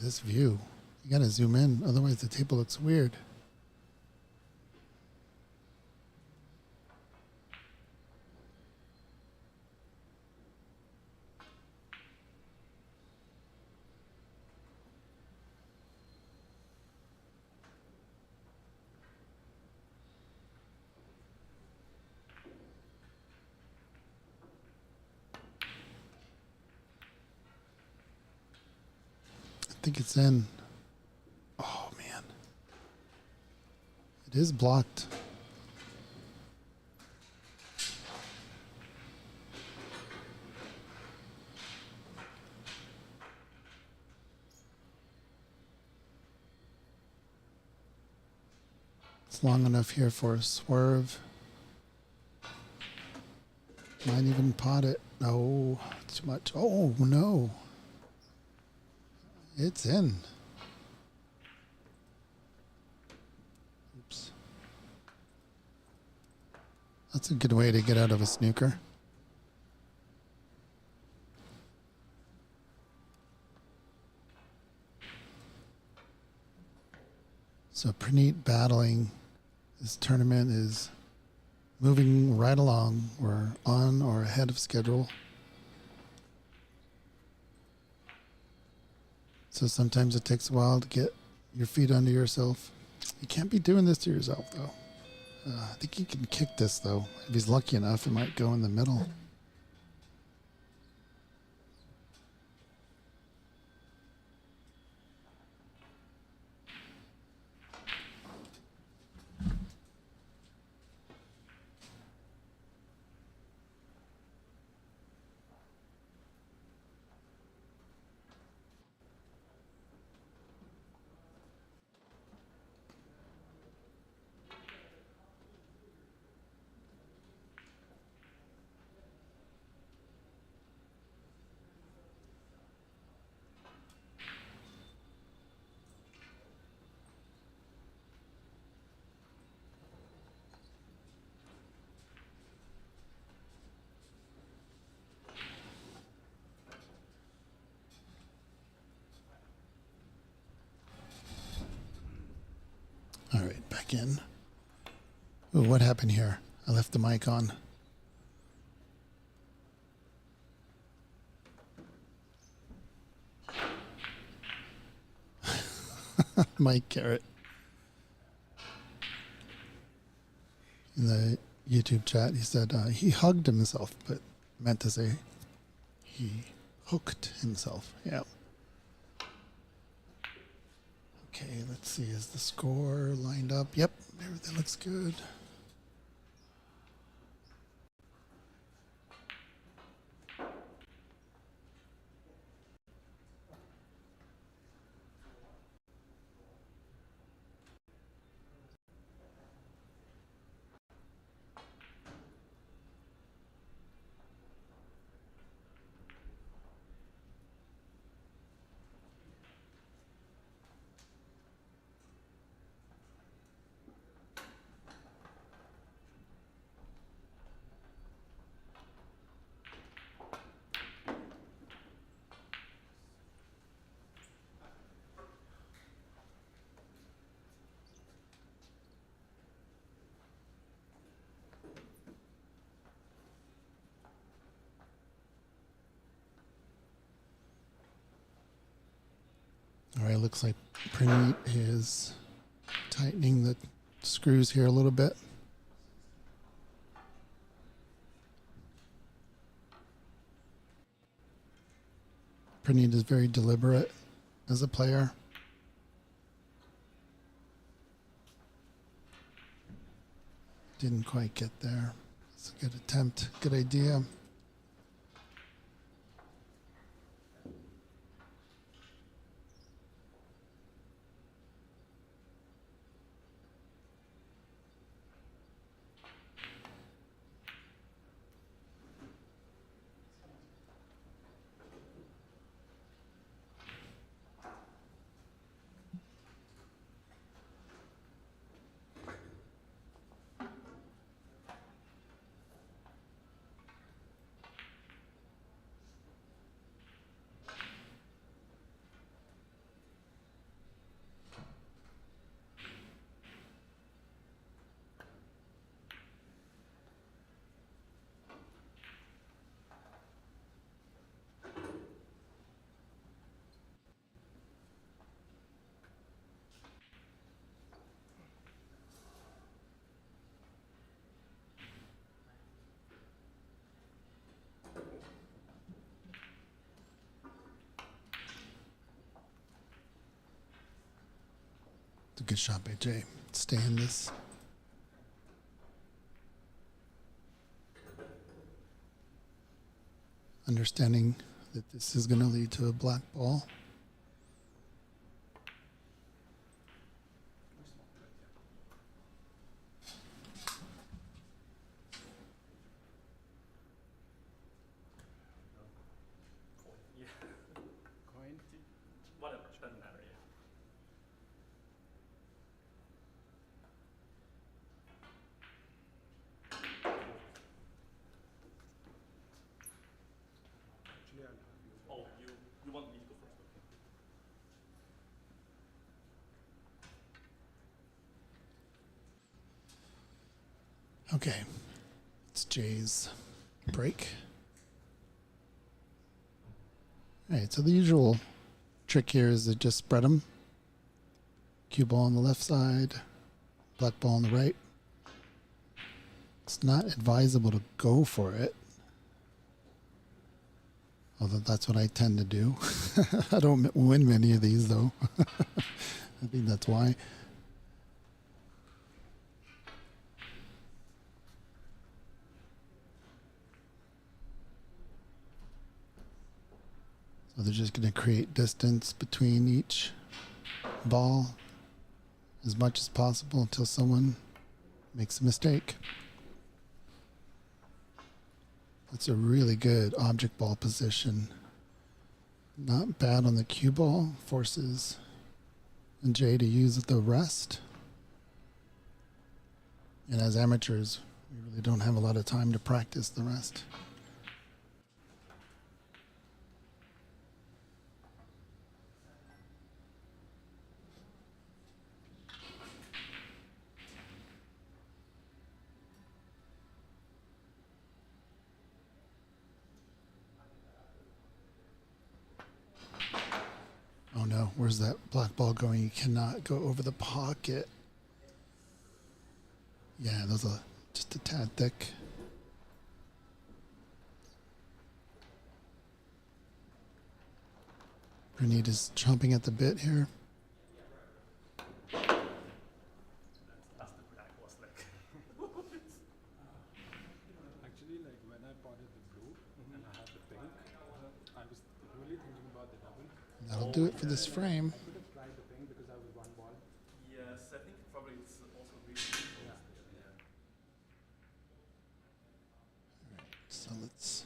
This view. You gotta zoom in, otherwise the table looks weird. I think it's in. Oh man. It is blocked. It's long enough here for a swerve. Might even pot it. No, too much. Oh no. It's in. Oops. That's a good way to get out of a snooker. So Praneet battling. This tournament is moving right along. We're on or ahead of schedule. So sometimes it takes a while to get your feet under yourself. You can't be doing this to yourself, though. I think he can kick this, though. If he's lucky enough, it might go in the middle. All right, back in. Ooh, what happened here? I left the mic on. Mike Garrett. In the YouTube chat, he said he hugged himself, but meant to say he hooked himself. Yeah. Okay, let's see. Is the score lined up? Yep, everything looks good. All right, looks like Praneet is tightening the screws here a little bit. Praneet is very deliberate as a player. Didn't quite get there. It's a good attempt, good idea. It's a good shot by Jay. Stay in this. Understanding that this is going to lead to a black ball. Okay, it's Jay's break. All right, so the usual trick here is to just spread them. Cue ball on the left side, black ball on the right. It's not advisable to go for it, although that's what I tend to do. I don't win many of these though. I think that's why. So they're just going to create distance between each ball as much as possible until someone makes a mistake. That's a really good object ball position. Not bad on the cue ball. Forces Jay to use the rest. And as amateurs, we really don't have a lot of time to practice the rest. Oh no, where's that black ball going? You cannot go over the pocket. Yeah, those are just a tad thick. Grenade is chomping at the bit here. Actually, like when I potted the blue and I had the pink, I was really thinking about the double. That'll do it for this frame. I could have tried the pink because I was one ball. Yes, I think probably it's also really Yeah. So let's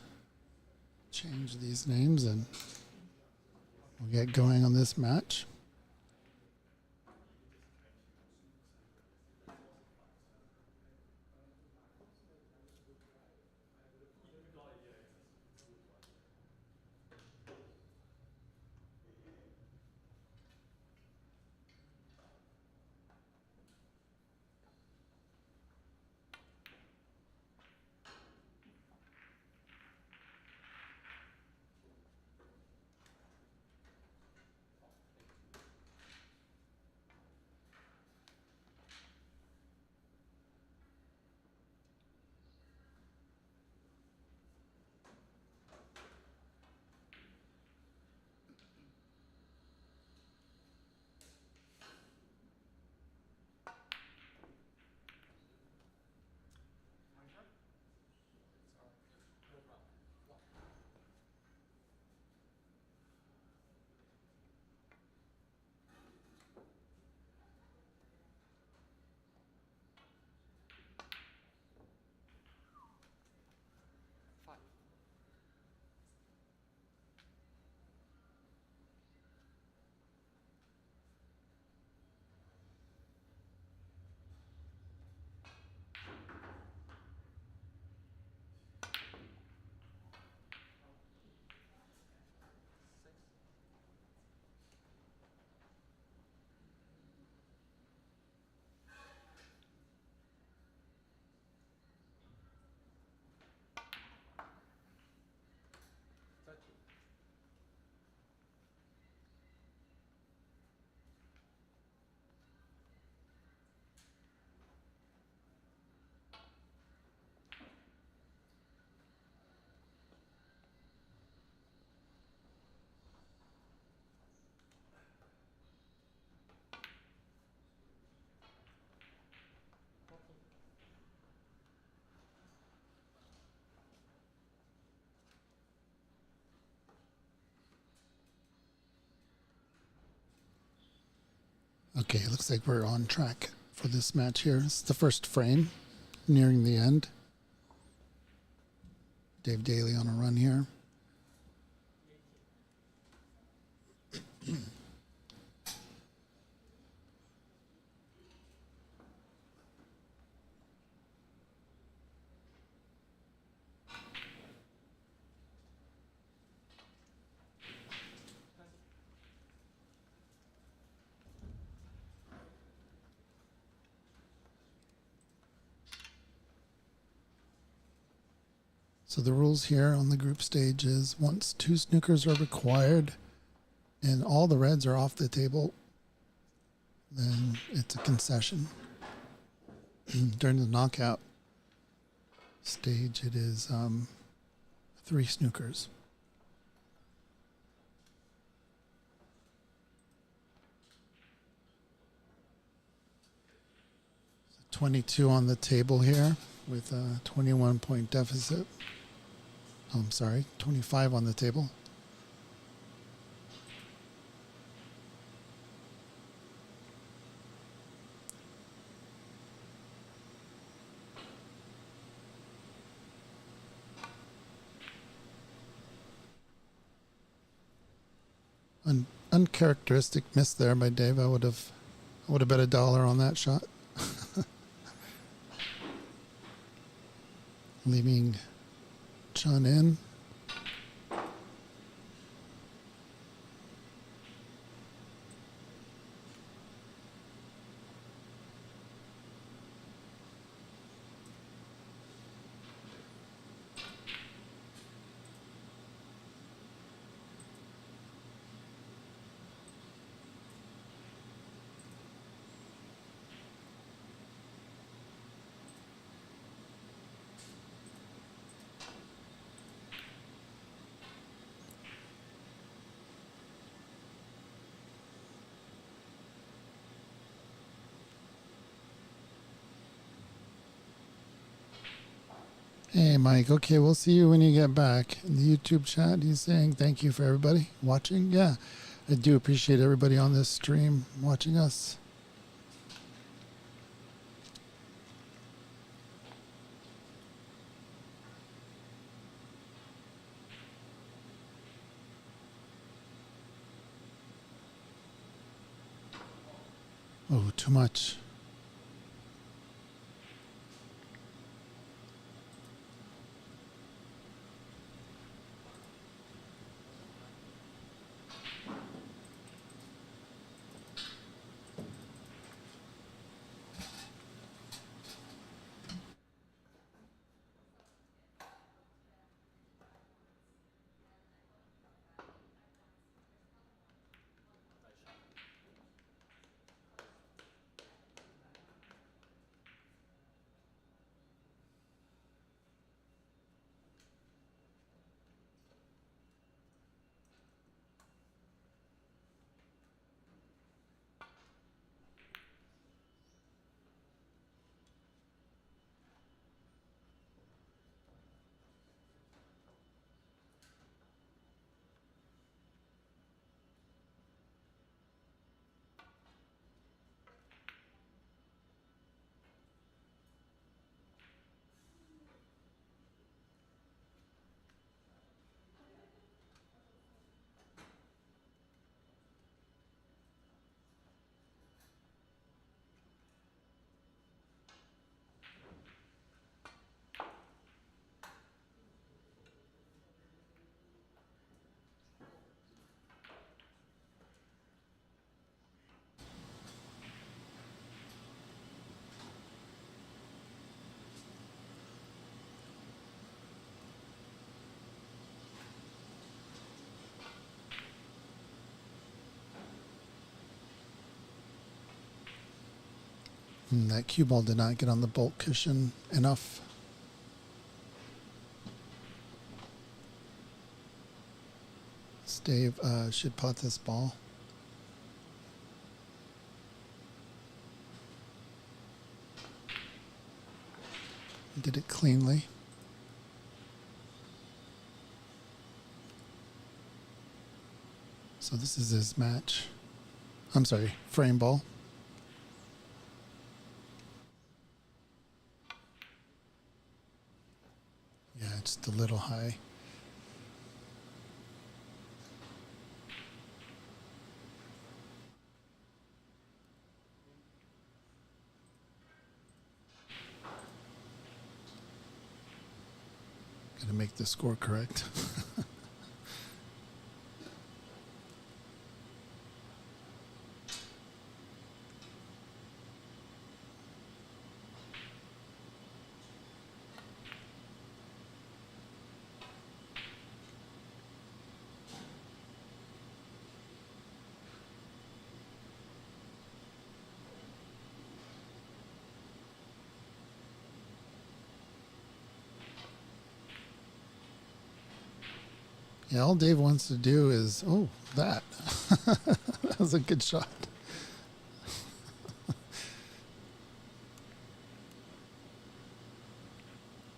change these names and we'll get going on this match. Okay, it looks like we're on track for this match here. It's the first frame, nearing the end. Dave Daly on a run here. So the rules here on the group stage is once 2 snookers are required and all the reds are off the table, then it's a concession. During the knockout stage, it is 3 snookers. 22 on the table here with a 21-point deficit. Oh, I'm sorry, 25 on the table. Uncharacteristic miss there by Dave. I would have bet $1 on that shot. Leaving John in. Hey, Mike. Okay, we'll see you when you get back. In the YouTube chat, he's saying thank you for everybody watching. Yeah, I do appreciate everybody on this stream watching us. Oh, too much. That cue ball did not get on the bolt cushion enough. Dave should pot this ball. Did it cleanly. So this is his match. I'm sorry, frame ball. just a little high. Gotta make the score correct. Yeah, all Dave wants to do is, oh, that. That was a good shot.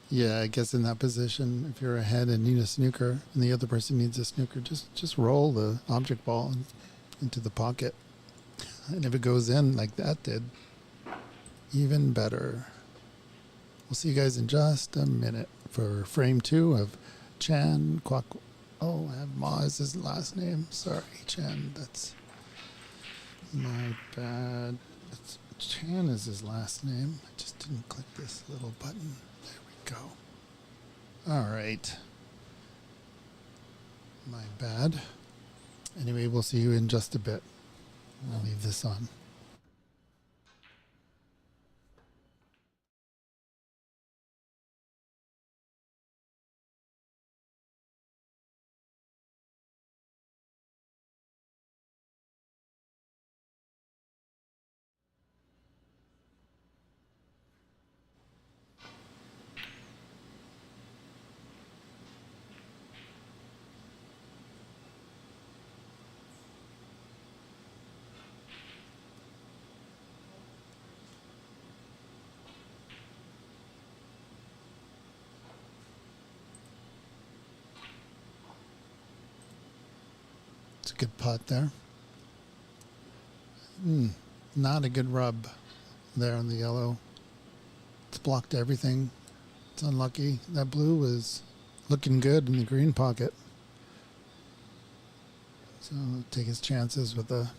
Yeah, I guess in that position, if you're ahead and need a snooker and the other person needs a snooker, just roll the object ball into the pocket. And if it goes in like that did, even better. We'll see you guys in just a minute for frame 2 of Chan Kwak. Oh, I have Ma as his last name. Sorry, Chan. That's my bad. Chan is his last name. I just didn't click this little button. There we go. All right. My bad. Anyway, we'll see you in just a bit. I'll leave this on. It's a good putt there. Not a good rub there on the yellow. It's blocked everything. It's unlucky. That blue was looking good in the green pocket. So take his chances with a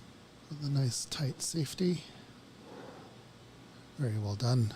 nice tight safety. Very well done.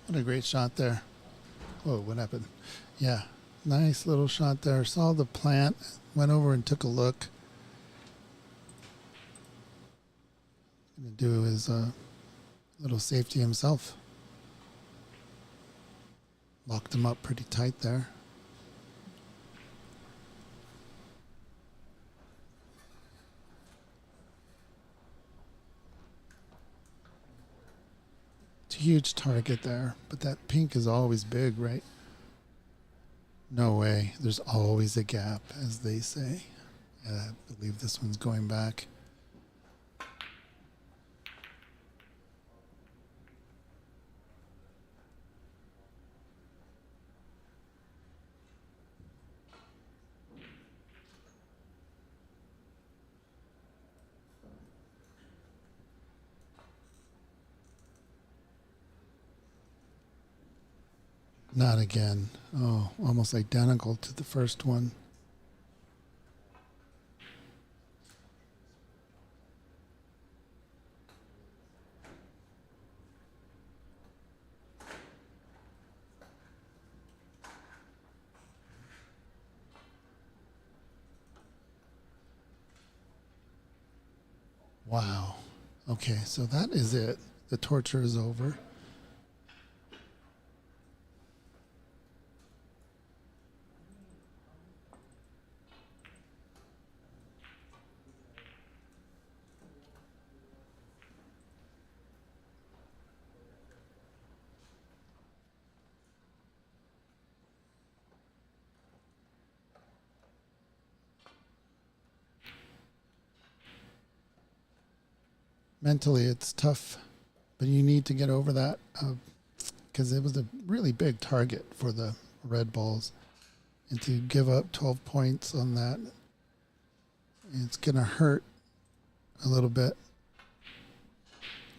What a great shot there. Whoa, what happened? Yeah, nice little shot there. Saw the plant, went over and took a look. Gonna do his little safety himself. Locked him up pretty tight there. It's a huge target there, but that pink is always big, right? No way. There's always a gap, as they say. Yeah, I believe this one's going back. Not again. Oh, almost identical to the first one. Wow. Okay, so that is it. The torture is over. Mentally, it's tough, but you need to get over that because it was a really big target for the red balls. And to give up 12 points on that, it's going to hurt a little bit.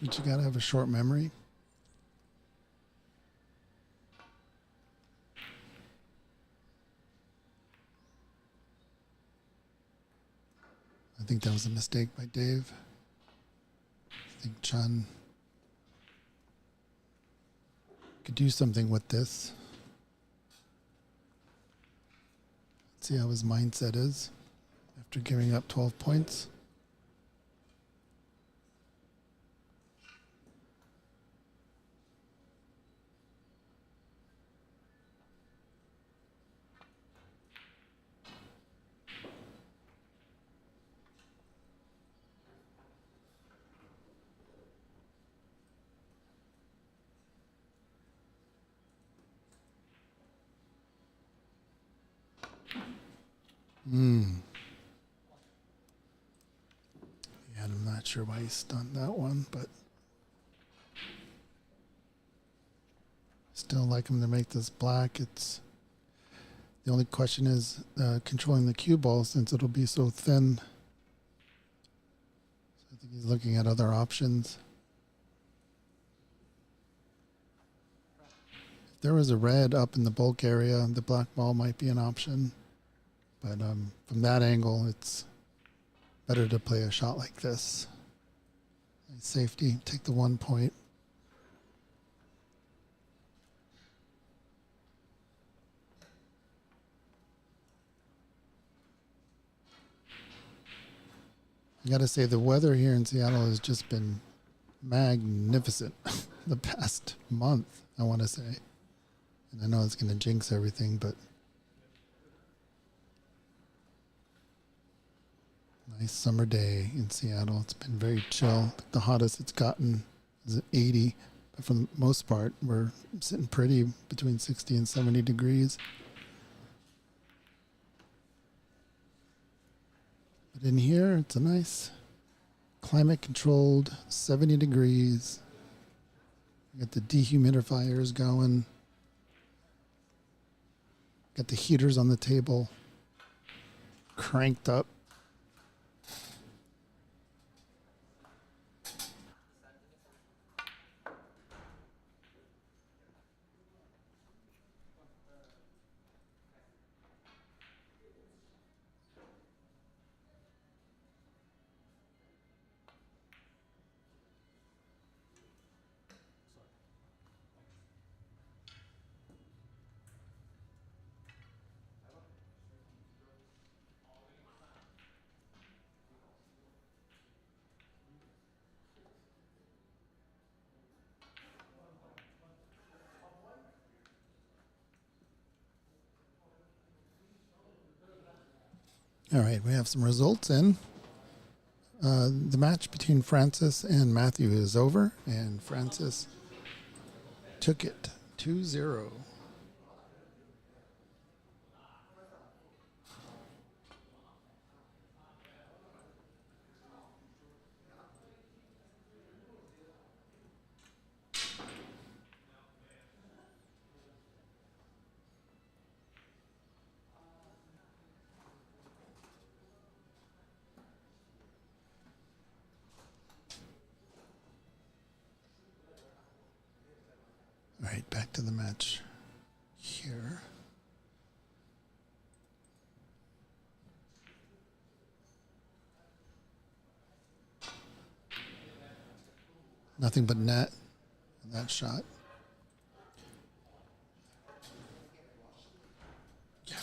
But you got to have a short memory. I think that was a mistake by Dave. I think Chun could do something with this. Let's see how his mindset is after giving up 12 points. Yeah, I'm not sure why he stunned that one, but still like him to make this black. It's the only question is controlling the cue ball since it'll be so thin. So I think he's looking at other options. If there was a red up in the bulk area, the black ball might be an option. But from that angle, it's better to play a shot like this. Nice safety, take the 1 point. I gotta say, the weather here in Seattle has just been magnificent the past month, I want to say. And I know it's going to jinx everything, but nice summer day in Seattle. It's been very chill. The hottest it's gotten is 80. But for the most part, we're sitting pretty between 60 and 70 degrees. But in here, it's a nice climate controlled 70 degrees. We got the dehumidifiers going. Got the heaters on the table cranked up. All right, we have some results in. The match between Francis and Matthew is over, and Francis took it 2-0. All right, back to the match here. Nothing but net in that shot. Yeah.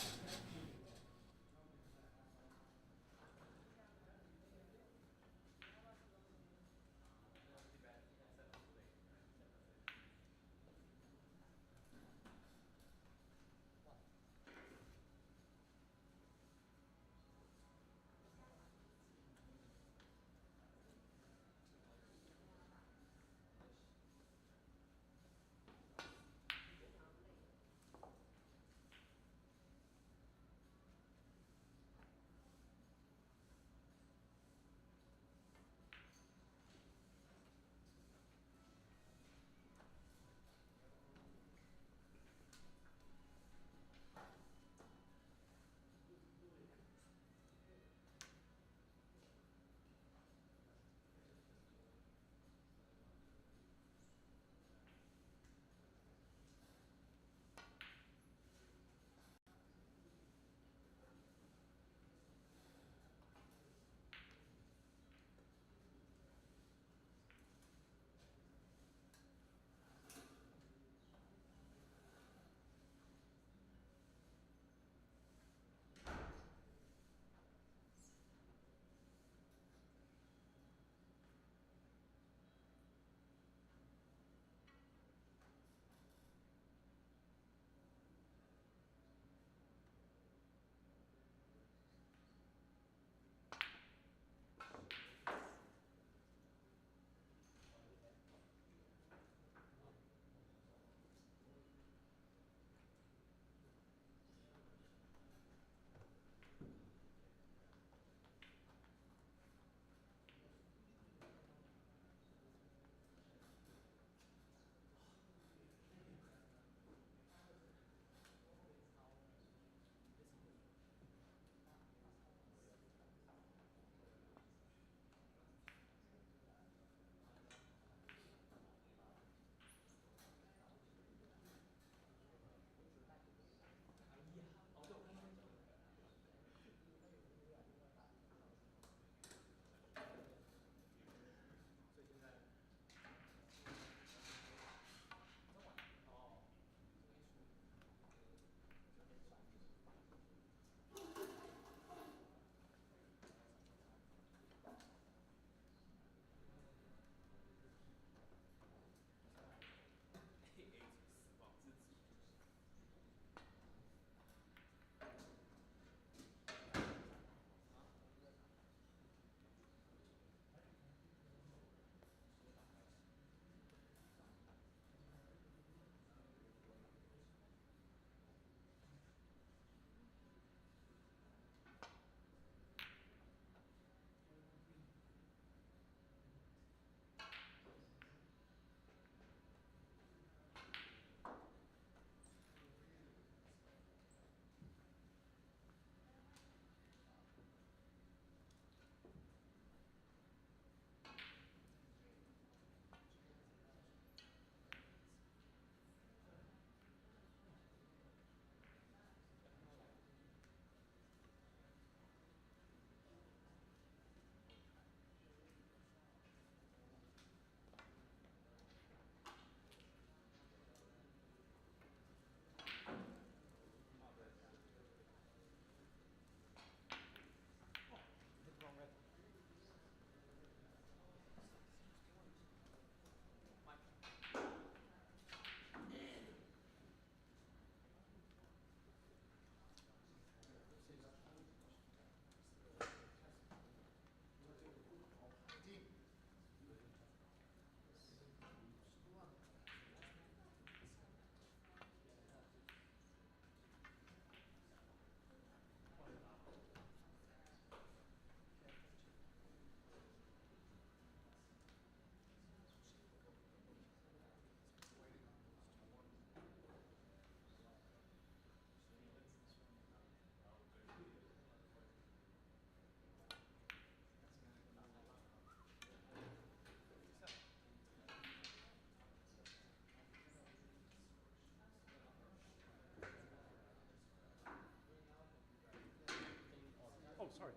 sorry.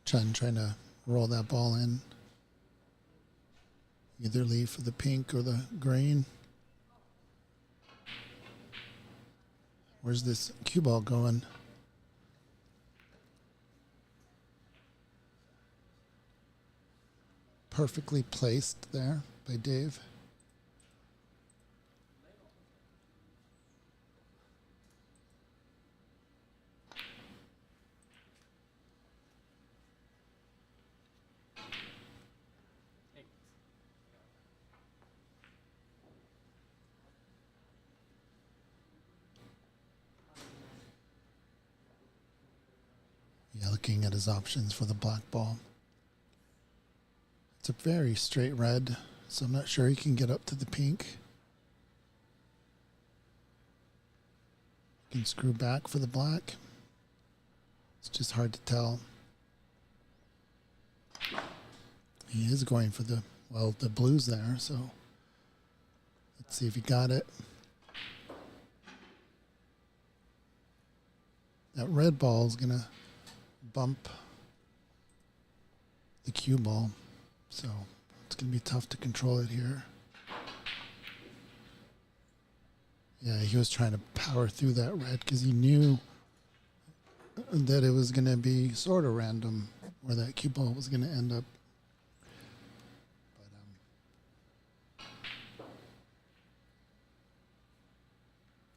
Chen trying to roll that ball in. Either leave for the pink or the green. Where's this cue ball going? Perfectly placed there by Dave. Yeah, looking at his options for the black ball. It's a very straight red, so I'm not sure he can get up to the pink. He can screw back for the black. It's just hard to tell. He is going for the blues there, so let's see if he got it. That red ball is going to bump the cue ball, so it's going to be tough to control it here. Yeah, he was trying to power through that red because he knew that it was going to be sort of random where that cue ball was going to end up.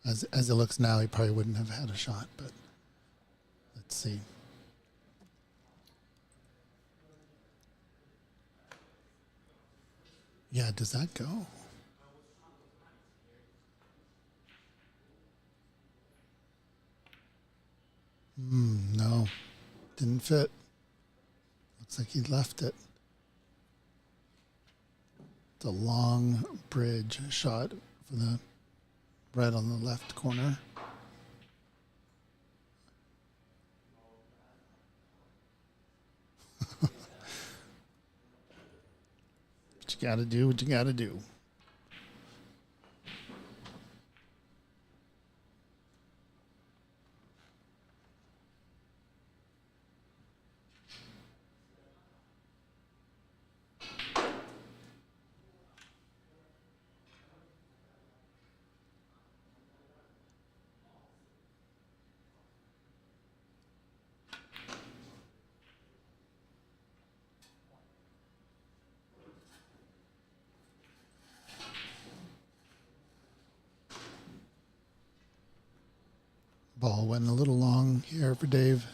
But as it looks now, he probably wouldn't have had a shot, but let's see. Yeah, does that go? No, didn't fit. Looks like he left it. It's a long bridge shot for the red on the left corner. What you gotta do, what you gotta do. Ball went a little long here for Dave.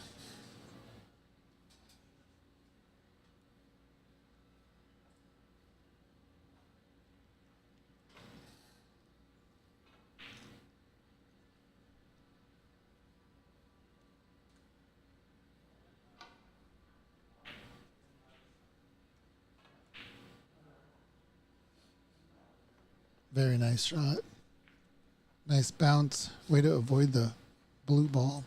Very nice shot. Nice bounce. Way to avoid the blue ball.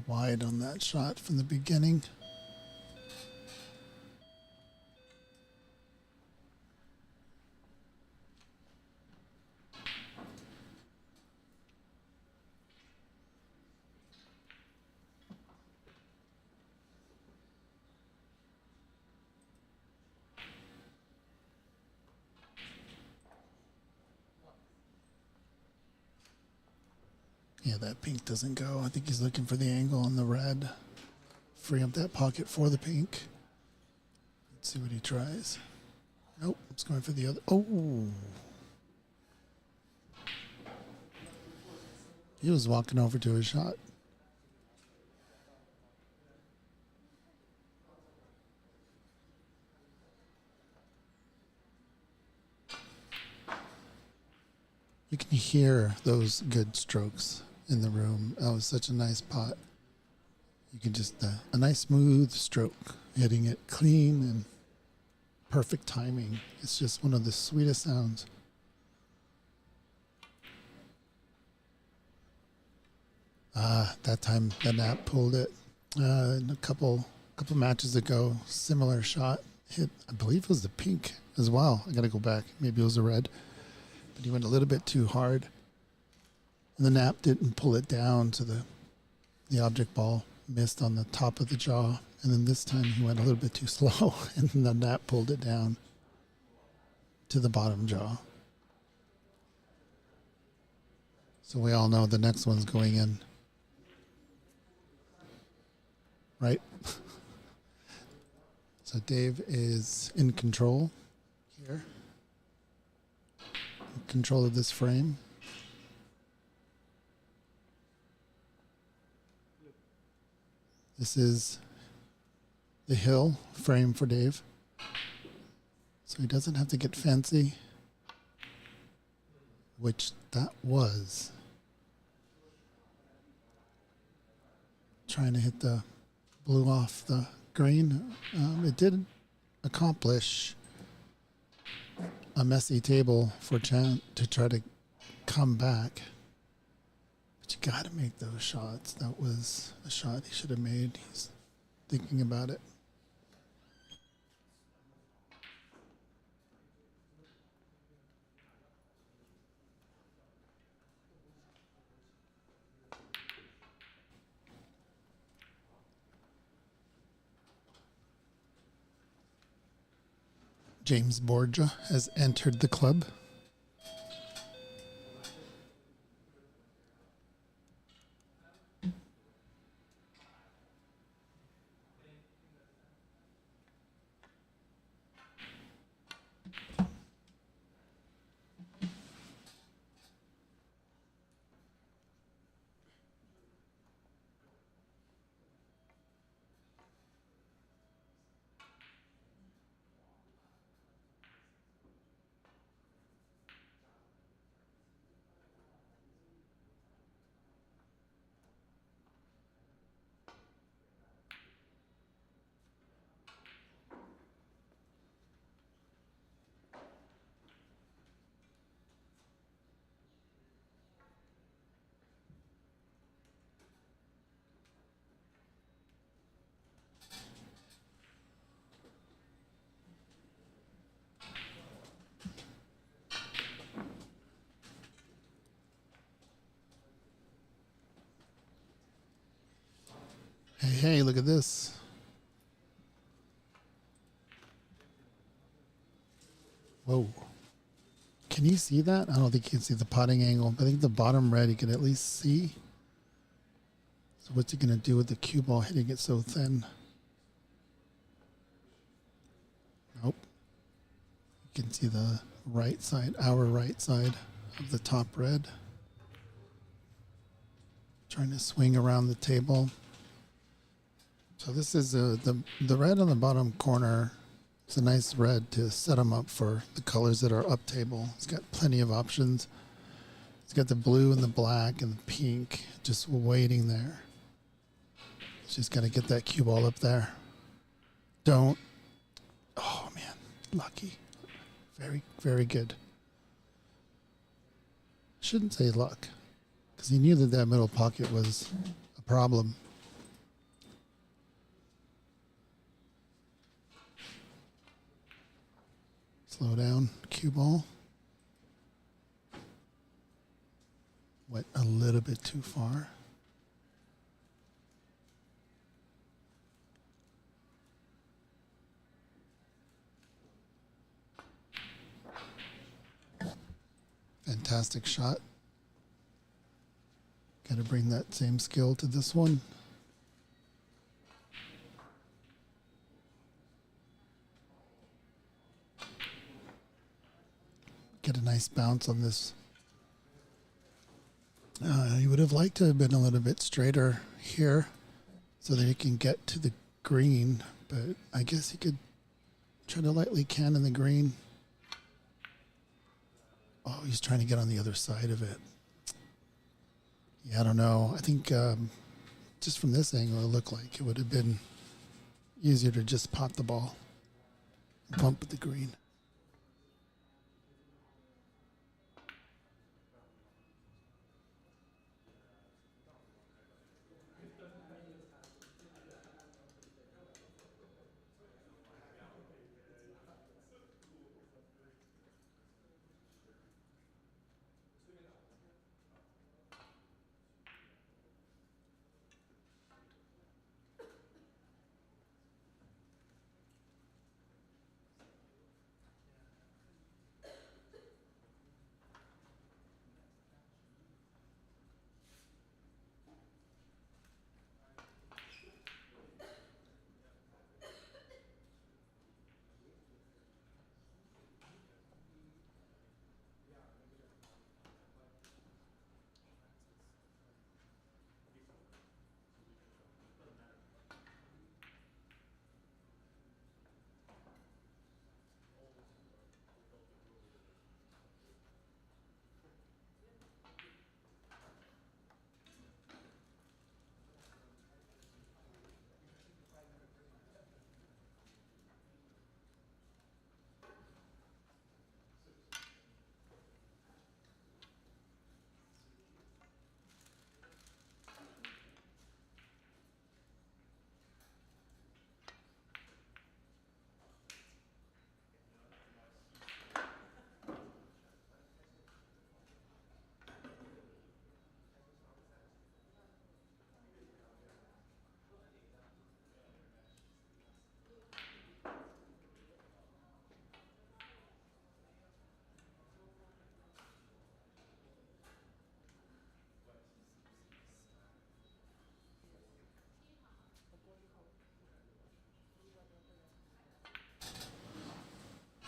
wide on that shot from the beginning. Yeah, that pink doesn't go. I think he's looking for the angle on the red. Free up that pocket for the pink. Let's see what he tries. Nope, it's going for the other. Oh! He was walking over to his shot. You can hear those good strokes in the room. That was such a nice pot. You can just, a nice smooth stroke, hitting it clean and perfect timing. It's just one of the sweetest sounds. That time the nap pulled it. In a couple matches ago, similar shot. Hit, I believe it was the pink as well. I gotta go back. Maybe it was the red. But he went a little bit too hard. And the nap didn't pull it down, so the object ball missed on the top of the jaw. And then this time he went a little bit too slow, and the nap pulled it down to the bottom jaw. So we all know the next one's going in. Right? So Dave is in control here. In control of this frame. This is the hill frame for Dave. So he doesn't have to get fancy, which that was. Trying to hit the blue off the green. It did accomplish a messy table for Chan to try to come back. But you got to make those shots. That was a shot he should have made. He's thinking about it. James Borgia has entered the club. Hey, look at this. Whoa. Can you see that? I don't think you can see the potting angle. I think the bottom red you can at least see. So what's he going to do with the cue ball hitting it so thin? Nope. You can see the right side, our right side of the top red. Trying to swing around the table. So this is the red on the bottom corner. It's a nice red to set them up for the colors that are up table. It's got plenty of options. It's got the blue and the black and the pink just waiting there. It's just got to get that cue ball up there. Don't. Oh, man. Lucky. Very, very good. Shouldn't say luck, because he knew that that middle pocket was a problem. Slow down, cue ball. Went a little bit too far. Fantastic shot. Got to bring that same skill to this one. Get a nice bounce on this. You would have liked to have been a little bit straighter here so that he can get to the green, but I guess he could try to lightly cannon the green. Oh, he's trying to get on the other side of it. Yeah, I don't know. I think just from this angle, it looked like it would have been easier to just pot the ball and pump at the green.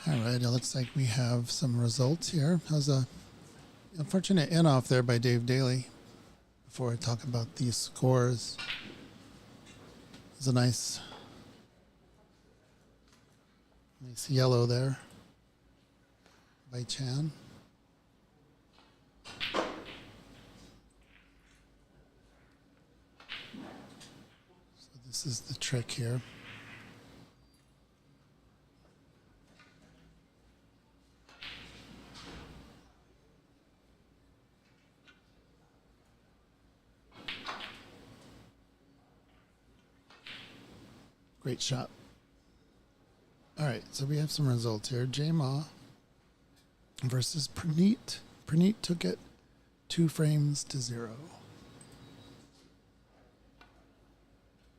All right, it looks like we have some results here. How's a unfortunate in-off there by Dave Daly. Before I talk about these scores, there's a nice yellow there by Chan. So this is the trick here. Great shot. All right, so we have some results here. Jay Ma versus Praneet. Praneet took it 2 frames to 0.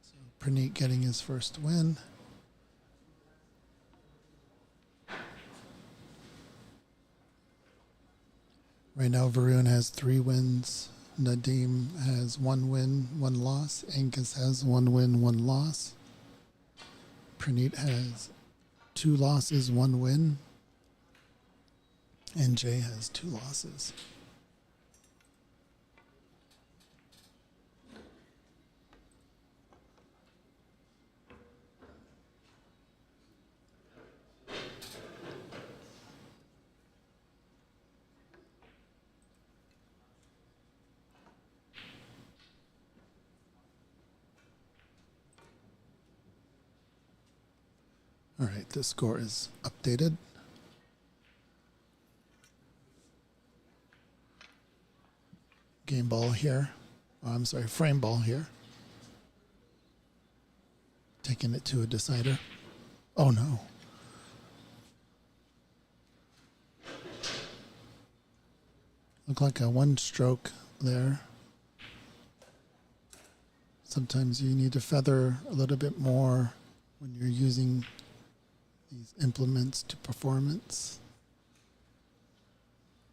So Praneet getting his first win. Right now, Varun has 3 wins. Nadim has 1 win, 1 loss. Angus has 1 win, 1 loss. Praneet has 2 losses, 1 win. And Jay has 2 losses. All right, the score is updated. Game ball here. Oh, I'm sorry, frame ball here. Taking it to a decider. Oh no. Look like a one stroke there. Sometimes you need to feather a little bit more when you're using these implements to performance.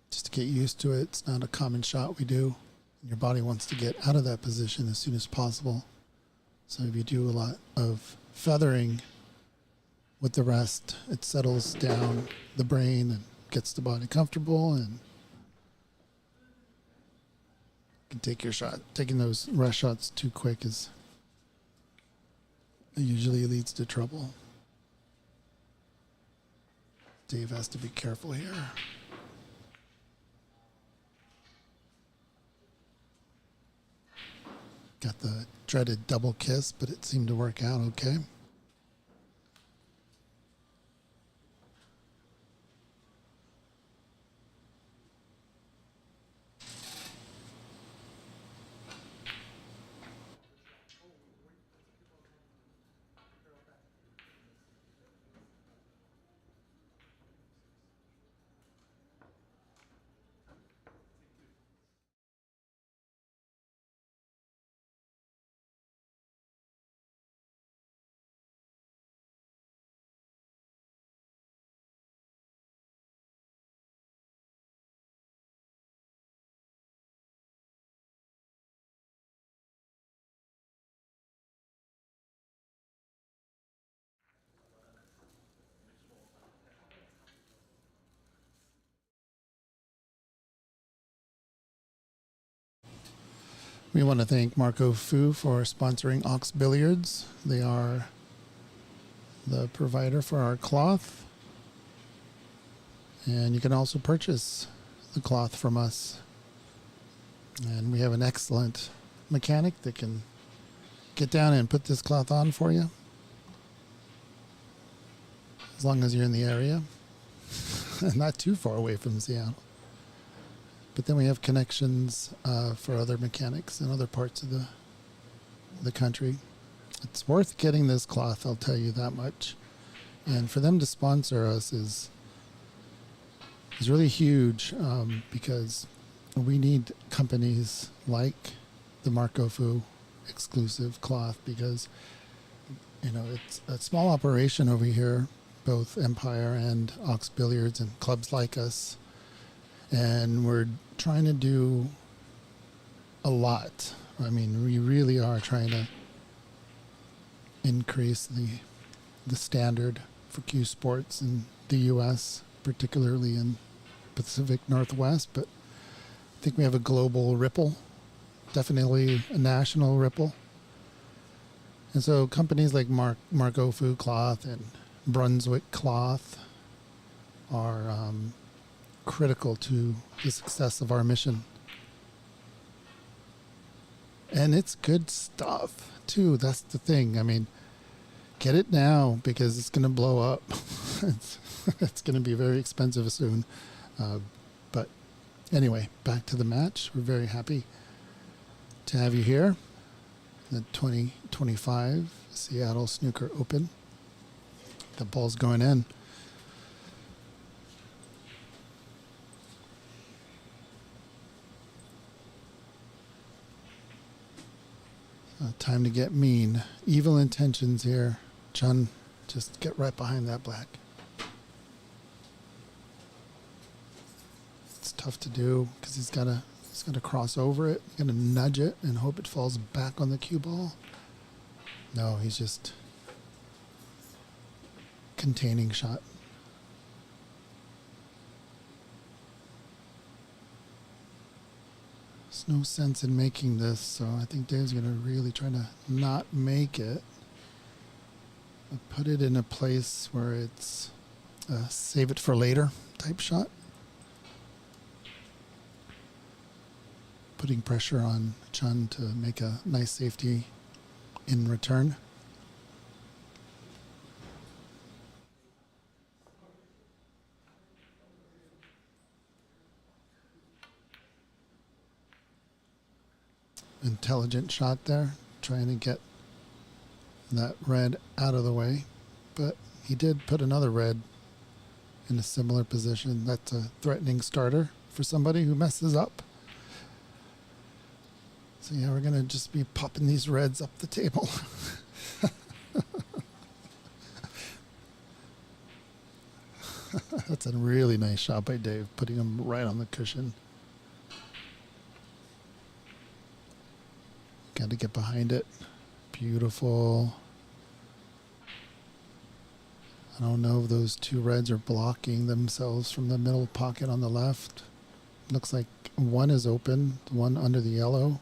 Just to get used to it. It's not a common shot we do. Your body wants to get out of that position as soon as possible. So if you do a lot of feathering with the rest, it settles down the brain and gets the body comfortable, and you can take your shot. Taking those rush shots too quick is usually leads to trouble. Dave has to be careful here. Got the dreaded double kiss, but it seemed to work out okay. We want to thank Marco Fu for sponsoring Ox Billiards. They are the provider for our cloth. And you can also purchase the cloth from us. And we have an excellent mechanic that can get down and put this cloth on for you. As long as you're in the area. Not too far away from Seattle. But then we have connections for other mechanics in other parts of the country. It's worth getting this cloth, I'll tell you that much. And for them to sponsor us is really huge because we need companies like the Marco Fu exclusive cloth, because it's a small operation over here, both Empire and Ox Billiards and clubs like us. And we're trying to do a lot. I mean, we really are trying to increase the standard for cue sports in the U.S., particularly in Pacific Northwest. But I think we have a global ripple, definitely a national ripple. And so companies like Marco Fu Cloth and Brunswick Cloth are critical to the success of our mission. And it's good stuff too. That's the thing. I mean, get it now because it's going to blow up. It's going to be very expensive soon. But anyway, back to the match. We're very happy to have you here. The 2025 Seattle Snooker Open. The ball's going in. Time to get mean. Evil intentions here. Chun, just get right behind that black. It's tough to do because he's got to cross over it. He's got to nudge it and hope it falls back on the cue ball. No, he's just containing shot. There's no sense in making this, so I think Dave's going to really try to not make it. Put it in a place where it's a save it for later type shot. Putting pressure on Chun to make a nice safety in return. Intelligent shot there, trying to get that red out of the way, but he did put another red in a similar position. That's a threatening starter for somebody who messes up. So yeah, we're gonna just be popping these reds up the table. That's a really nice shot by Dave, putting him right on the cushion. Got to get behind it. Beautiful. I don't know if those two reds are blocking themselves from the middle pocket on the left. Looks like one is open, the one under the yellow,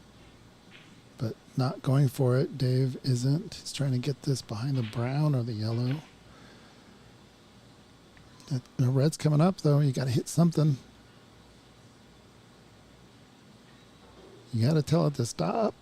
but not going for it. Dave isn't. He's trying to get this behind the brown or the yellow. The red's coming up, though. You got to hit something. You got to tell it to stop.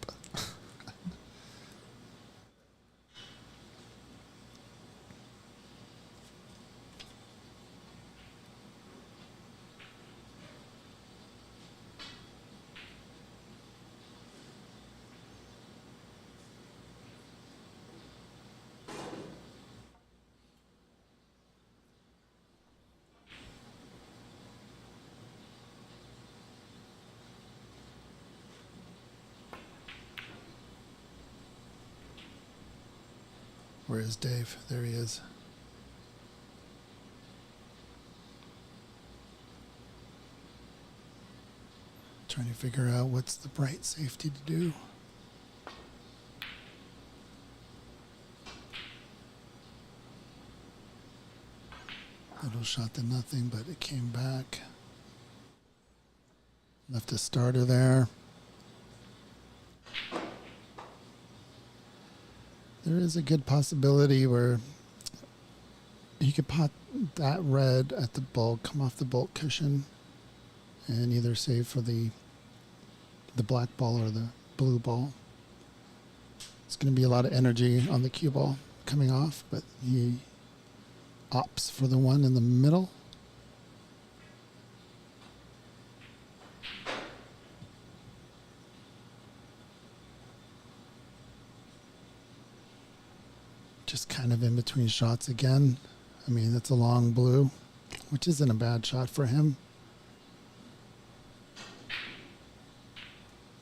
Where is Dave? There he is. Trying to figure out what's the bright safety to do. Little shot to nothing, but it came back. Left a starter there. There is a good possibility where you could pot that red at the bulk, come off the bulk cushion, and either save for the black ball or the blue ball. It's going to be a lot of energy on the cue ball coming off, but he opts for the one in the middle. Just kind of in between shots again. I mean, it's a long blue, which isn't a bad shot for him. I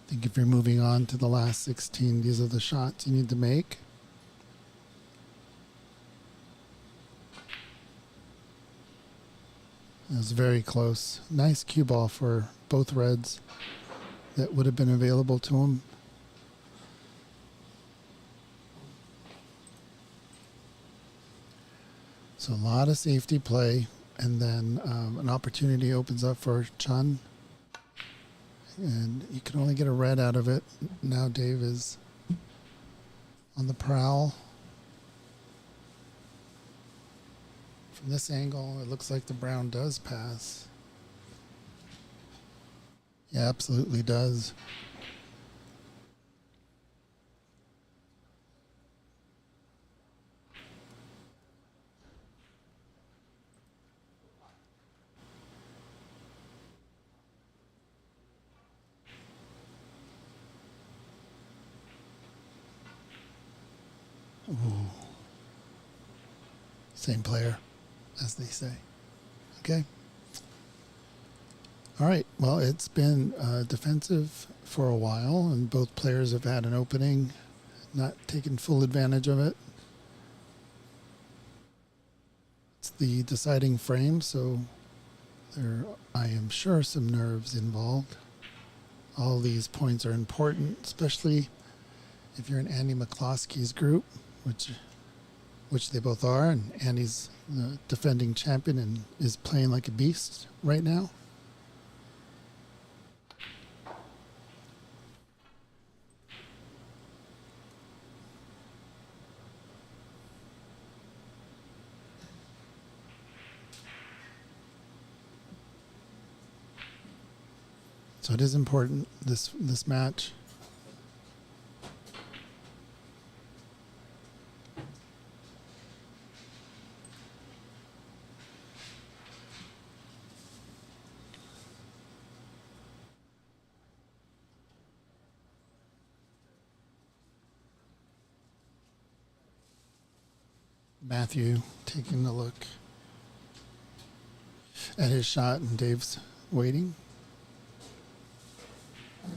think if you're moving on to the last 16, these are the shots you need to make. It was very close. Nice cue ball for both reds that would have been available to him. So a lot of safety play, and then an opportunity opens up for Chun. And you can only get a red out of it. Now Dave is on the prowl. From this angle, it looks like the brown does pass. Yeah, absolutely does. Ooh. Same player, as they say. Okay. All right. Well, it's been defensive for a while, and both players have had an opening, not taken full advantage of it. It's the deciding frame, so there, I am sure, some nerves involved. All these points are important, especially if you're in Andy McCloskey's group, which they both are, and Andy's the defending champion and is playing like a beast right now. So it is important, this match. Matthew taking a look at his shot, and Dave's waiting.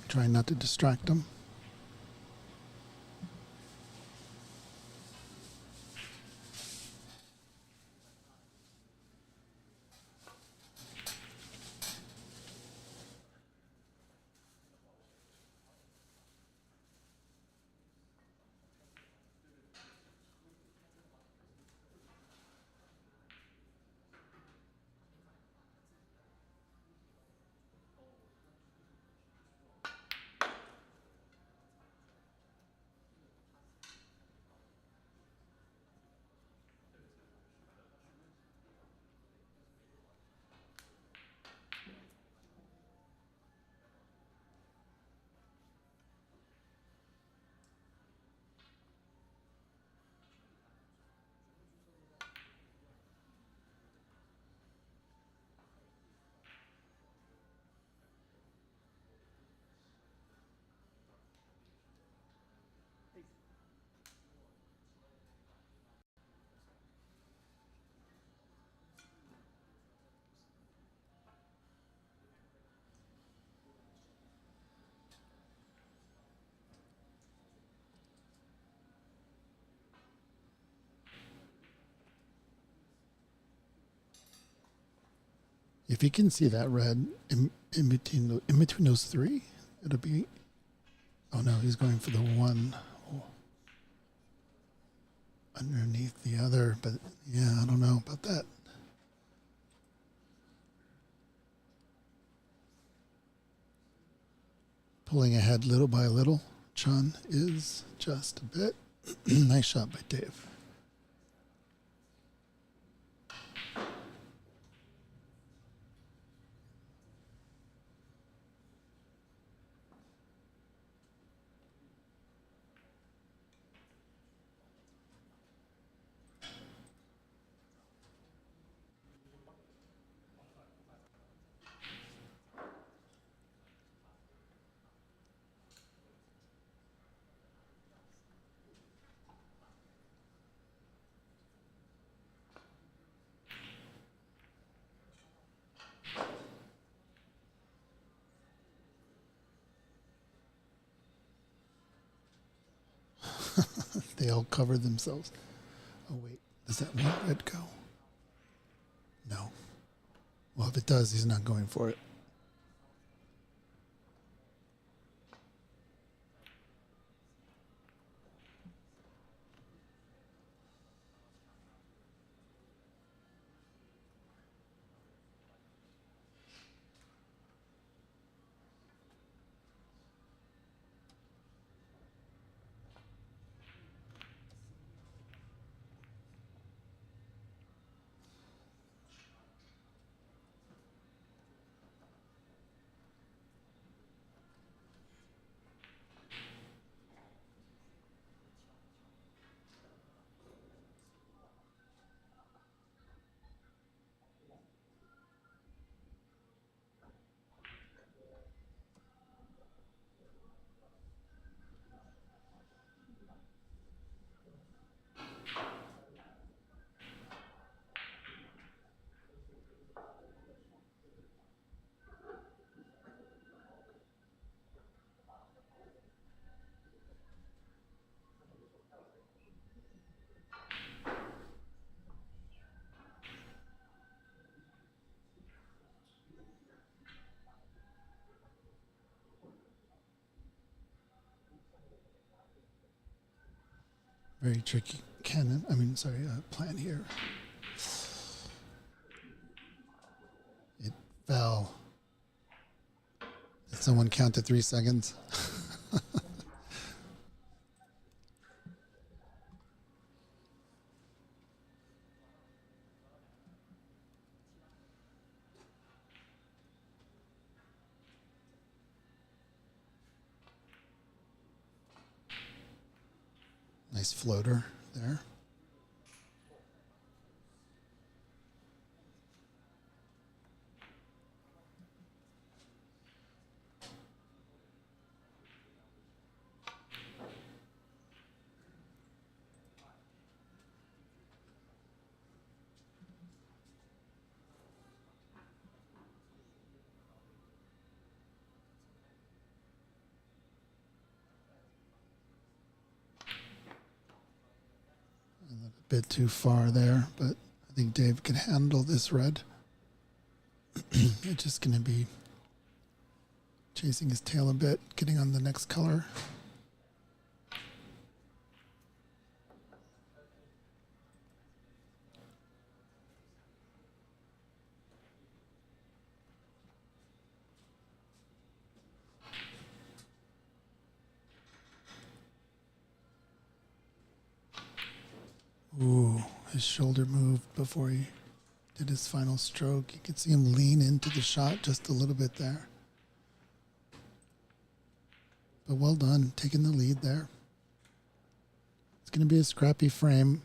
Trying not to distract him. If you can see that red in between those three, it'll be. Oh no, he's going for the one underneath the other. But yeah, I don't know about that. Pulling ahead little by little. Chun is just a bit. Nice shot by Dave. They all covered themselves. Oh wait, does that one red go? No. Well, if it does, he's not going for it. Very tricky plan here. It fell. Did someone count to 3 seconds? Nice floater there. A bit too far there, but I think Dave can handle this red. It's just going to be chasing his tail a bit, getting on the next color. Ooh, his shoulder moved before he did his final stroke. You could see him lean into the shot just a little bit there. But well done, taking the lead there. It's going to be a scrappy frame.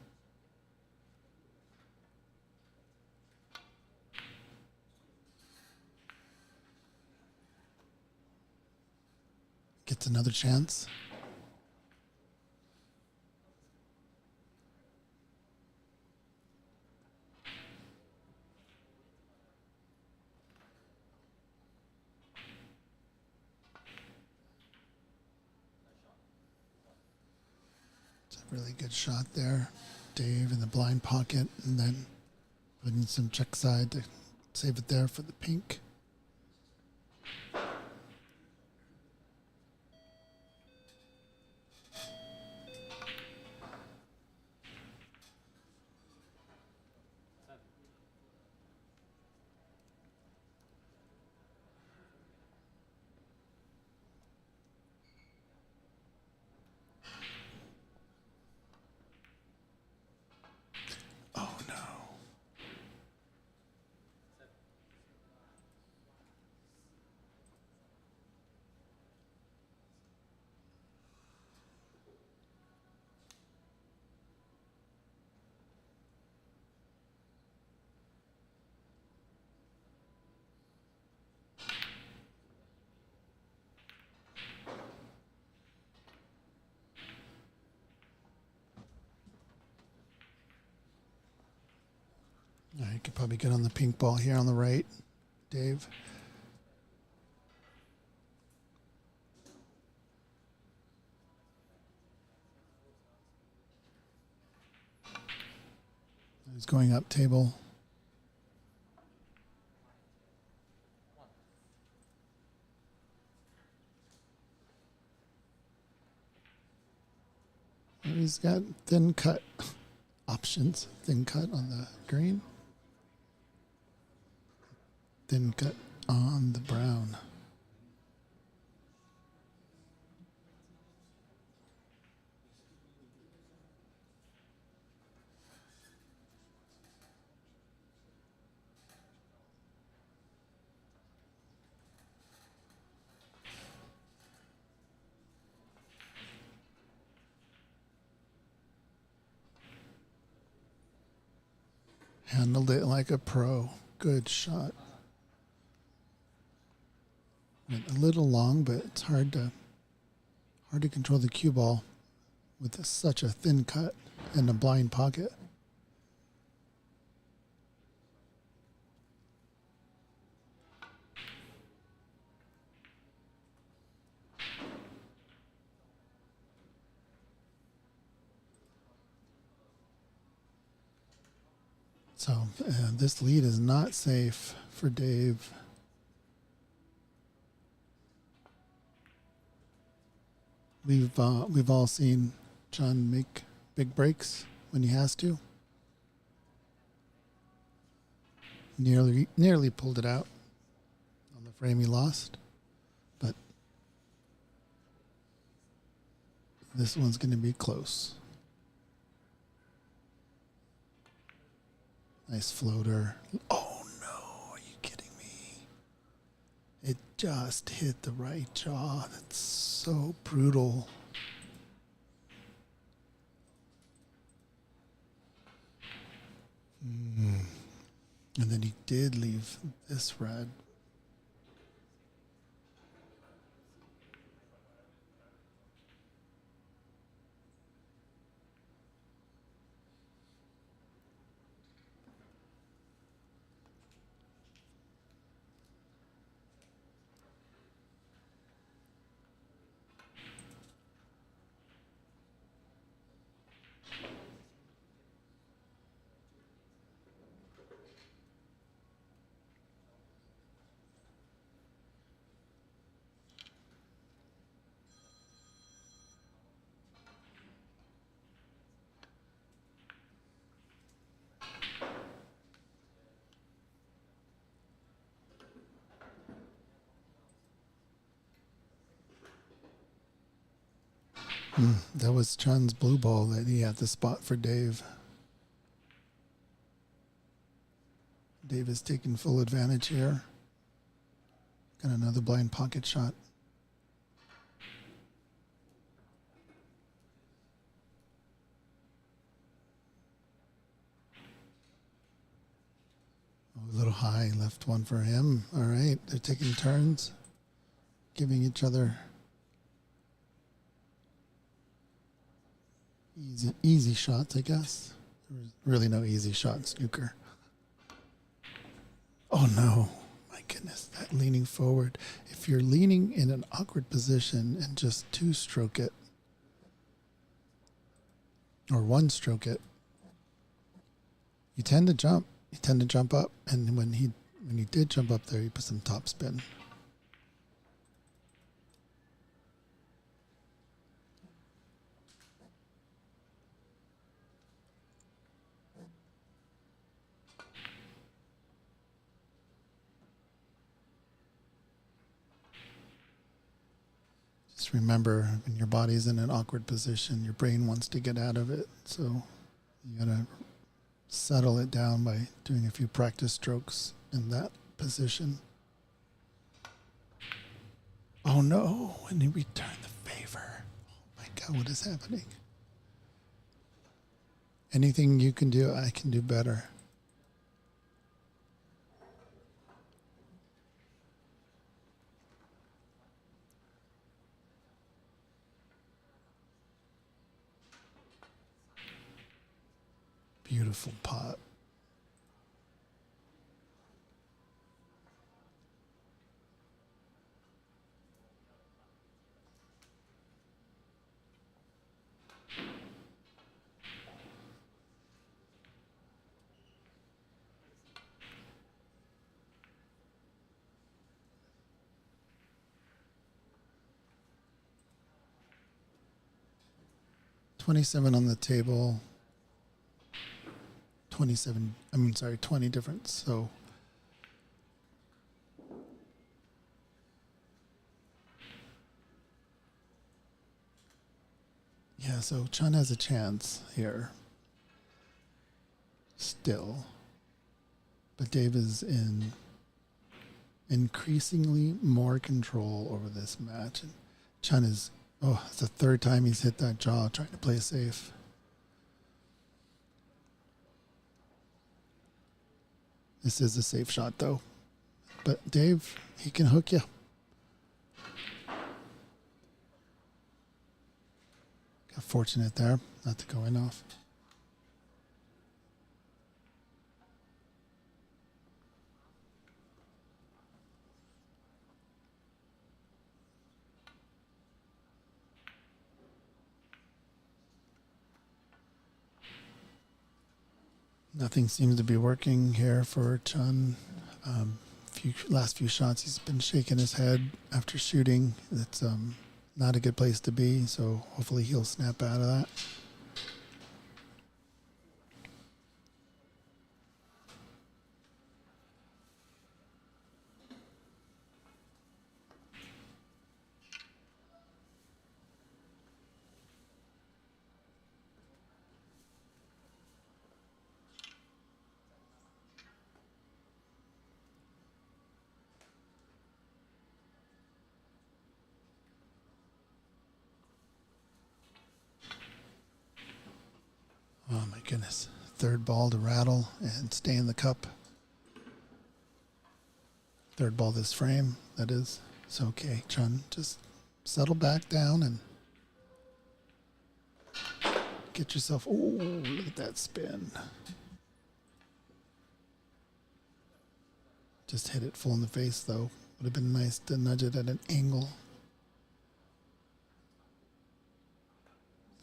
Gets another chance. Really good shot there. Dave in the blind pocket and then putting some check side to save it there for the pink. Oh no. You could probably get on the pink ball here on the right, Dave. He's going up table. He's got thin cut options. Thin cut on the green. Thin cut on the brown. Handled it like a pro. Good shot. Went a little long, but it's hard to control the cue ball with such a thin cut and a blind pocket. So this lead is not safe for Dave. We've all seen John make big breaks when he has to. Nearly pulled it out on the frame he lost, but this one's going to be close. Nice floater. Oh no, are you kidding me? It just hit the right jaw. That's so brutal. And then he did leave this red. That was Chun's blue ball that he had the spot for Dave. Dave is taking full advantage here. Got another blind pocket shot. A little high, left one for him. All right, they're taking turns, giving each other easy shots, I guess. There's really no easy shot in snooker. Oh no, my goodness, that leaning forward. If you're leaning in an awkward position and just two-stroke it, or one-stroke it, you tend to jump. You tend to jump up, and when he did jump up there, he put some top spin. Just remember, when your body's in an awkward position, your brain wants to get out of it, so you gotta settle it down by doing a few practice strokes in that position. Oh no, and he returned the favor. Oh my God, what is happening? Anything you can do, I can do better. Beautiful pot. $27 on the table. 20 difference. So yeah, so Chun has a chance here still, but Dave is in increasingly more control over this match. And Chun is, it's the third time he's hit that jaw trying to play safe. This is a safe shot, though. But Dave, he can hook you. Got fortunate there not to go in off. Nothing seems to be working here for Chun. Last few shots, he's been shaking his head after shooting. It's not a good place to be, so hopefully he'll snap out of that. Oh my goodness. Third ball to rattle and stay in the cup. Third ball this frame, that is. It's okay, Chun. Just settle back down and get yourself. Oh, look at that spin. Just hit it full in the face, though. Would have been nice to nudge it at an angle.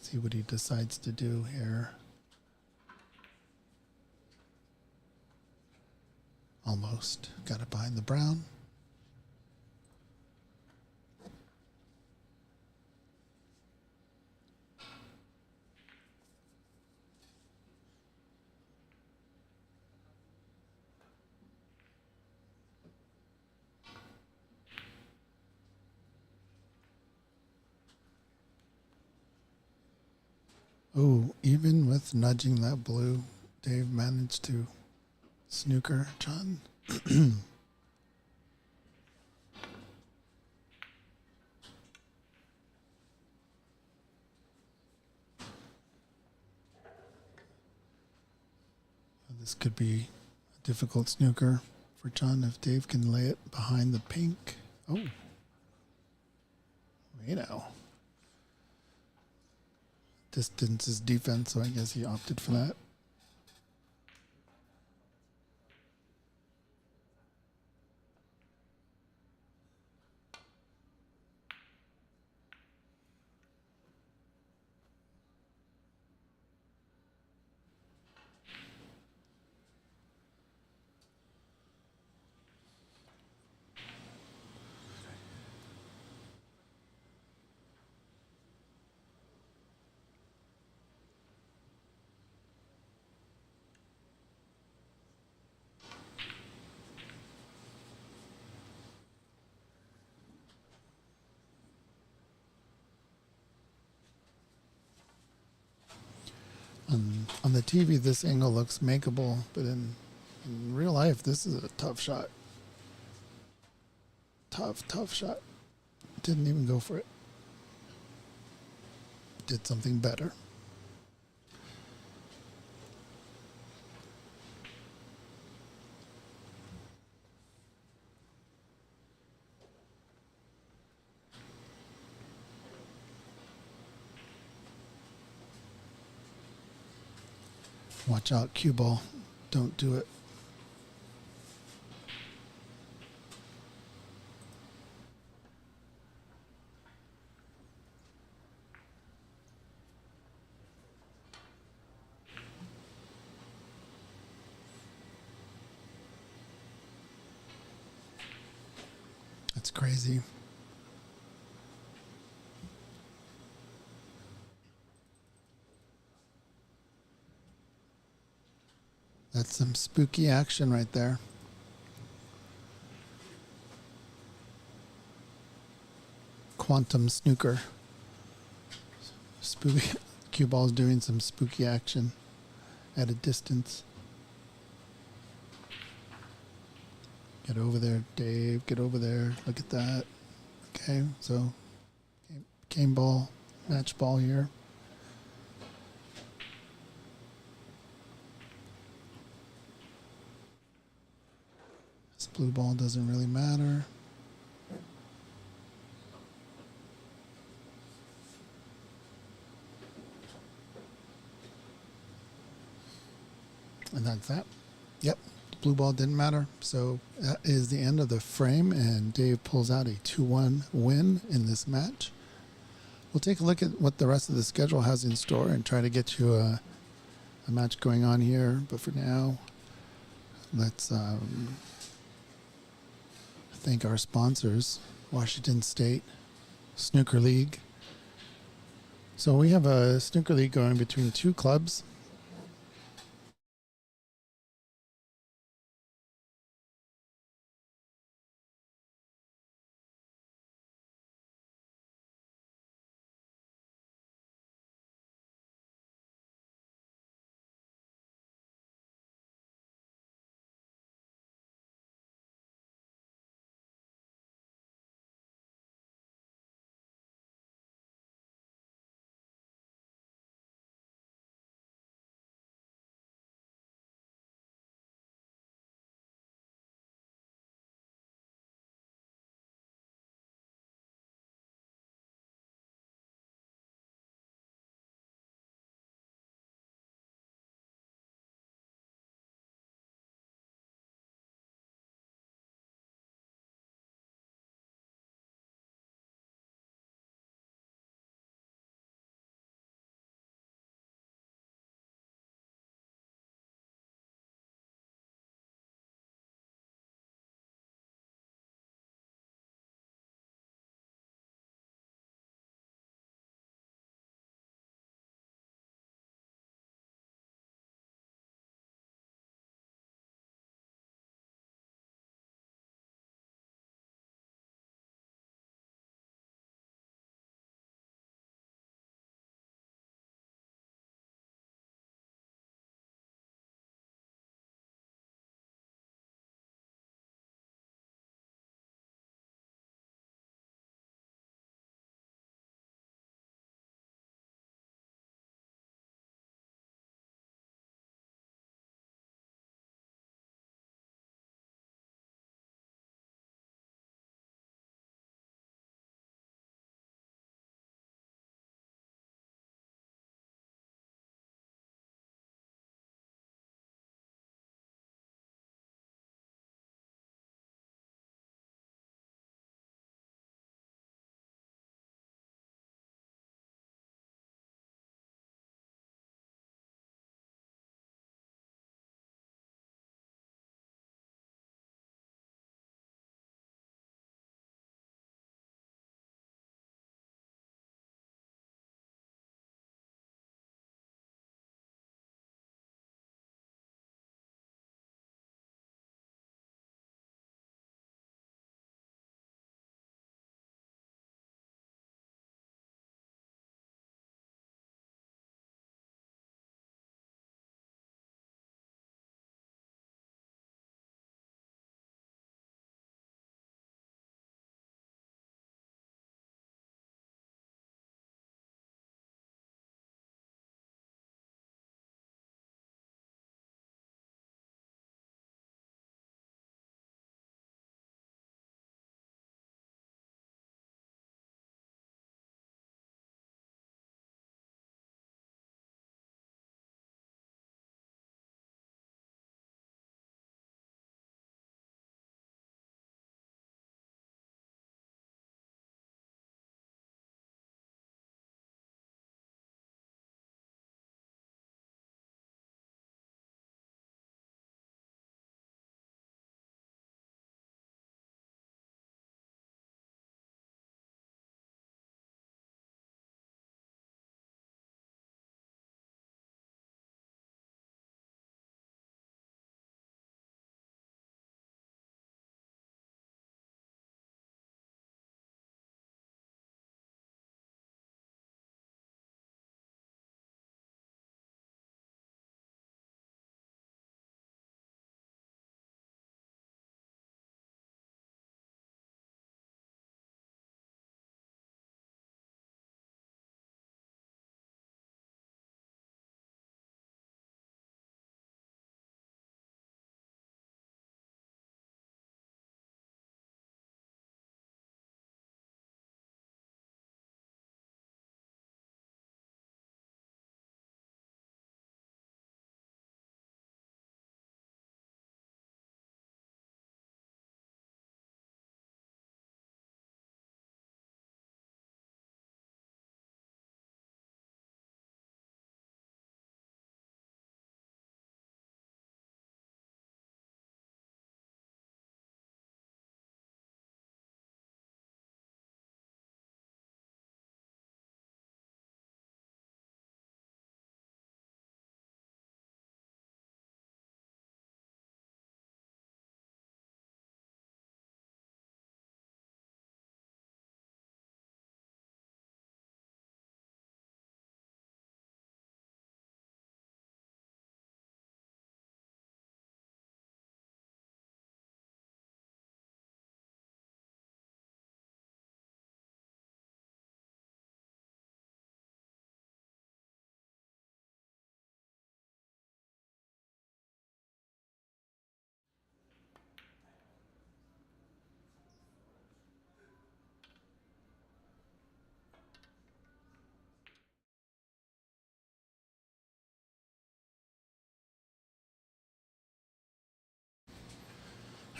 See what he decides to do here. Almost. Got it behind the brown. Oh, even with nudging that blue, Dave managed to snooker John. This could be a difficult snooker for John if Dave can lay it behind the pink. Oh, you know. Distance is defense, so I guess he opted for that. On the TV, this angle looks makeable, but in real life, this is a tough shot. Tough shot. Didn't even go for it. Did something better. Watch out, cue ball. Don't do it. That's crazy. That's some spooky action right there. Quantum snooker. Spooky. Cue ball's doing some spooky action at a distance. Get over there, Dave. Get over there. Look at that. Okay, so game ball, match ball here. This blue ball doesn't really matter. And that's that. Yep, the blue ball didn't matter. So that is the end of the frame, and Dave pulls out a 2-1 win in this match. We'll take a look at what the rest of the schedule has in store and try to get you a match going on here. But for now, let's thank our sponsors, Washington State Snooker League. So we have a snooker league going between two clubs.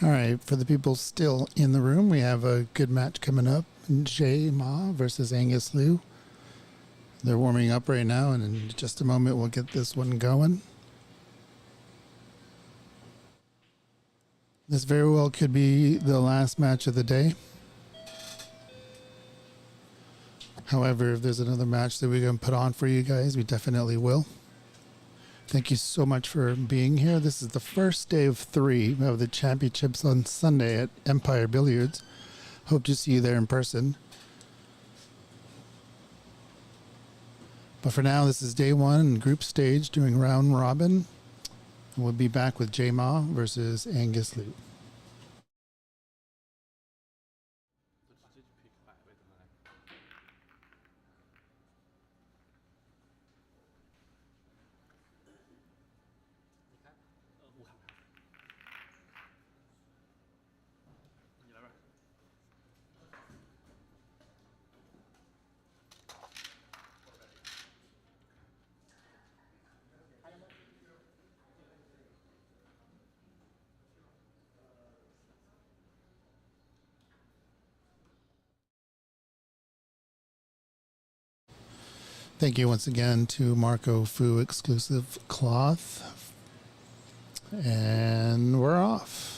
All right, for the people still in the room, we have a good match coming up. Jay Ma versus Angus Liu. They're warming up right now, and in just a moment we'll get this one going. This very well could be the last match of the day. However, if there's another match that we're going to put on for you guys, we definitely will. Thank you so much for being here. This is the first day of 3 of the championships on Sunday at Empire Billiards. Hope to see you there in person. But for now, this is day 1, group stage, doing round robin. And we'll be back with Jay Ma versus Angus Liu. Thank you once again to Marco Fu Exclusive Cloth. And we're off.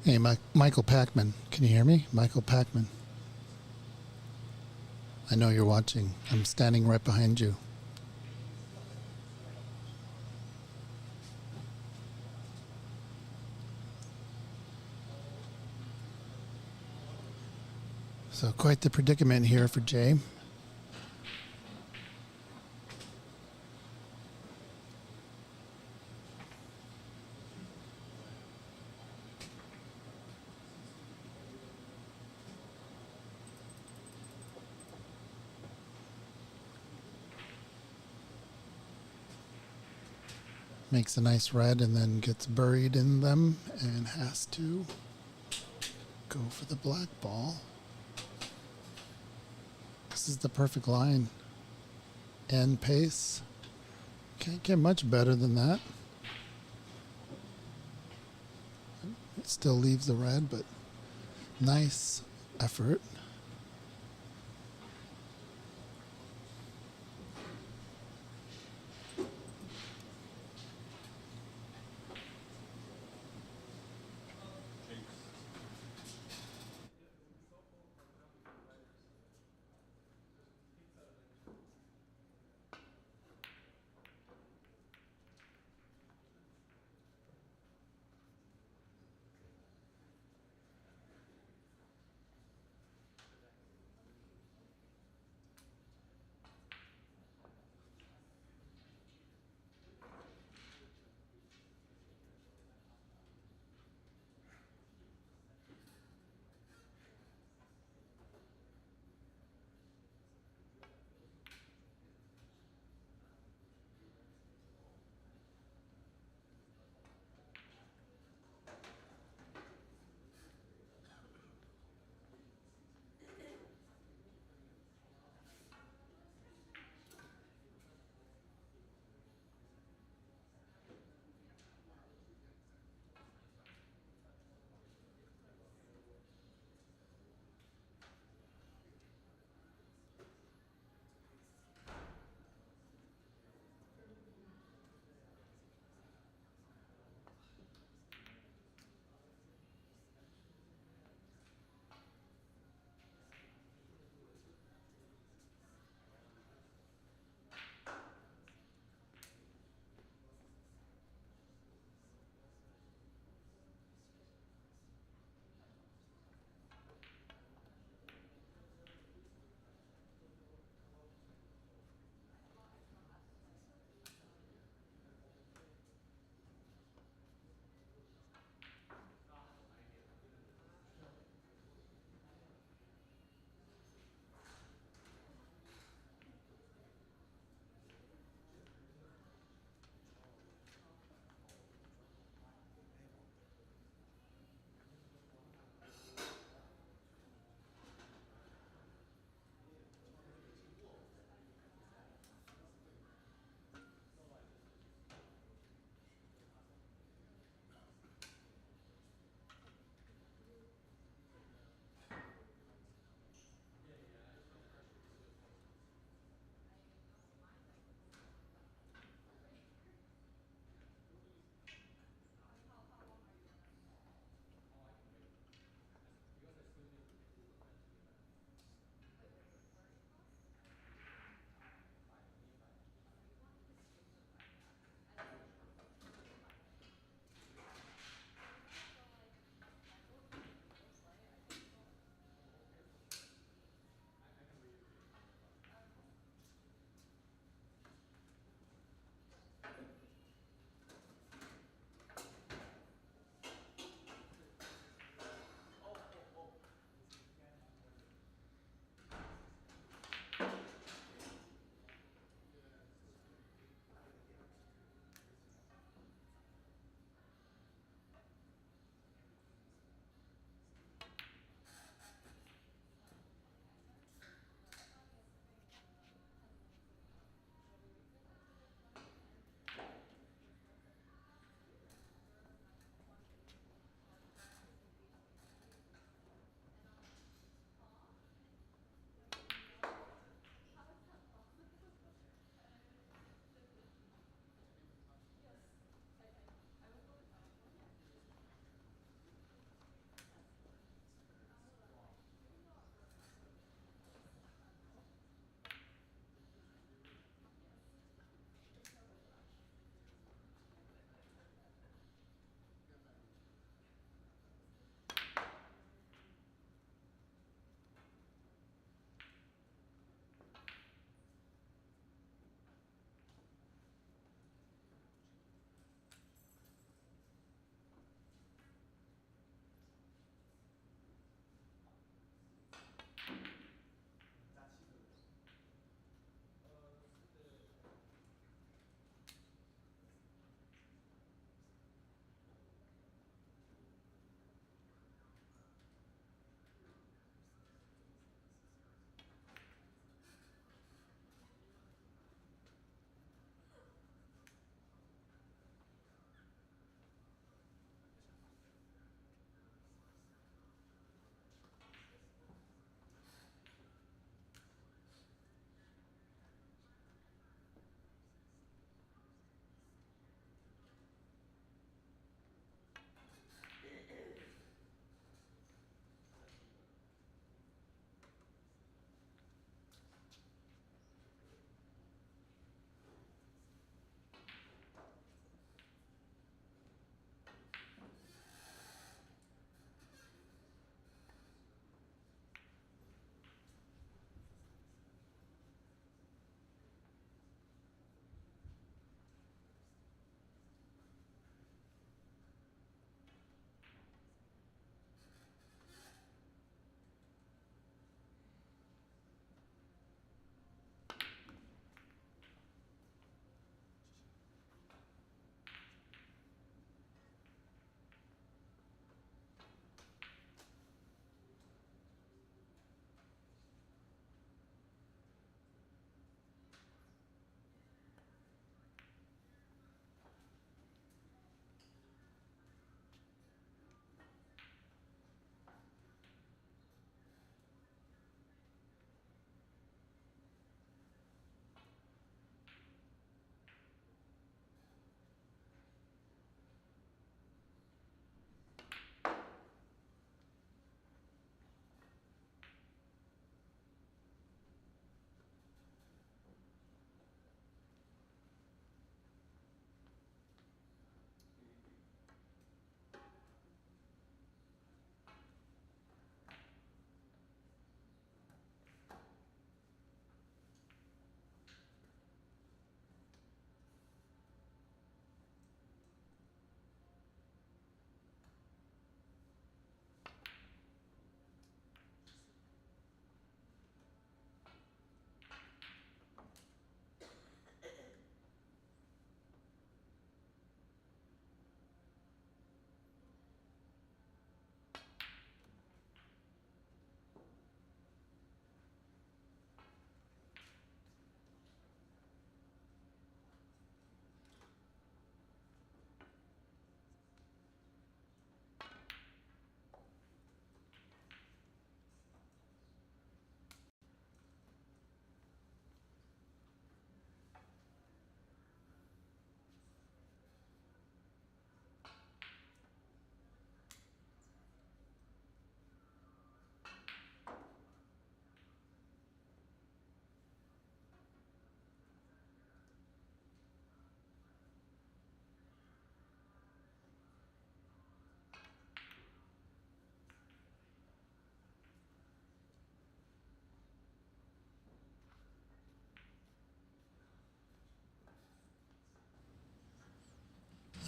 Hey, Michael Packman. Can you hear me? Michael Packman. I know you're watching. I'm standing right behind you. So quite the predicament here for Jay. Makes a nice red and then gets buried in them and has to go for the black ball. This is the perfect line. End pace. Can't get much better than that. It still leaves the red, but nice effort.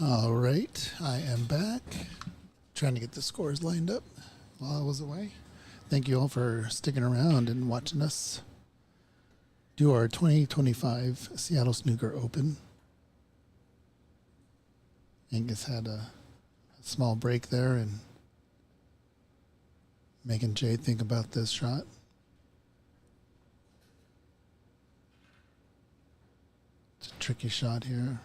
All right, I am back. Trying to get the scores lined up while I was away. Thank you all for sticking around and watching us do our 2025 Seattle Snooker Open. Angus had a small break there and making Jay think about this shot. It's a tricky shot here.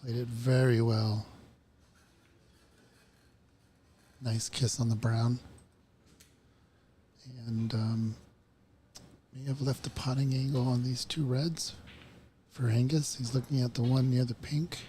Played it very well. Nice kiss on the brown. And may have left the potting angle on these two reds for Angus. He's looking at the one near the pink.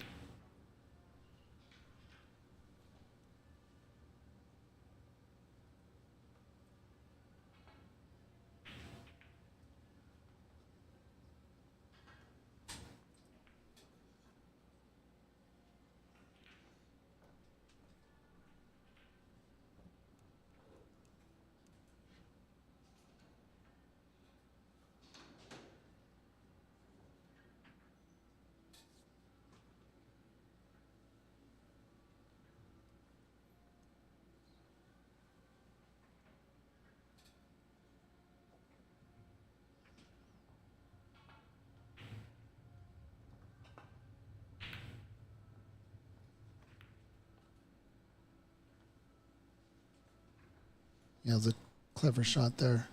Yeah, it was a clever shot there.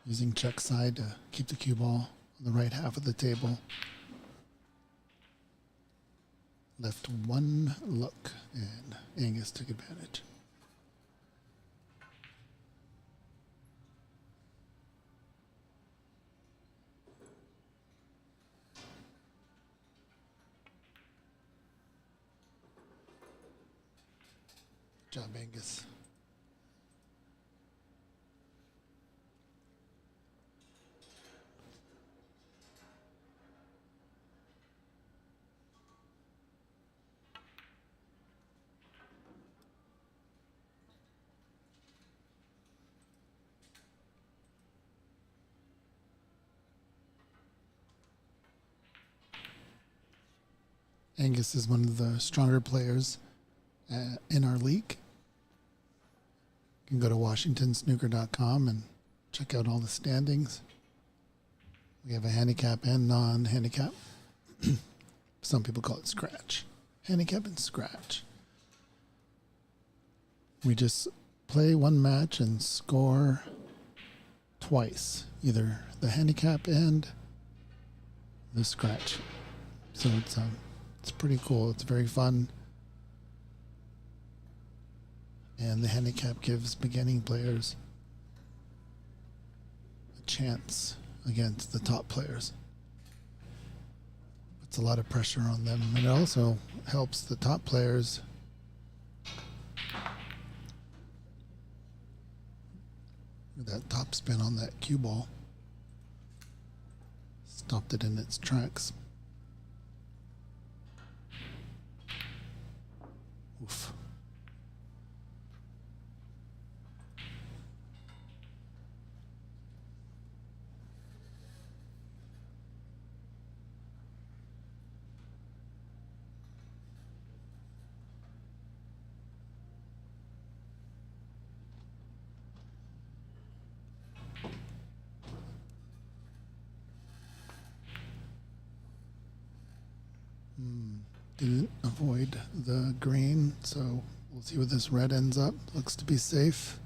Using check side to keep the cue ball on the right half of the table. Left one look and Angus took advantage. Good job, Angus. Angus is one of the stronger players in our league. You can go to WashingtonSnooker.com and check out all the standings. We have a handicap and non-handicap. Some people call it scratch. Handicap and scratch. We just play one match and score twice, either the handicap and the scratch. So it's pretty cool. It's very fun. And the handicap gives beginning players a chance against the top players. Puts a lot of pressure on them. And it also helps the top players with that top spin on that cue ball. Stopped it in its tracks. Oof. Didn't avoid the green, so we'll see where this red ends up. Looks to be safe.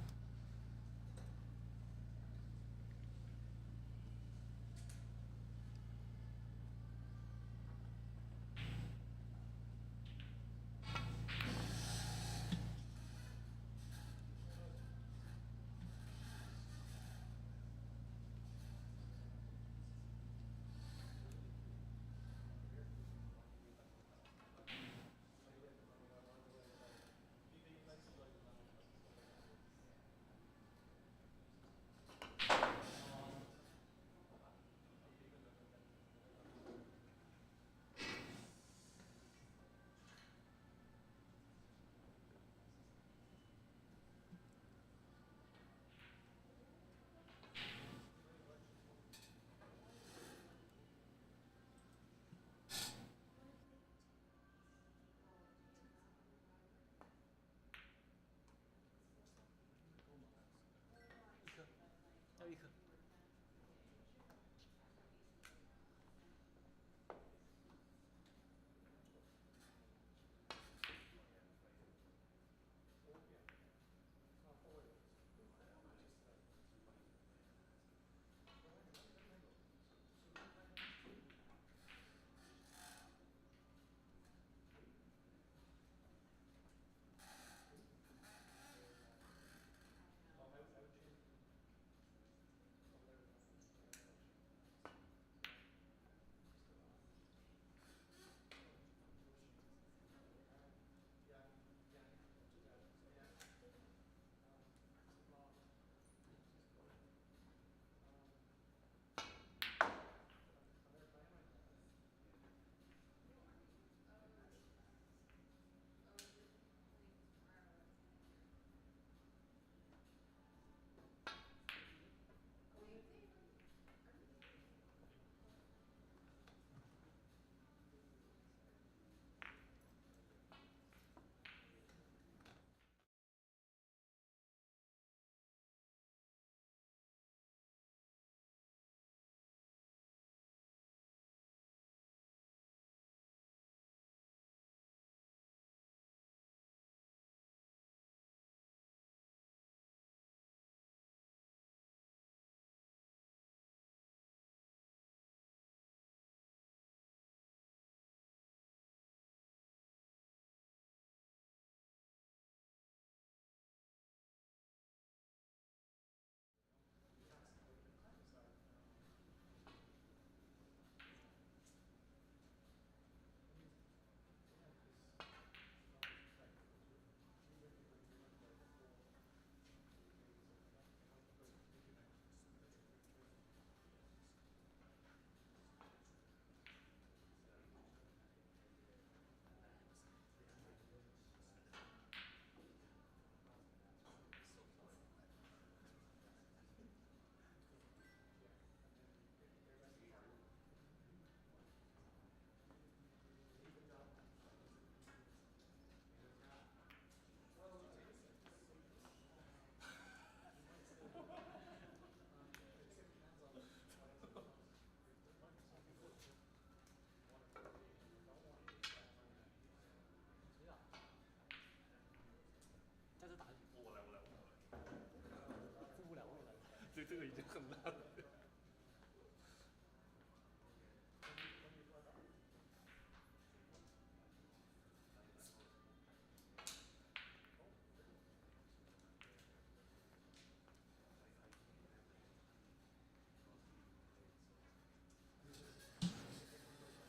这个已经很烂了。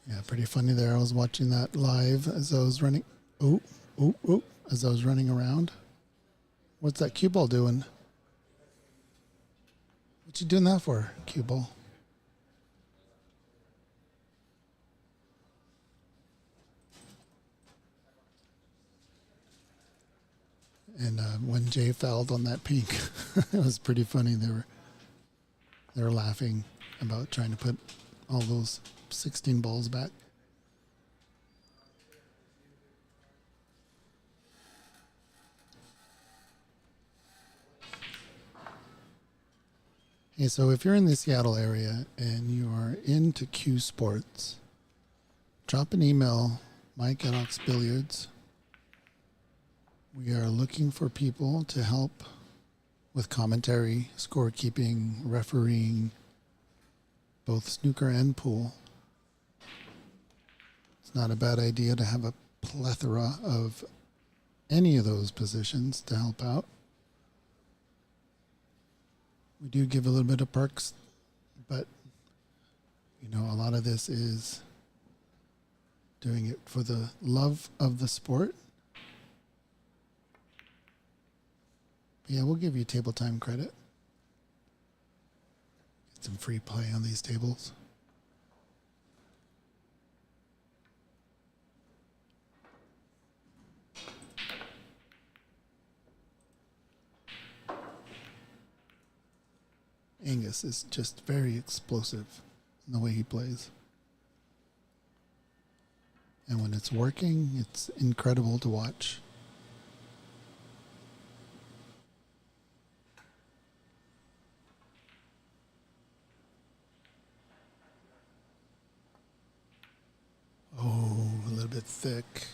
Yeah, pretty funny there. I was watching that live as I was running. Oh, oh, oh, as I was running around. What's that cue ball doing? What you doing that for, cue ball? And when Jay fouled on that pink, it was pretty funny. They were laughing about trying to put all those 16 balls back. Hey, so if you're in the Seattle area and you are into cue sports, drop an email, Mike at Ox Billiards. We are looking for people to help with commentary, scorekeeping, refereeing, both snooker and pool. It's not a bad idea to have a plethora of any of those positions to help out. We do give a little bit of perks, but you know, a lot of this is doing it for the love of the sport. Yeah, we'll give you table time credit. Get some free play on these tables. Angus is just very explosive in the way he plays. And when it's working, it's incredible to watch. Oh, a little bit thick.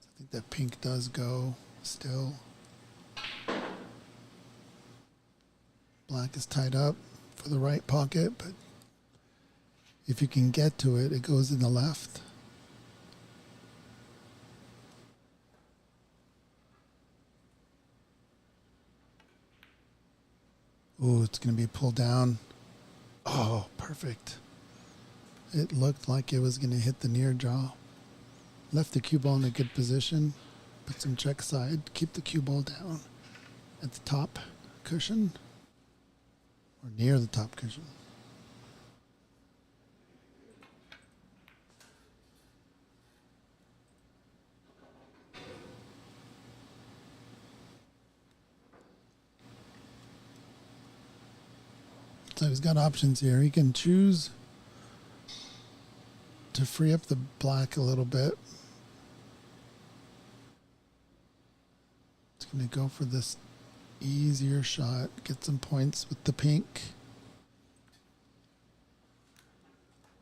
I think that pink does go still. Black is tied up for the right pocket, but if you can get to it, it goes in the left. Oh, it's going to be pulled down. Oh, perfect. It looked like it was going to hit the near jaw. Left the cue ball in a good position. Put some check side. Keep the cue ball down at the top cushion or near the top cushion. So he's got options here. He can choose to free up the black a little bit. It's going to go for this easier shot, get some points with the pink.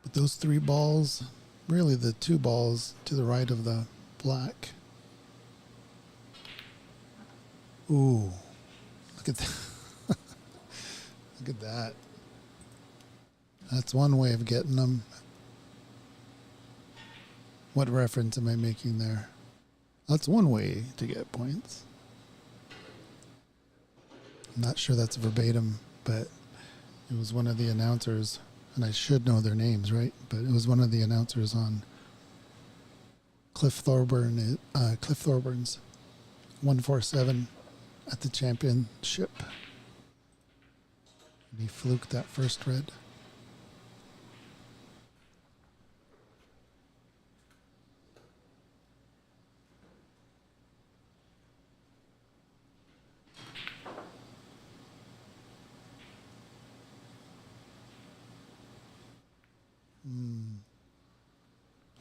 But those three balls, really the two balls to the right of the black. Ooh, look at that. Look at that. That's one way of getting them. What reference am I making there? That's one way to get points. I'm not sure that's verbatim, but it was one of the announcers, and I should know their names, right? But it was one of the announcers on Cliff Thorburn's 147 at the championship. And he fluked that first red.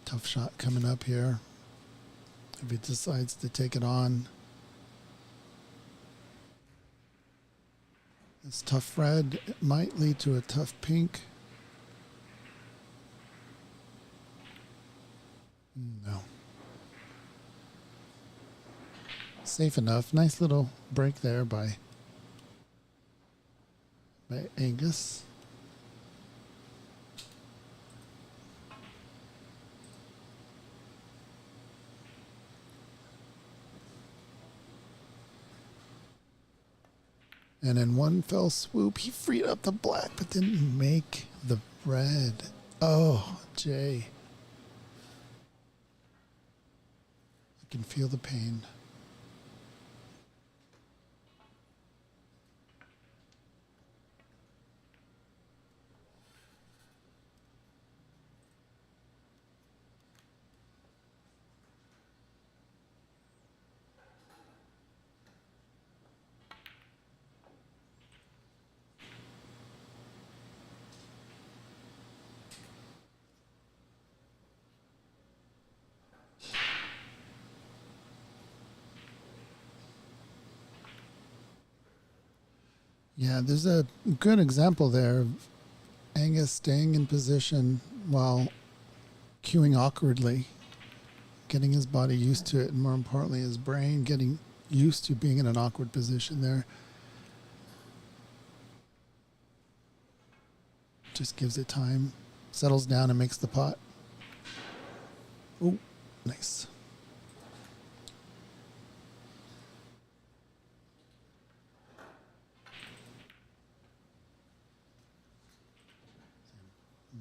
Tough shot coming up here. If he decides to take it on. This tough red, it might lead to a tough pink. No. Safe enough. Nice little break there by Angus. And in one fell swoop, he freed up the black, but didn't make the red. Oh, Jay. I can feel the pain. Yeah, there's a good example there of Angus staying in position while cueing awkwardly, getting his body used to it, and more importantly, his brain getting used to being in an awkward position there. Just gives it time, settles down, and makes the pot. Oh, nice.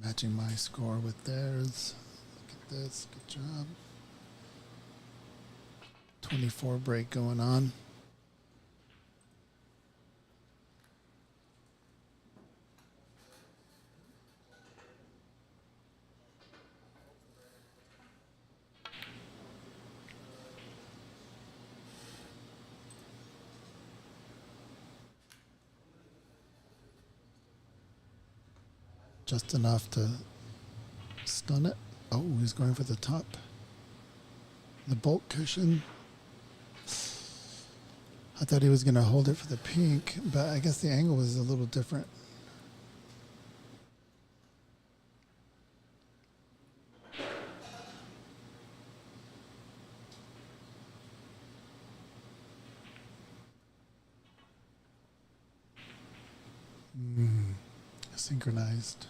Matching my score with theirs. Look at this. Good job. 24 break going on. Just enough to stun it. Oh, he's going for the top. The bolt cushion. I thought he was going to hold it for the pink, but I guess the angle was a little different. Synchronized.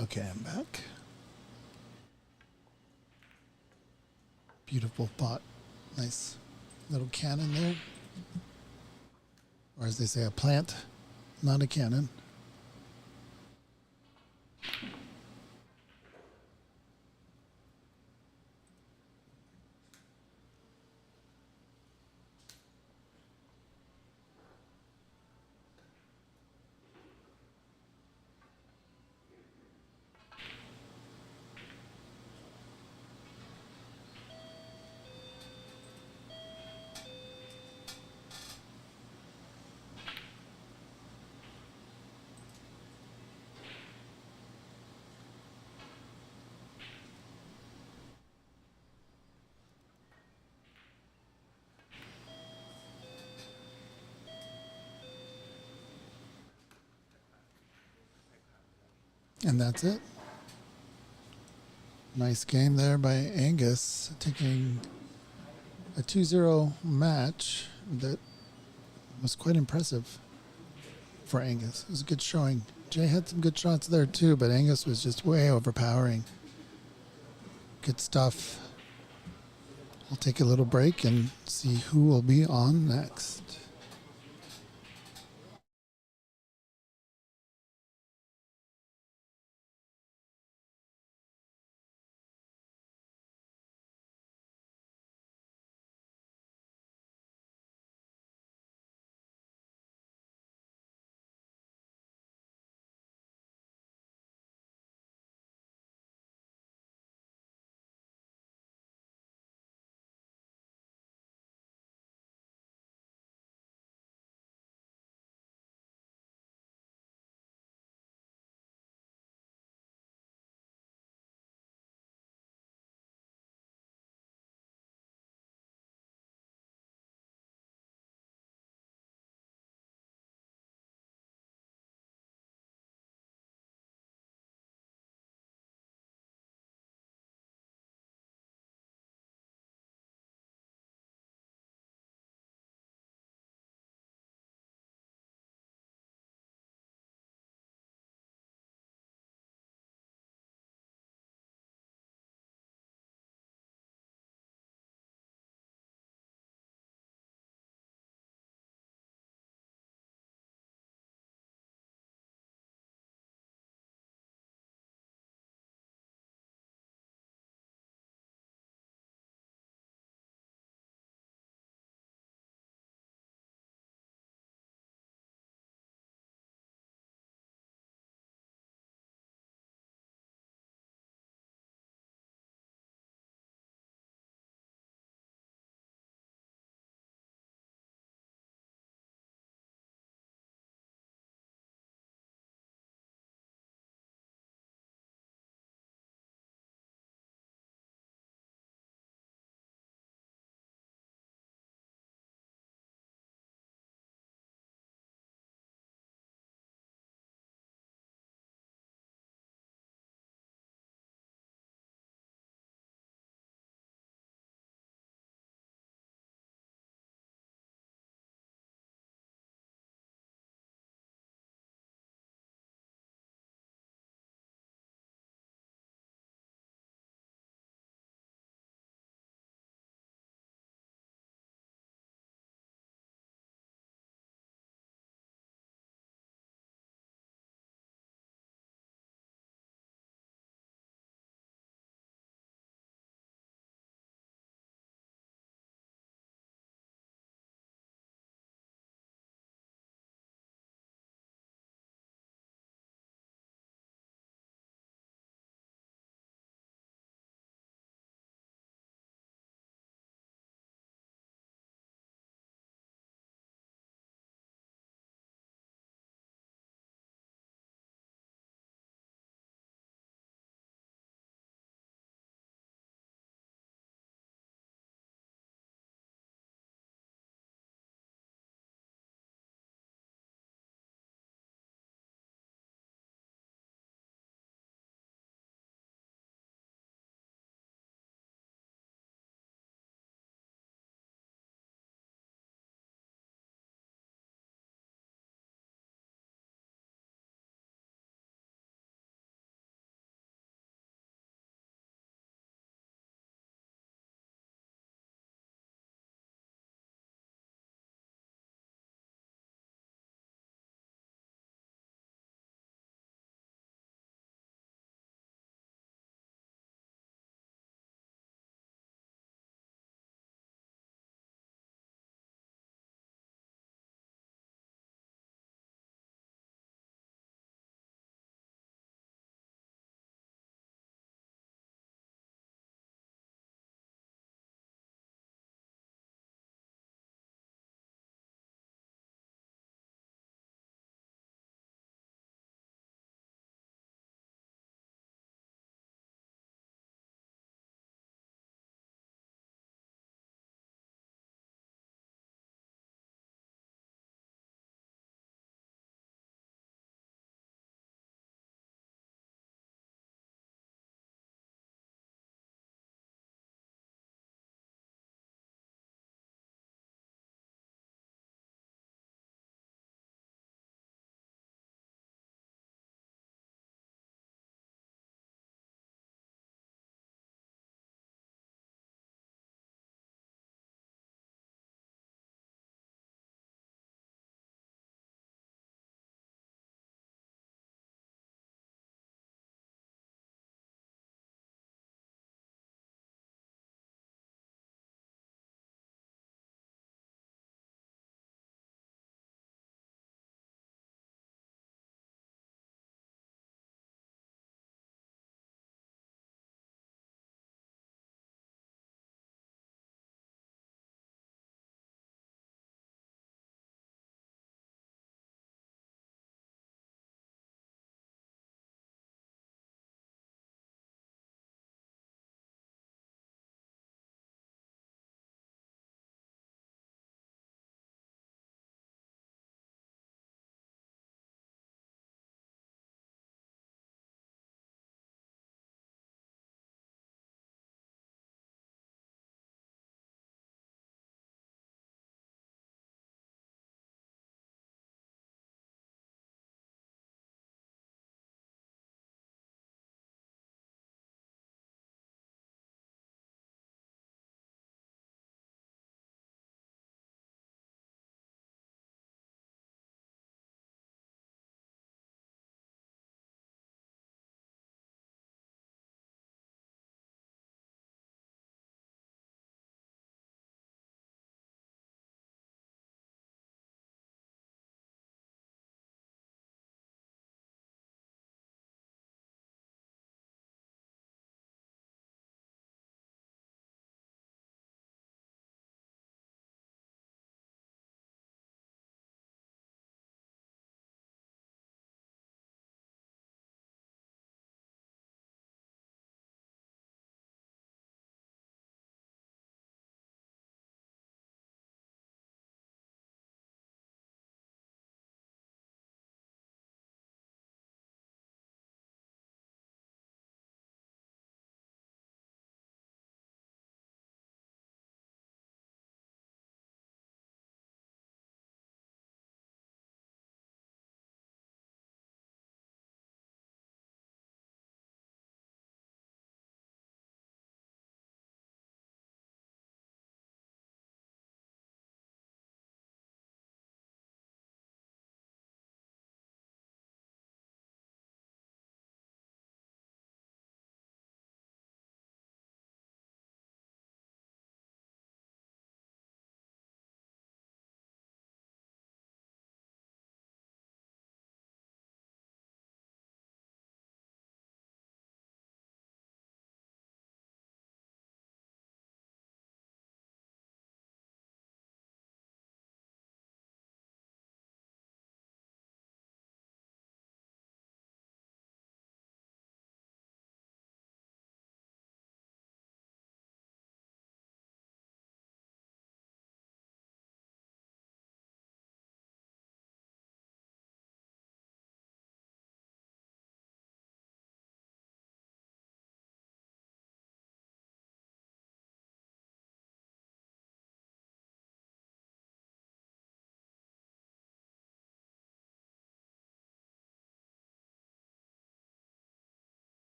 Okay, I'm back. Beautiful pot. Nice little cannon there. Or as they say, a plant, not a cannon. And that's it. Nice game there by Angus, taking a 2-0 match that was quite impressive for Angus. It was a good showing. Jay had some good shots there too, but Angus was just way overpowering. Good stuff. We'll take a little break and see who will be on next.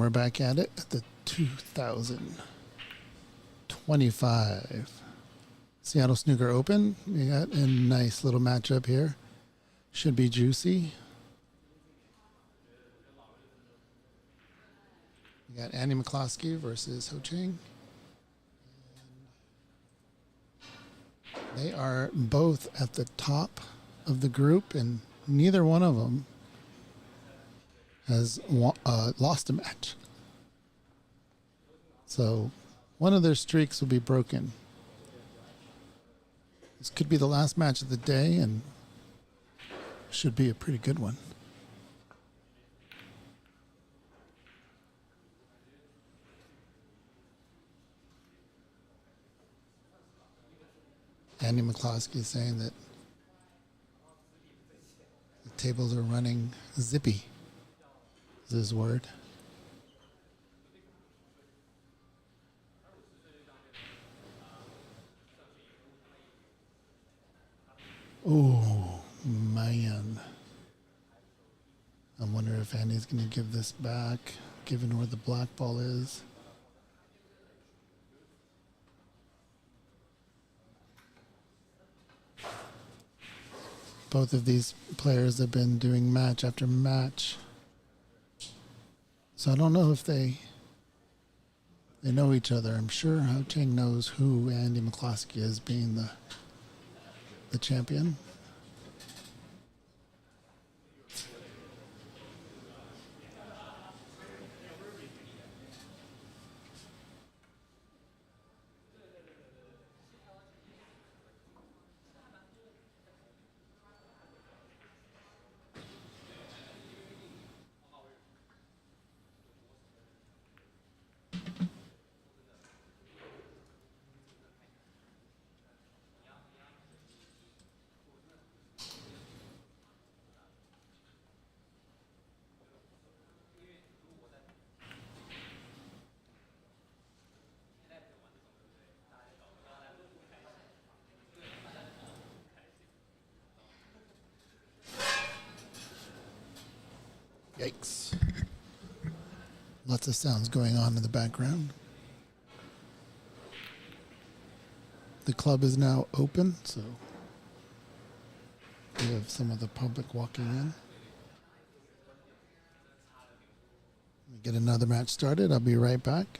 we're back at it at the 2025 Seattle Snooker Open. We got a nice little matchup here. Should be juicy. We got Andy McCloskey versus Ho Chang. They are both at the top of the group, and neither one of them has lost a match. So one of their streaks will be broken. This could be the last match of the day and should be a pretty good one. Andy McCloskey is saying that the tables are running zippy, is his word. Oh, man. I wonder if Andy's going to give this back, given where the black ball is. Both of these players have been doing match after match. So I don't know if they know each other. I'm sure Ho Chang knows who Andy McCloskey is, being the champion. Yikes. Lots of sounds going on in the background. The club is now open, so we have some of the public walking in. We get another match started. I'll be right back.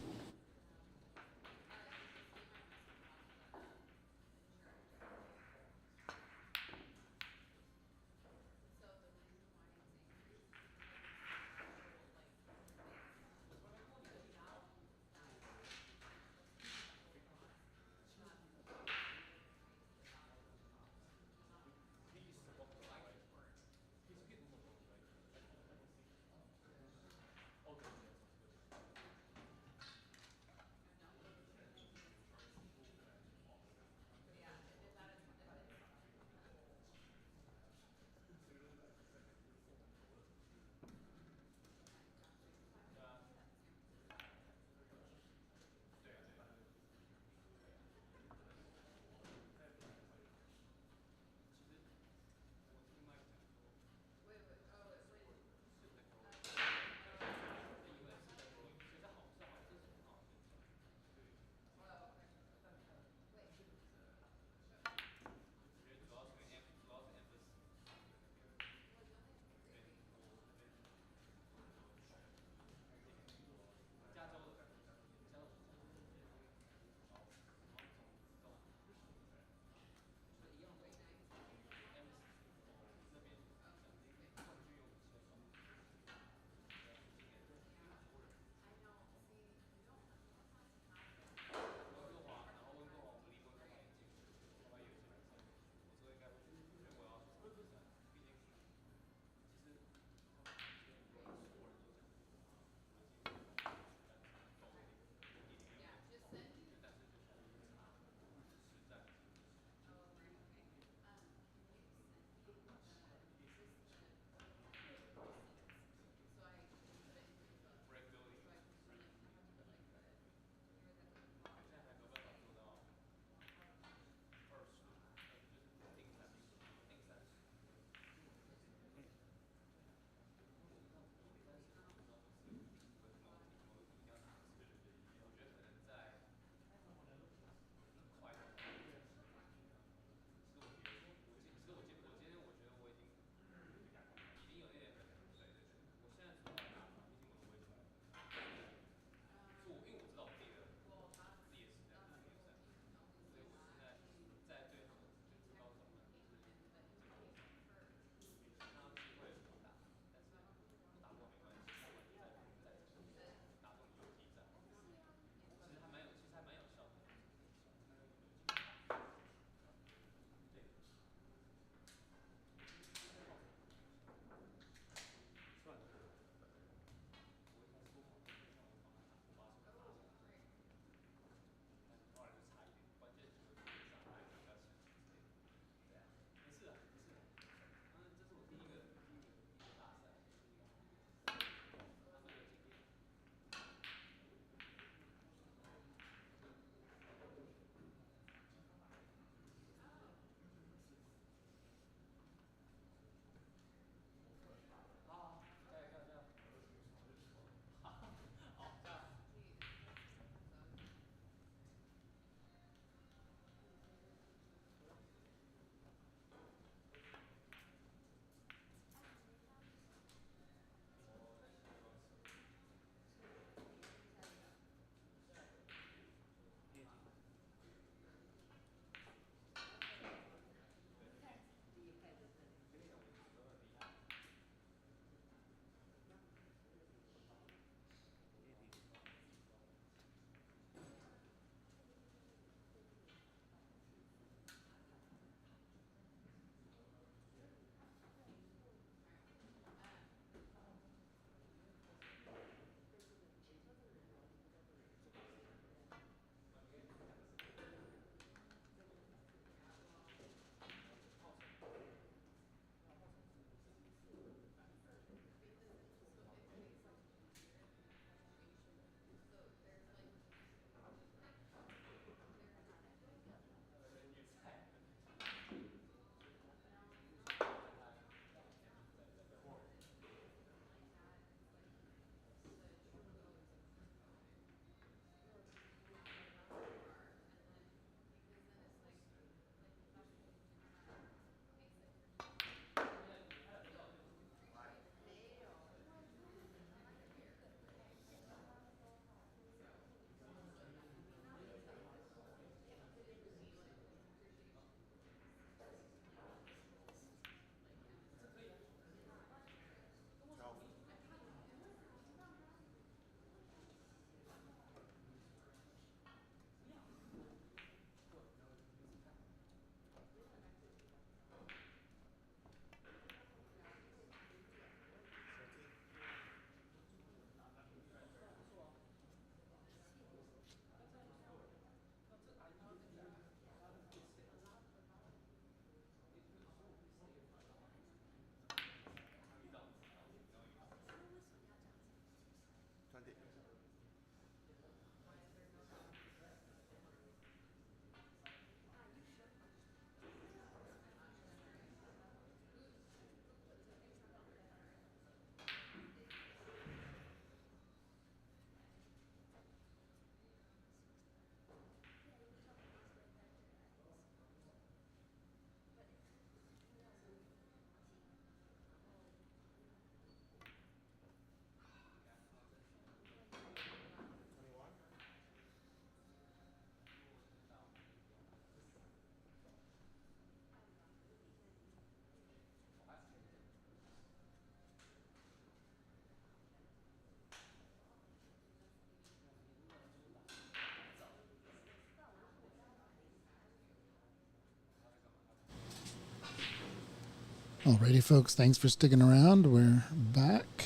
Alrighty, folks, thanks for sticking around. We're back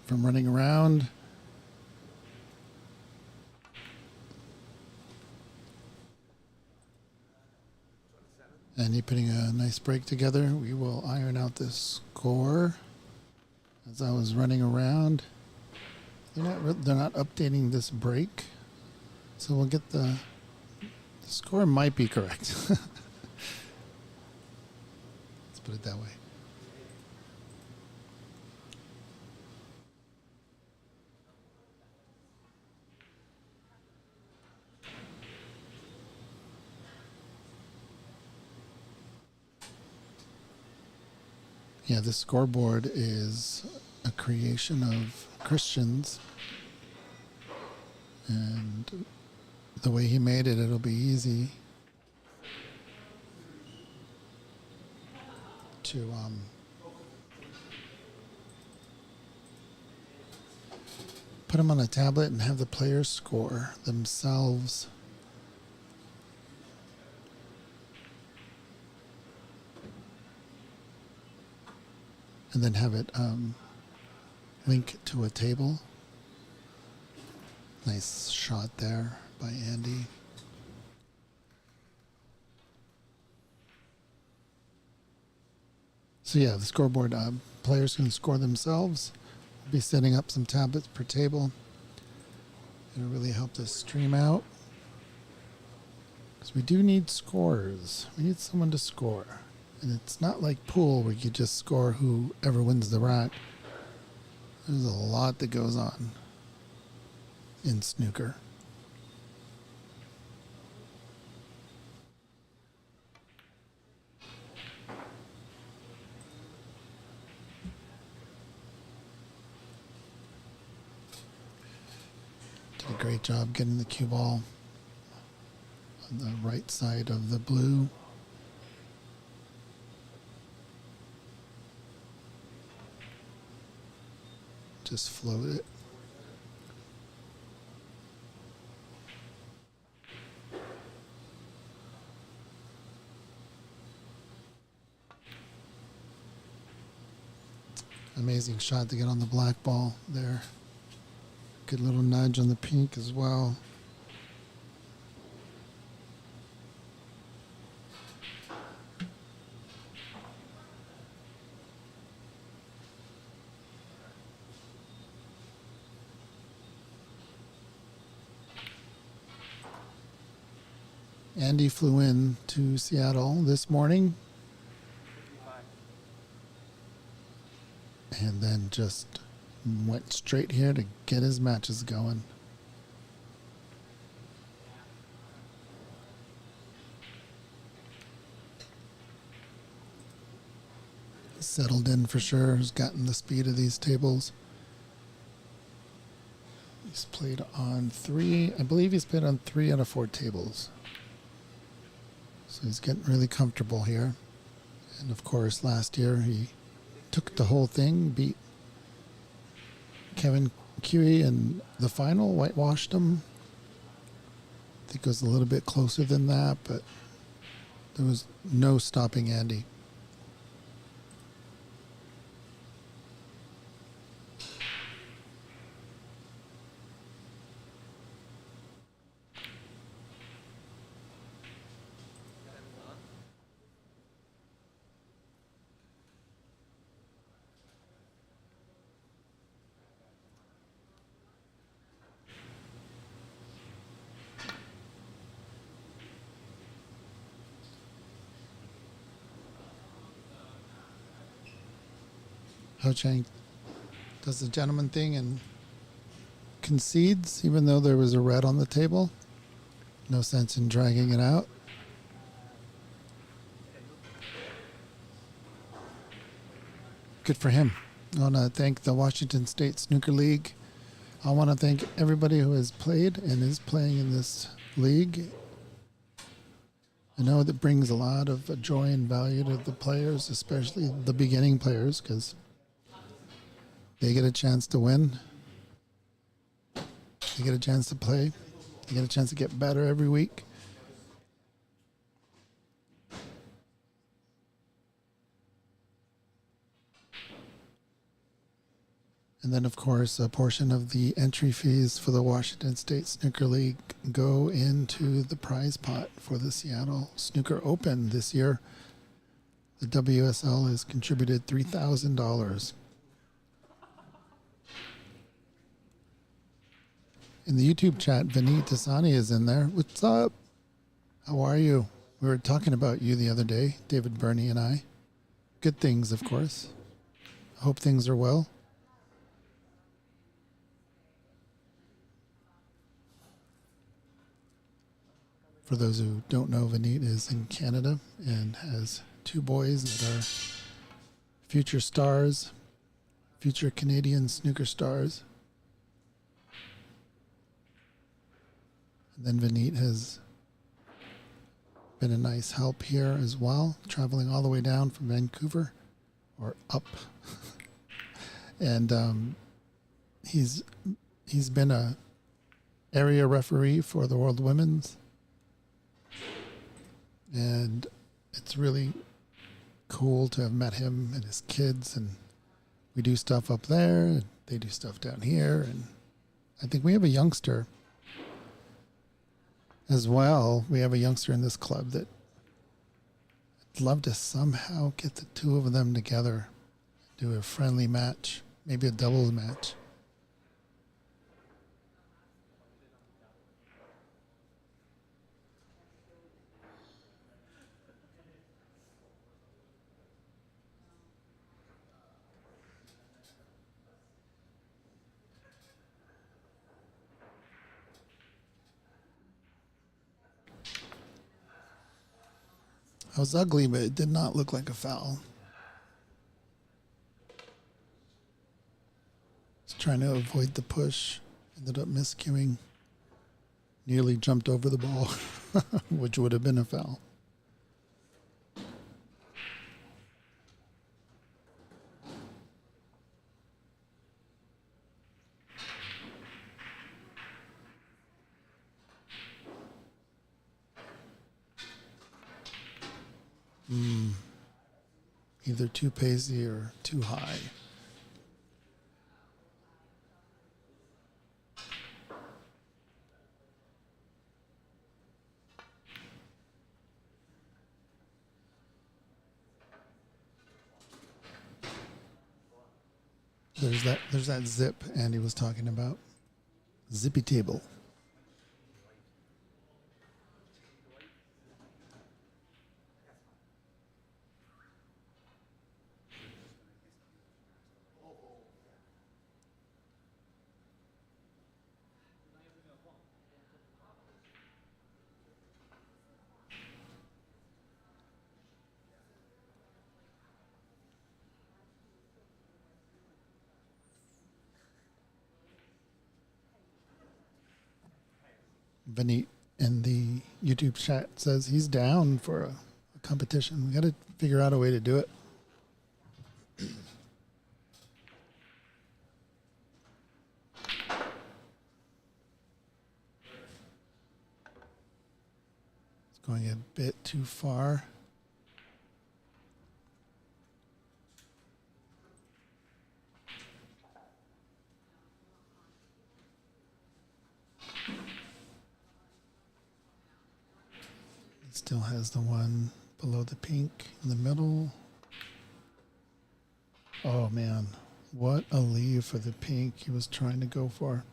from running around. And you putting a nice break together. We will iron out this score. As I was running around, they're not updating this break, so we'll get the score might be correct. Let's put it that way. Yeah, this scoreboard is a creation of Christians, and the way he made it, it'll be easy to put them on a tablet and have the players score themselves. And then have it link to a table. Nice shot there by Andy. So yeah, the scoreboard, players can score themselves. We'll be setting up some tablets per table. It'll really help this stream out. Because we do need scorers. We need someone to score. And it's not like pool where you just score whoever wins the rack. There's a lot that goes on in snooker. Did a great job getting the cue ball on the right side of the blue. Just float it. Amazing shot to get on the black ball there. Good little nudge on the pink as well. Andy flew in to Seattle this morning and then just went straight here to get his matches going. Settled in for sure, has gotten the speed of these tables. He's played on I believe he's played on 3 out of 4 tables. So he's getting really comfortable here. And of course, last year he took the whole thing, beat Kevin Cuey in the final, whitewashed him. I think it was a little bit closer than that, but there was no stopping Andy. Ho Chang does the gentleman thing and concedes, even though there was a red on the table. No sense in dragging it out. Good for him. I want to thank the Washington State Snooker League. I want to thank everybody who has played and is playing in this league. I know that brings a lot of joy and value to the players, especially the beginning players, because they get a chance to win. They get a chance to play. They get a chance to get better every week. And then, of course, a portion of the entry fees for the Washington State Snooker League go into the prize pot for the Seattle Snooker Open this year. The WSL has contributed $3,000. In the YouTube chat, Vineet Dasani is in there. What's up? How are you? We were talking about you the other day, David Burney and I. Good things, of course. I hope things are well. For those who don't know, Vineet is in Canada and has two boys that are future stars, future Canadian snooker stars. And then Vineet has been a nice help here as well, traveling all the way down from Vancouver, or up. And he's been a area referee for the World Women's. And it's really cool to have met him and his kids, and we do stuff up there and they do stuff down here, and I think we have a youngster as well. We have a youngster in this club that I'd love to somehow get the two of them together, do a friendly match, maybe a doubles match. I was ugly, but it did not look like a foul. Just trying to avoid the push. Ended up miscuing. Nearly jumped over the ball, which would have been a foul. Either too pacey or too high. There's that zip Andy was talking about. Zippy table. Vineet in the YouTube chat says he's down for a competition. We got to figure out a way to do it. It's going a bit too far. Still has the one below the pink in the middle. Oh man, what a leave for the pink he was trying to go for.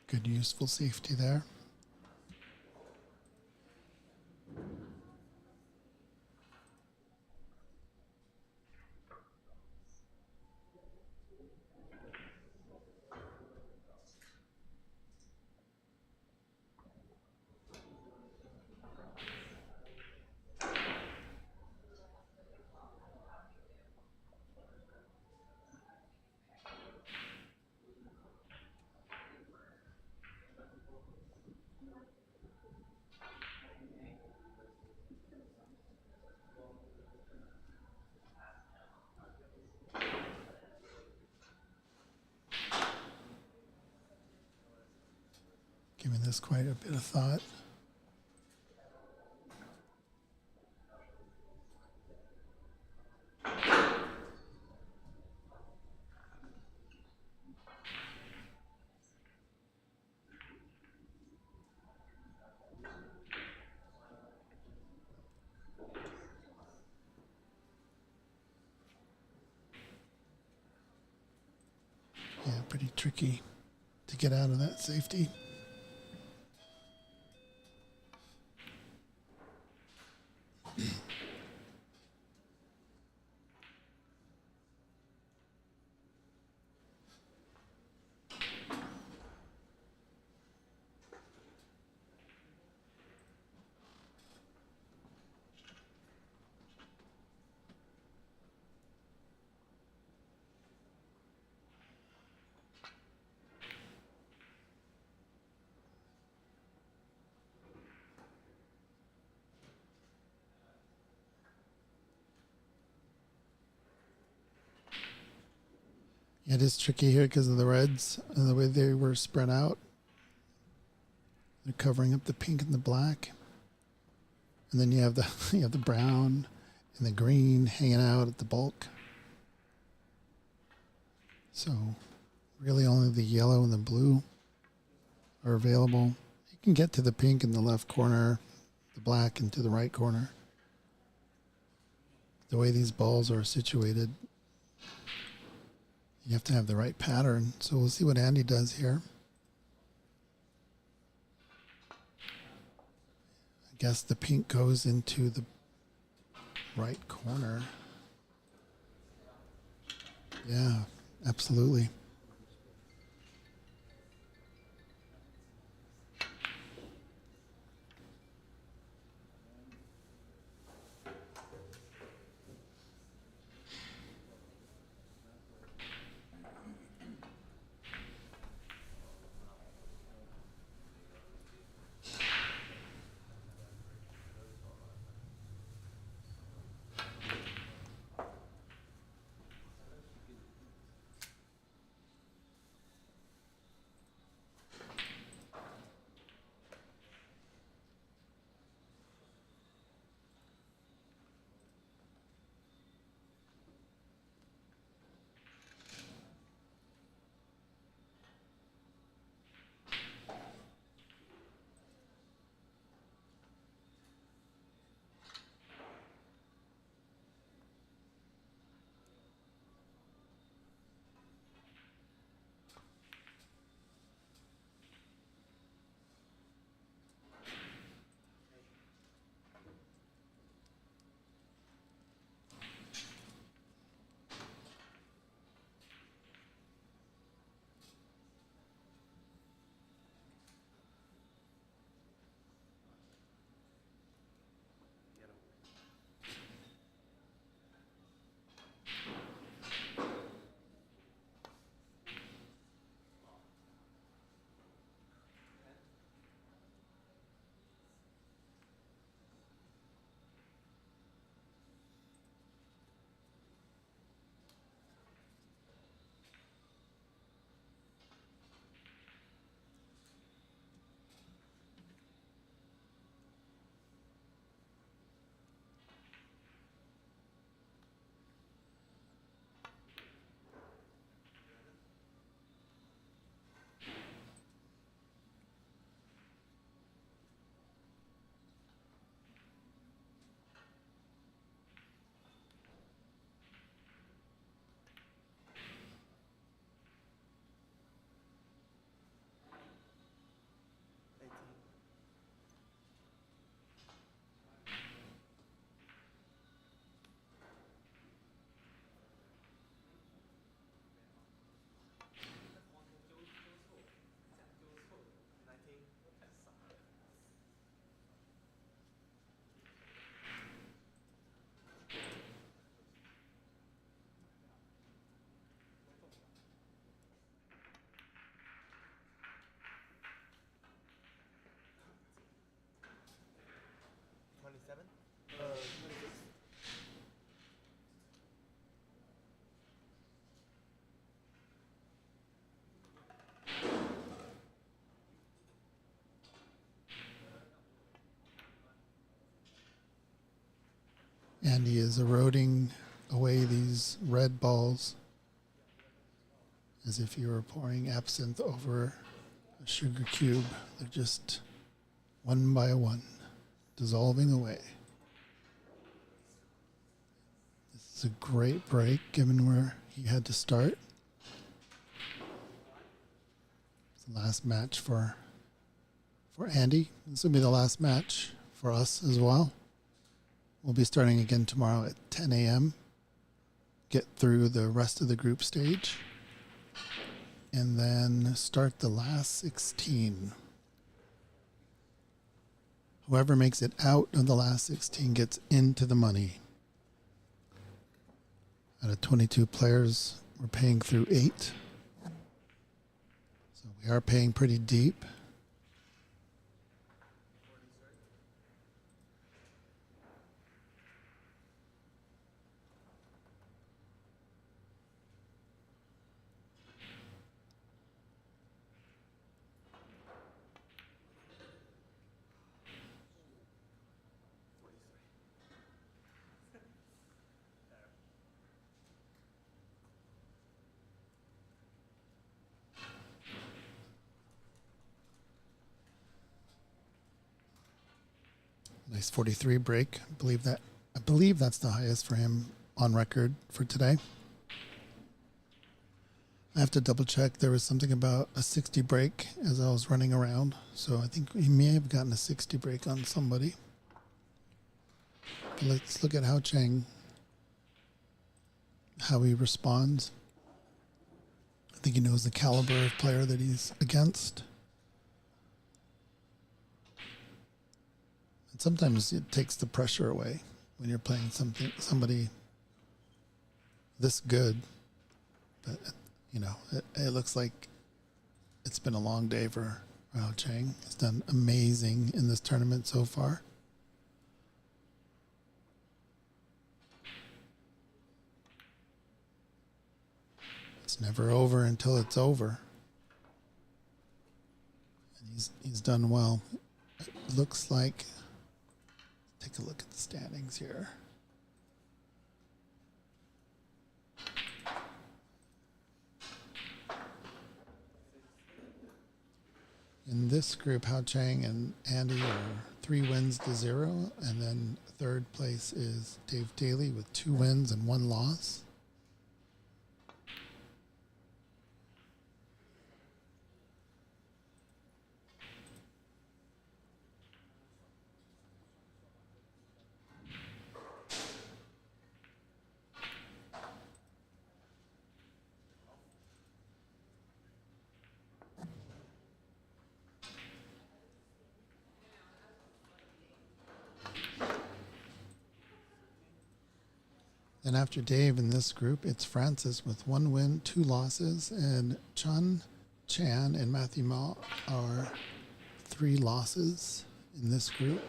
Good useful safety there. Giving this quite a bit of thought. Yeah, pretty tricky to get out of that safety. It is tricky here because of the reds and the way they were spread out. They're covering up the pink and the black. And then you have the brown and the green hanging out at the bulk. So really only the yellow and the blue are available. You can get to the pink in the left corner, the black into the right corner. The way these balls are situated, you have to have the right pattern. So we'll see what Andy does here. I guess the pink goes into the right corner. Yeah, absolutely. Andy is eroding away these red balls as if you were pouring absinthe over a sugar cube. They're just one by one dissolving away. This is a great break given where he had to start. It's the last match for Andy. This will be the last match for us as well. We'll be starting again tomorrow at 10 a.m. Get through the rest of the group stage and then start the last 16. Whoever makes it out of the last 16 gets into the money. Out of 22 players, we're paying through 8. So we are paying pretty deep. Nice 43 break. I believe that's the highest for him on record for today. I have to double check. There was something about a 60 break as I was running around. So I think he may have gotten a 60 break on somebody. But let's look at Hao Cheng, how he responds. I think he knows the caliber of player that he's against. And sometimes it takes the pressure away when you're playing somebody this good. But you know, it looks like it's been a long day for Hao Cheng. He's done amazing in this tournament so far. It's never over until it's over. And he's done well. It looks like, take a look at the standings here. In this group, Hao Cheng and Andy are 3 wins to 0, and then third place is Dave Daly with 2 wins and 1 loss. And after Dave in this group, it's Francis with 1 win, 2 losses, and Chun, Chan, and Matthew Ma are 3 losses in this group.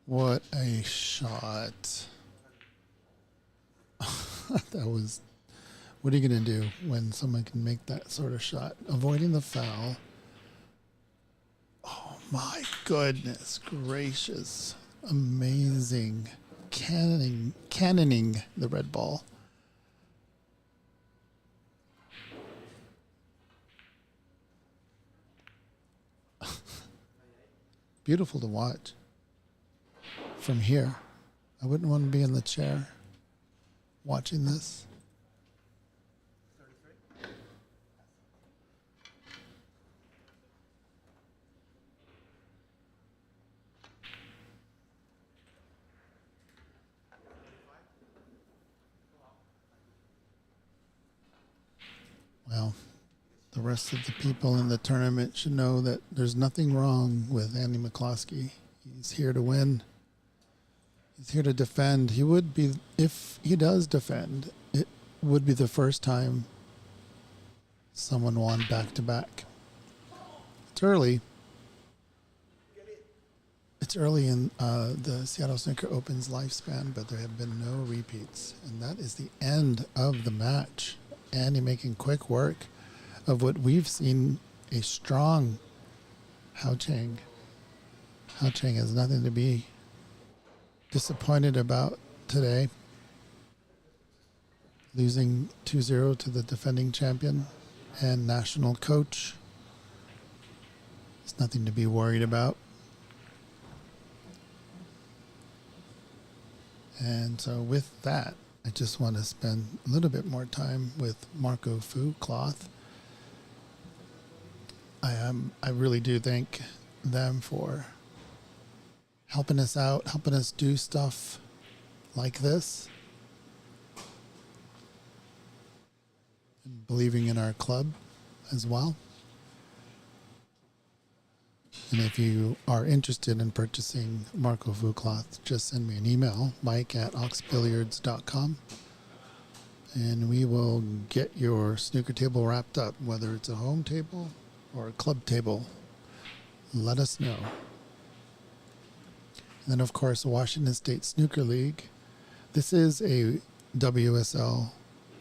What a shot. That was, what are you going to do when someone can make that sort of shot? Avoiding the foul. Oh my goodness gracious. Amazing. Cannoning the red ball. Beautiful to watch. From here, I wouldn't want to be in the chair watching this. Well, the rest of the people in the tournament should know that there's nothing wrong with Andy McCloskey. He's here to win. He's here to defend. He would be, if he does defend, it would be the first time someone won back-to-back. It's early. It's It's early in the Seattle Snooker Open's lifespan, but there have been no repeats. And that is the end of the match. Andy making quick work of what we've seen a strong Hao Chang. Hao Chang has nothing to be disappointed about today. Losing 2-0 to the defending champion and national coach. It's nothing to be worried about. And so with that, I just want to spend a little bit more time with Marco Fu Cloth. I really do thank them for helping us out, helping us do stuff like this, and believing in our club as well. And if you are interested in purchasing Marco Fu Cloth, just send me an email, mike@oxbilliards.com, and we will get your snooker table wrapped up, whether it's a home table or a club table. Let us know. And then, of course, the Washington State Snooker League. This is a WSL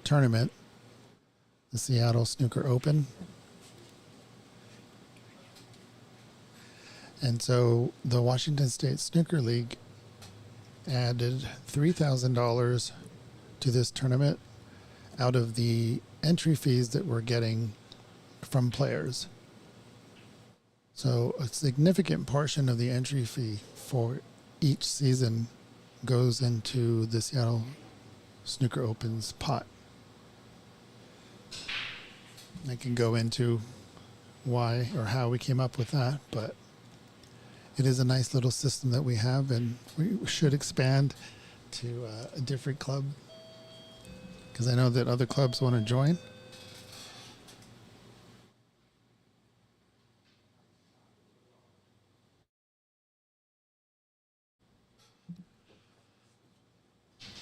tournament, the Seattle Snooker Open. And so the Washington State Snooker League added $3,000 to this tournament out of the entry fees that we're getting from players. So a significant portion of the entry fee for each season goes into the Seattle Snooker Open's pot. I can go into why or how we came up with that, but it is a nice little system that we have, and we should expand to a different club, because I know that other clubs want to join.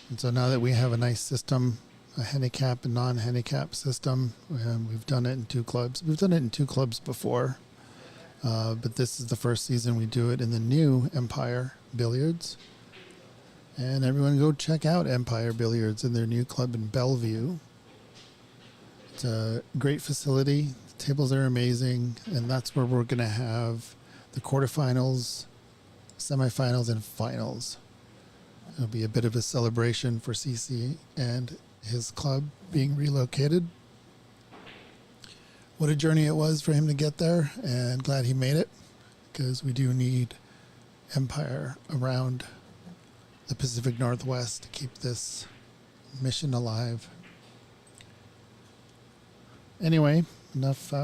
And so now that we have a nice system, a handicap and non-handicap system, we've done it in 2 clubs. We've done it in 2 clubs before. But this is the first season we do it in the new Empire Billiards. And everyone go check out Empire Billiards in their new club in Bellevue. It's a great facility. The tables are amazing. And that's where we're going to have the quarterfinals, semifinals, and finals. It'll be a bit of a celebration for CC and his club being relocated. What a journey it was for him to get there, and glad he made it, because we do need Empire around the Pacific Northwest to keep this mission alive. Anyway, enough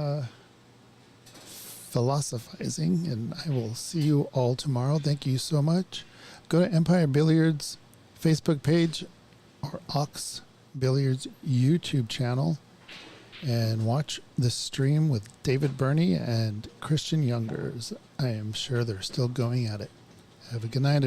philosophizing, and I will see you all tomorrow. Thank you so much. Go to Empire Billiards Facebook page or Ox Billiards YouTube channel and watch the stream with David Burney and Christian Youngers. I am sure they're still going at it. Have a good night, everyone.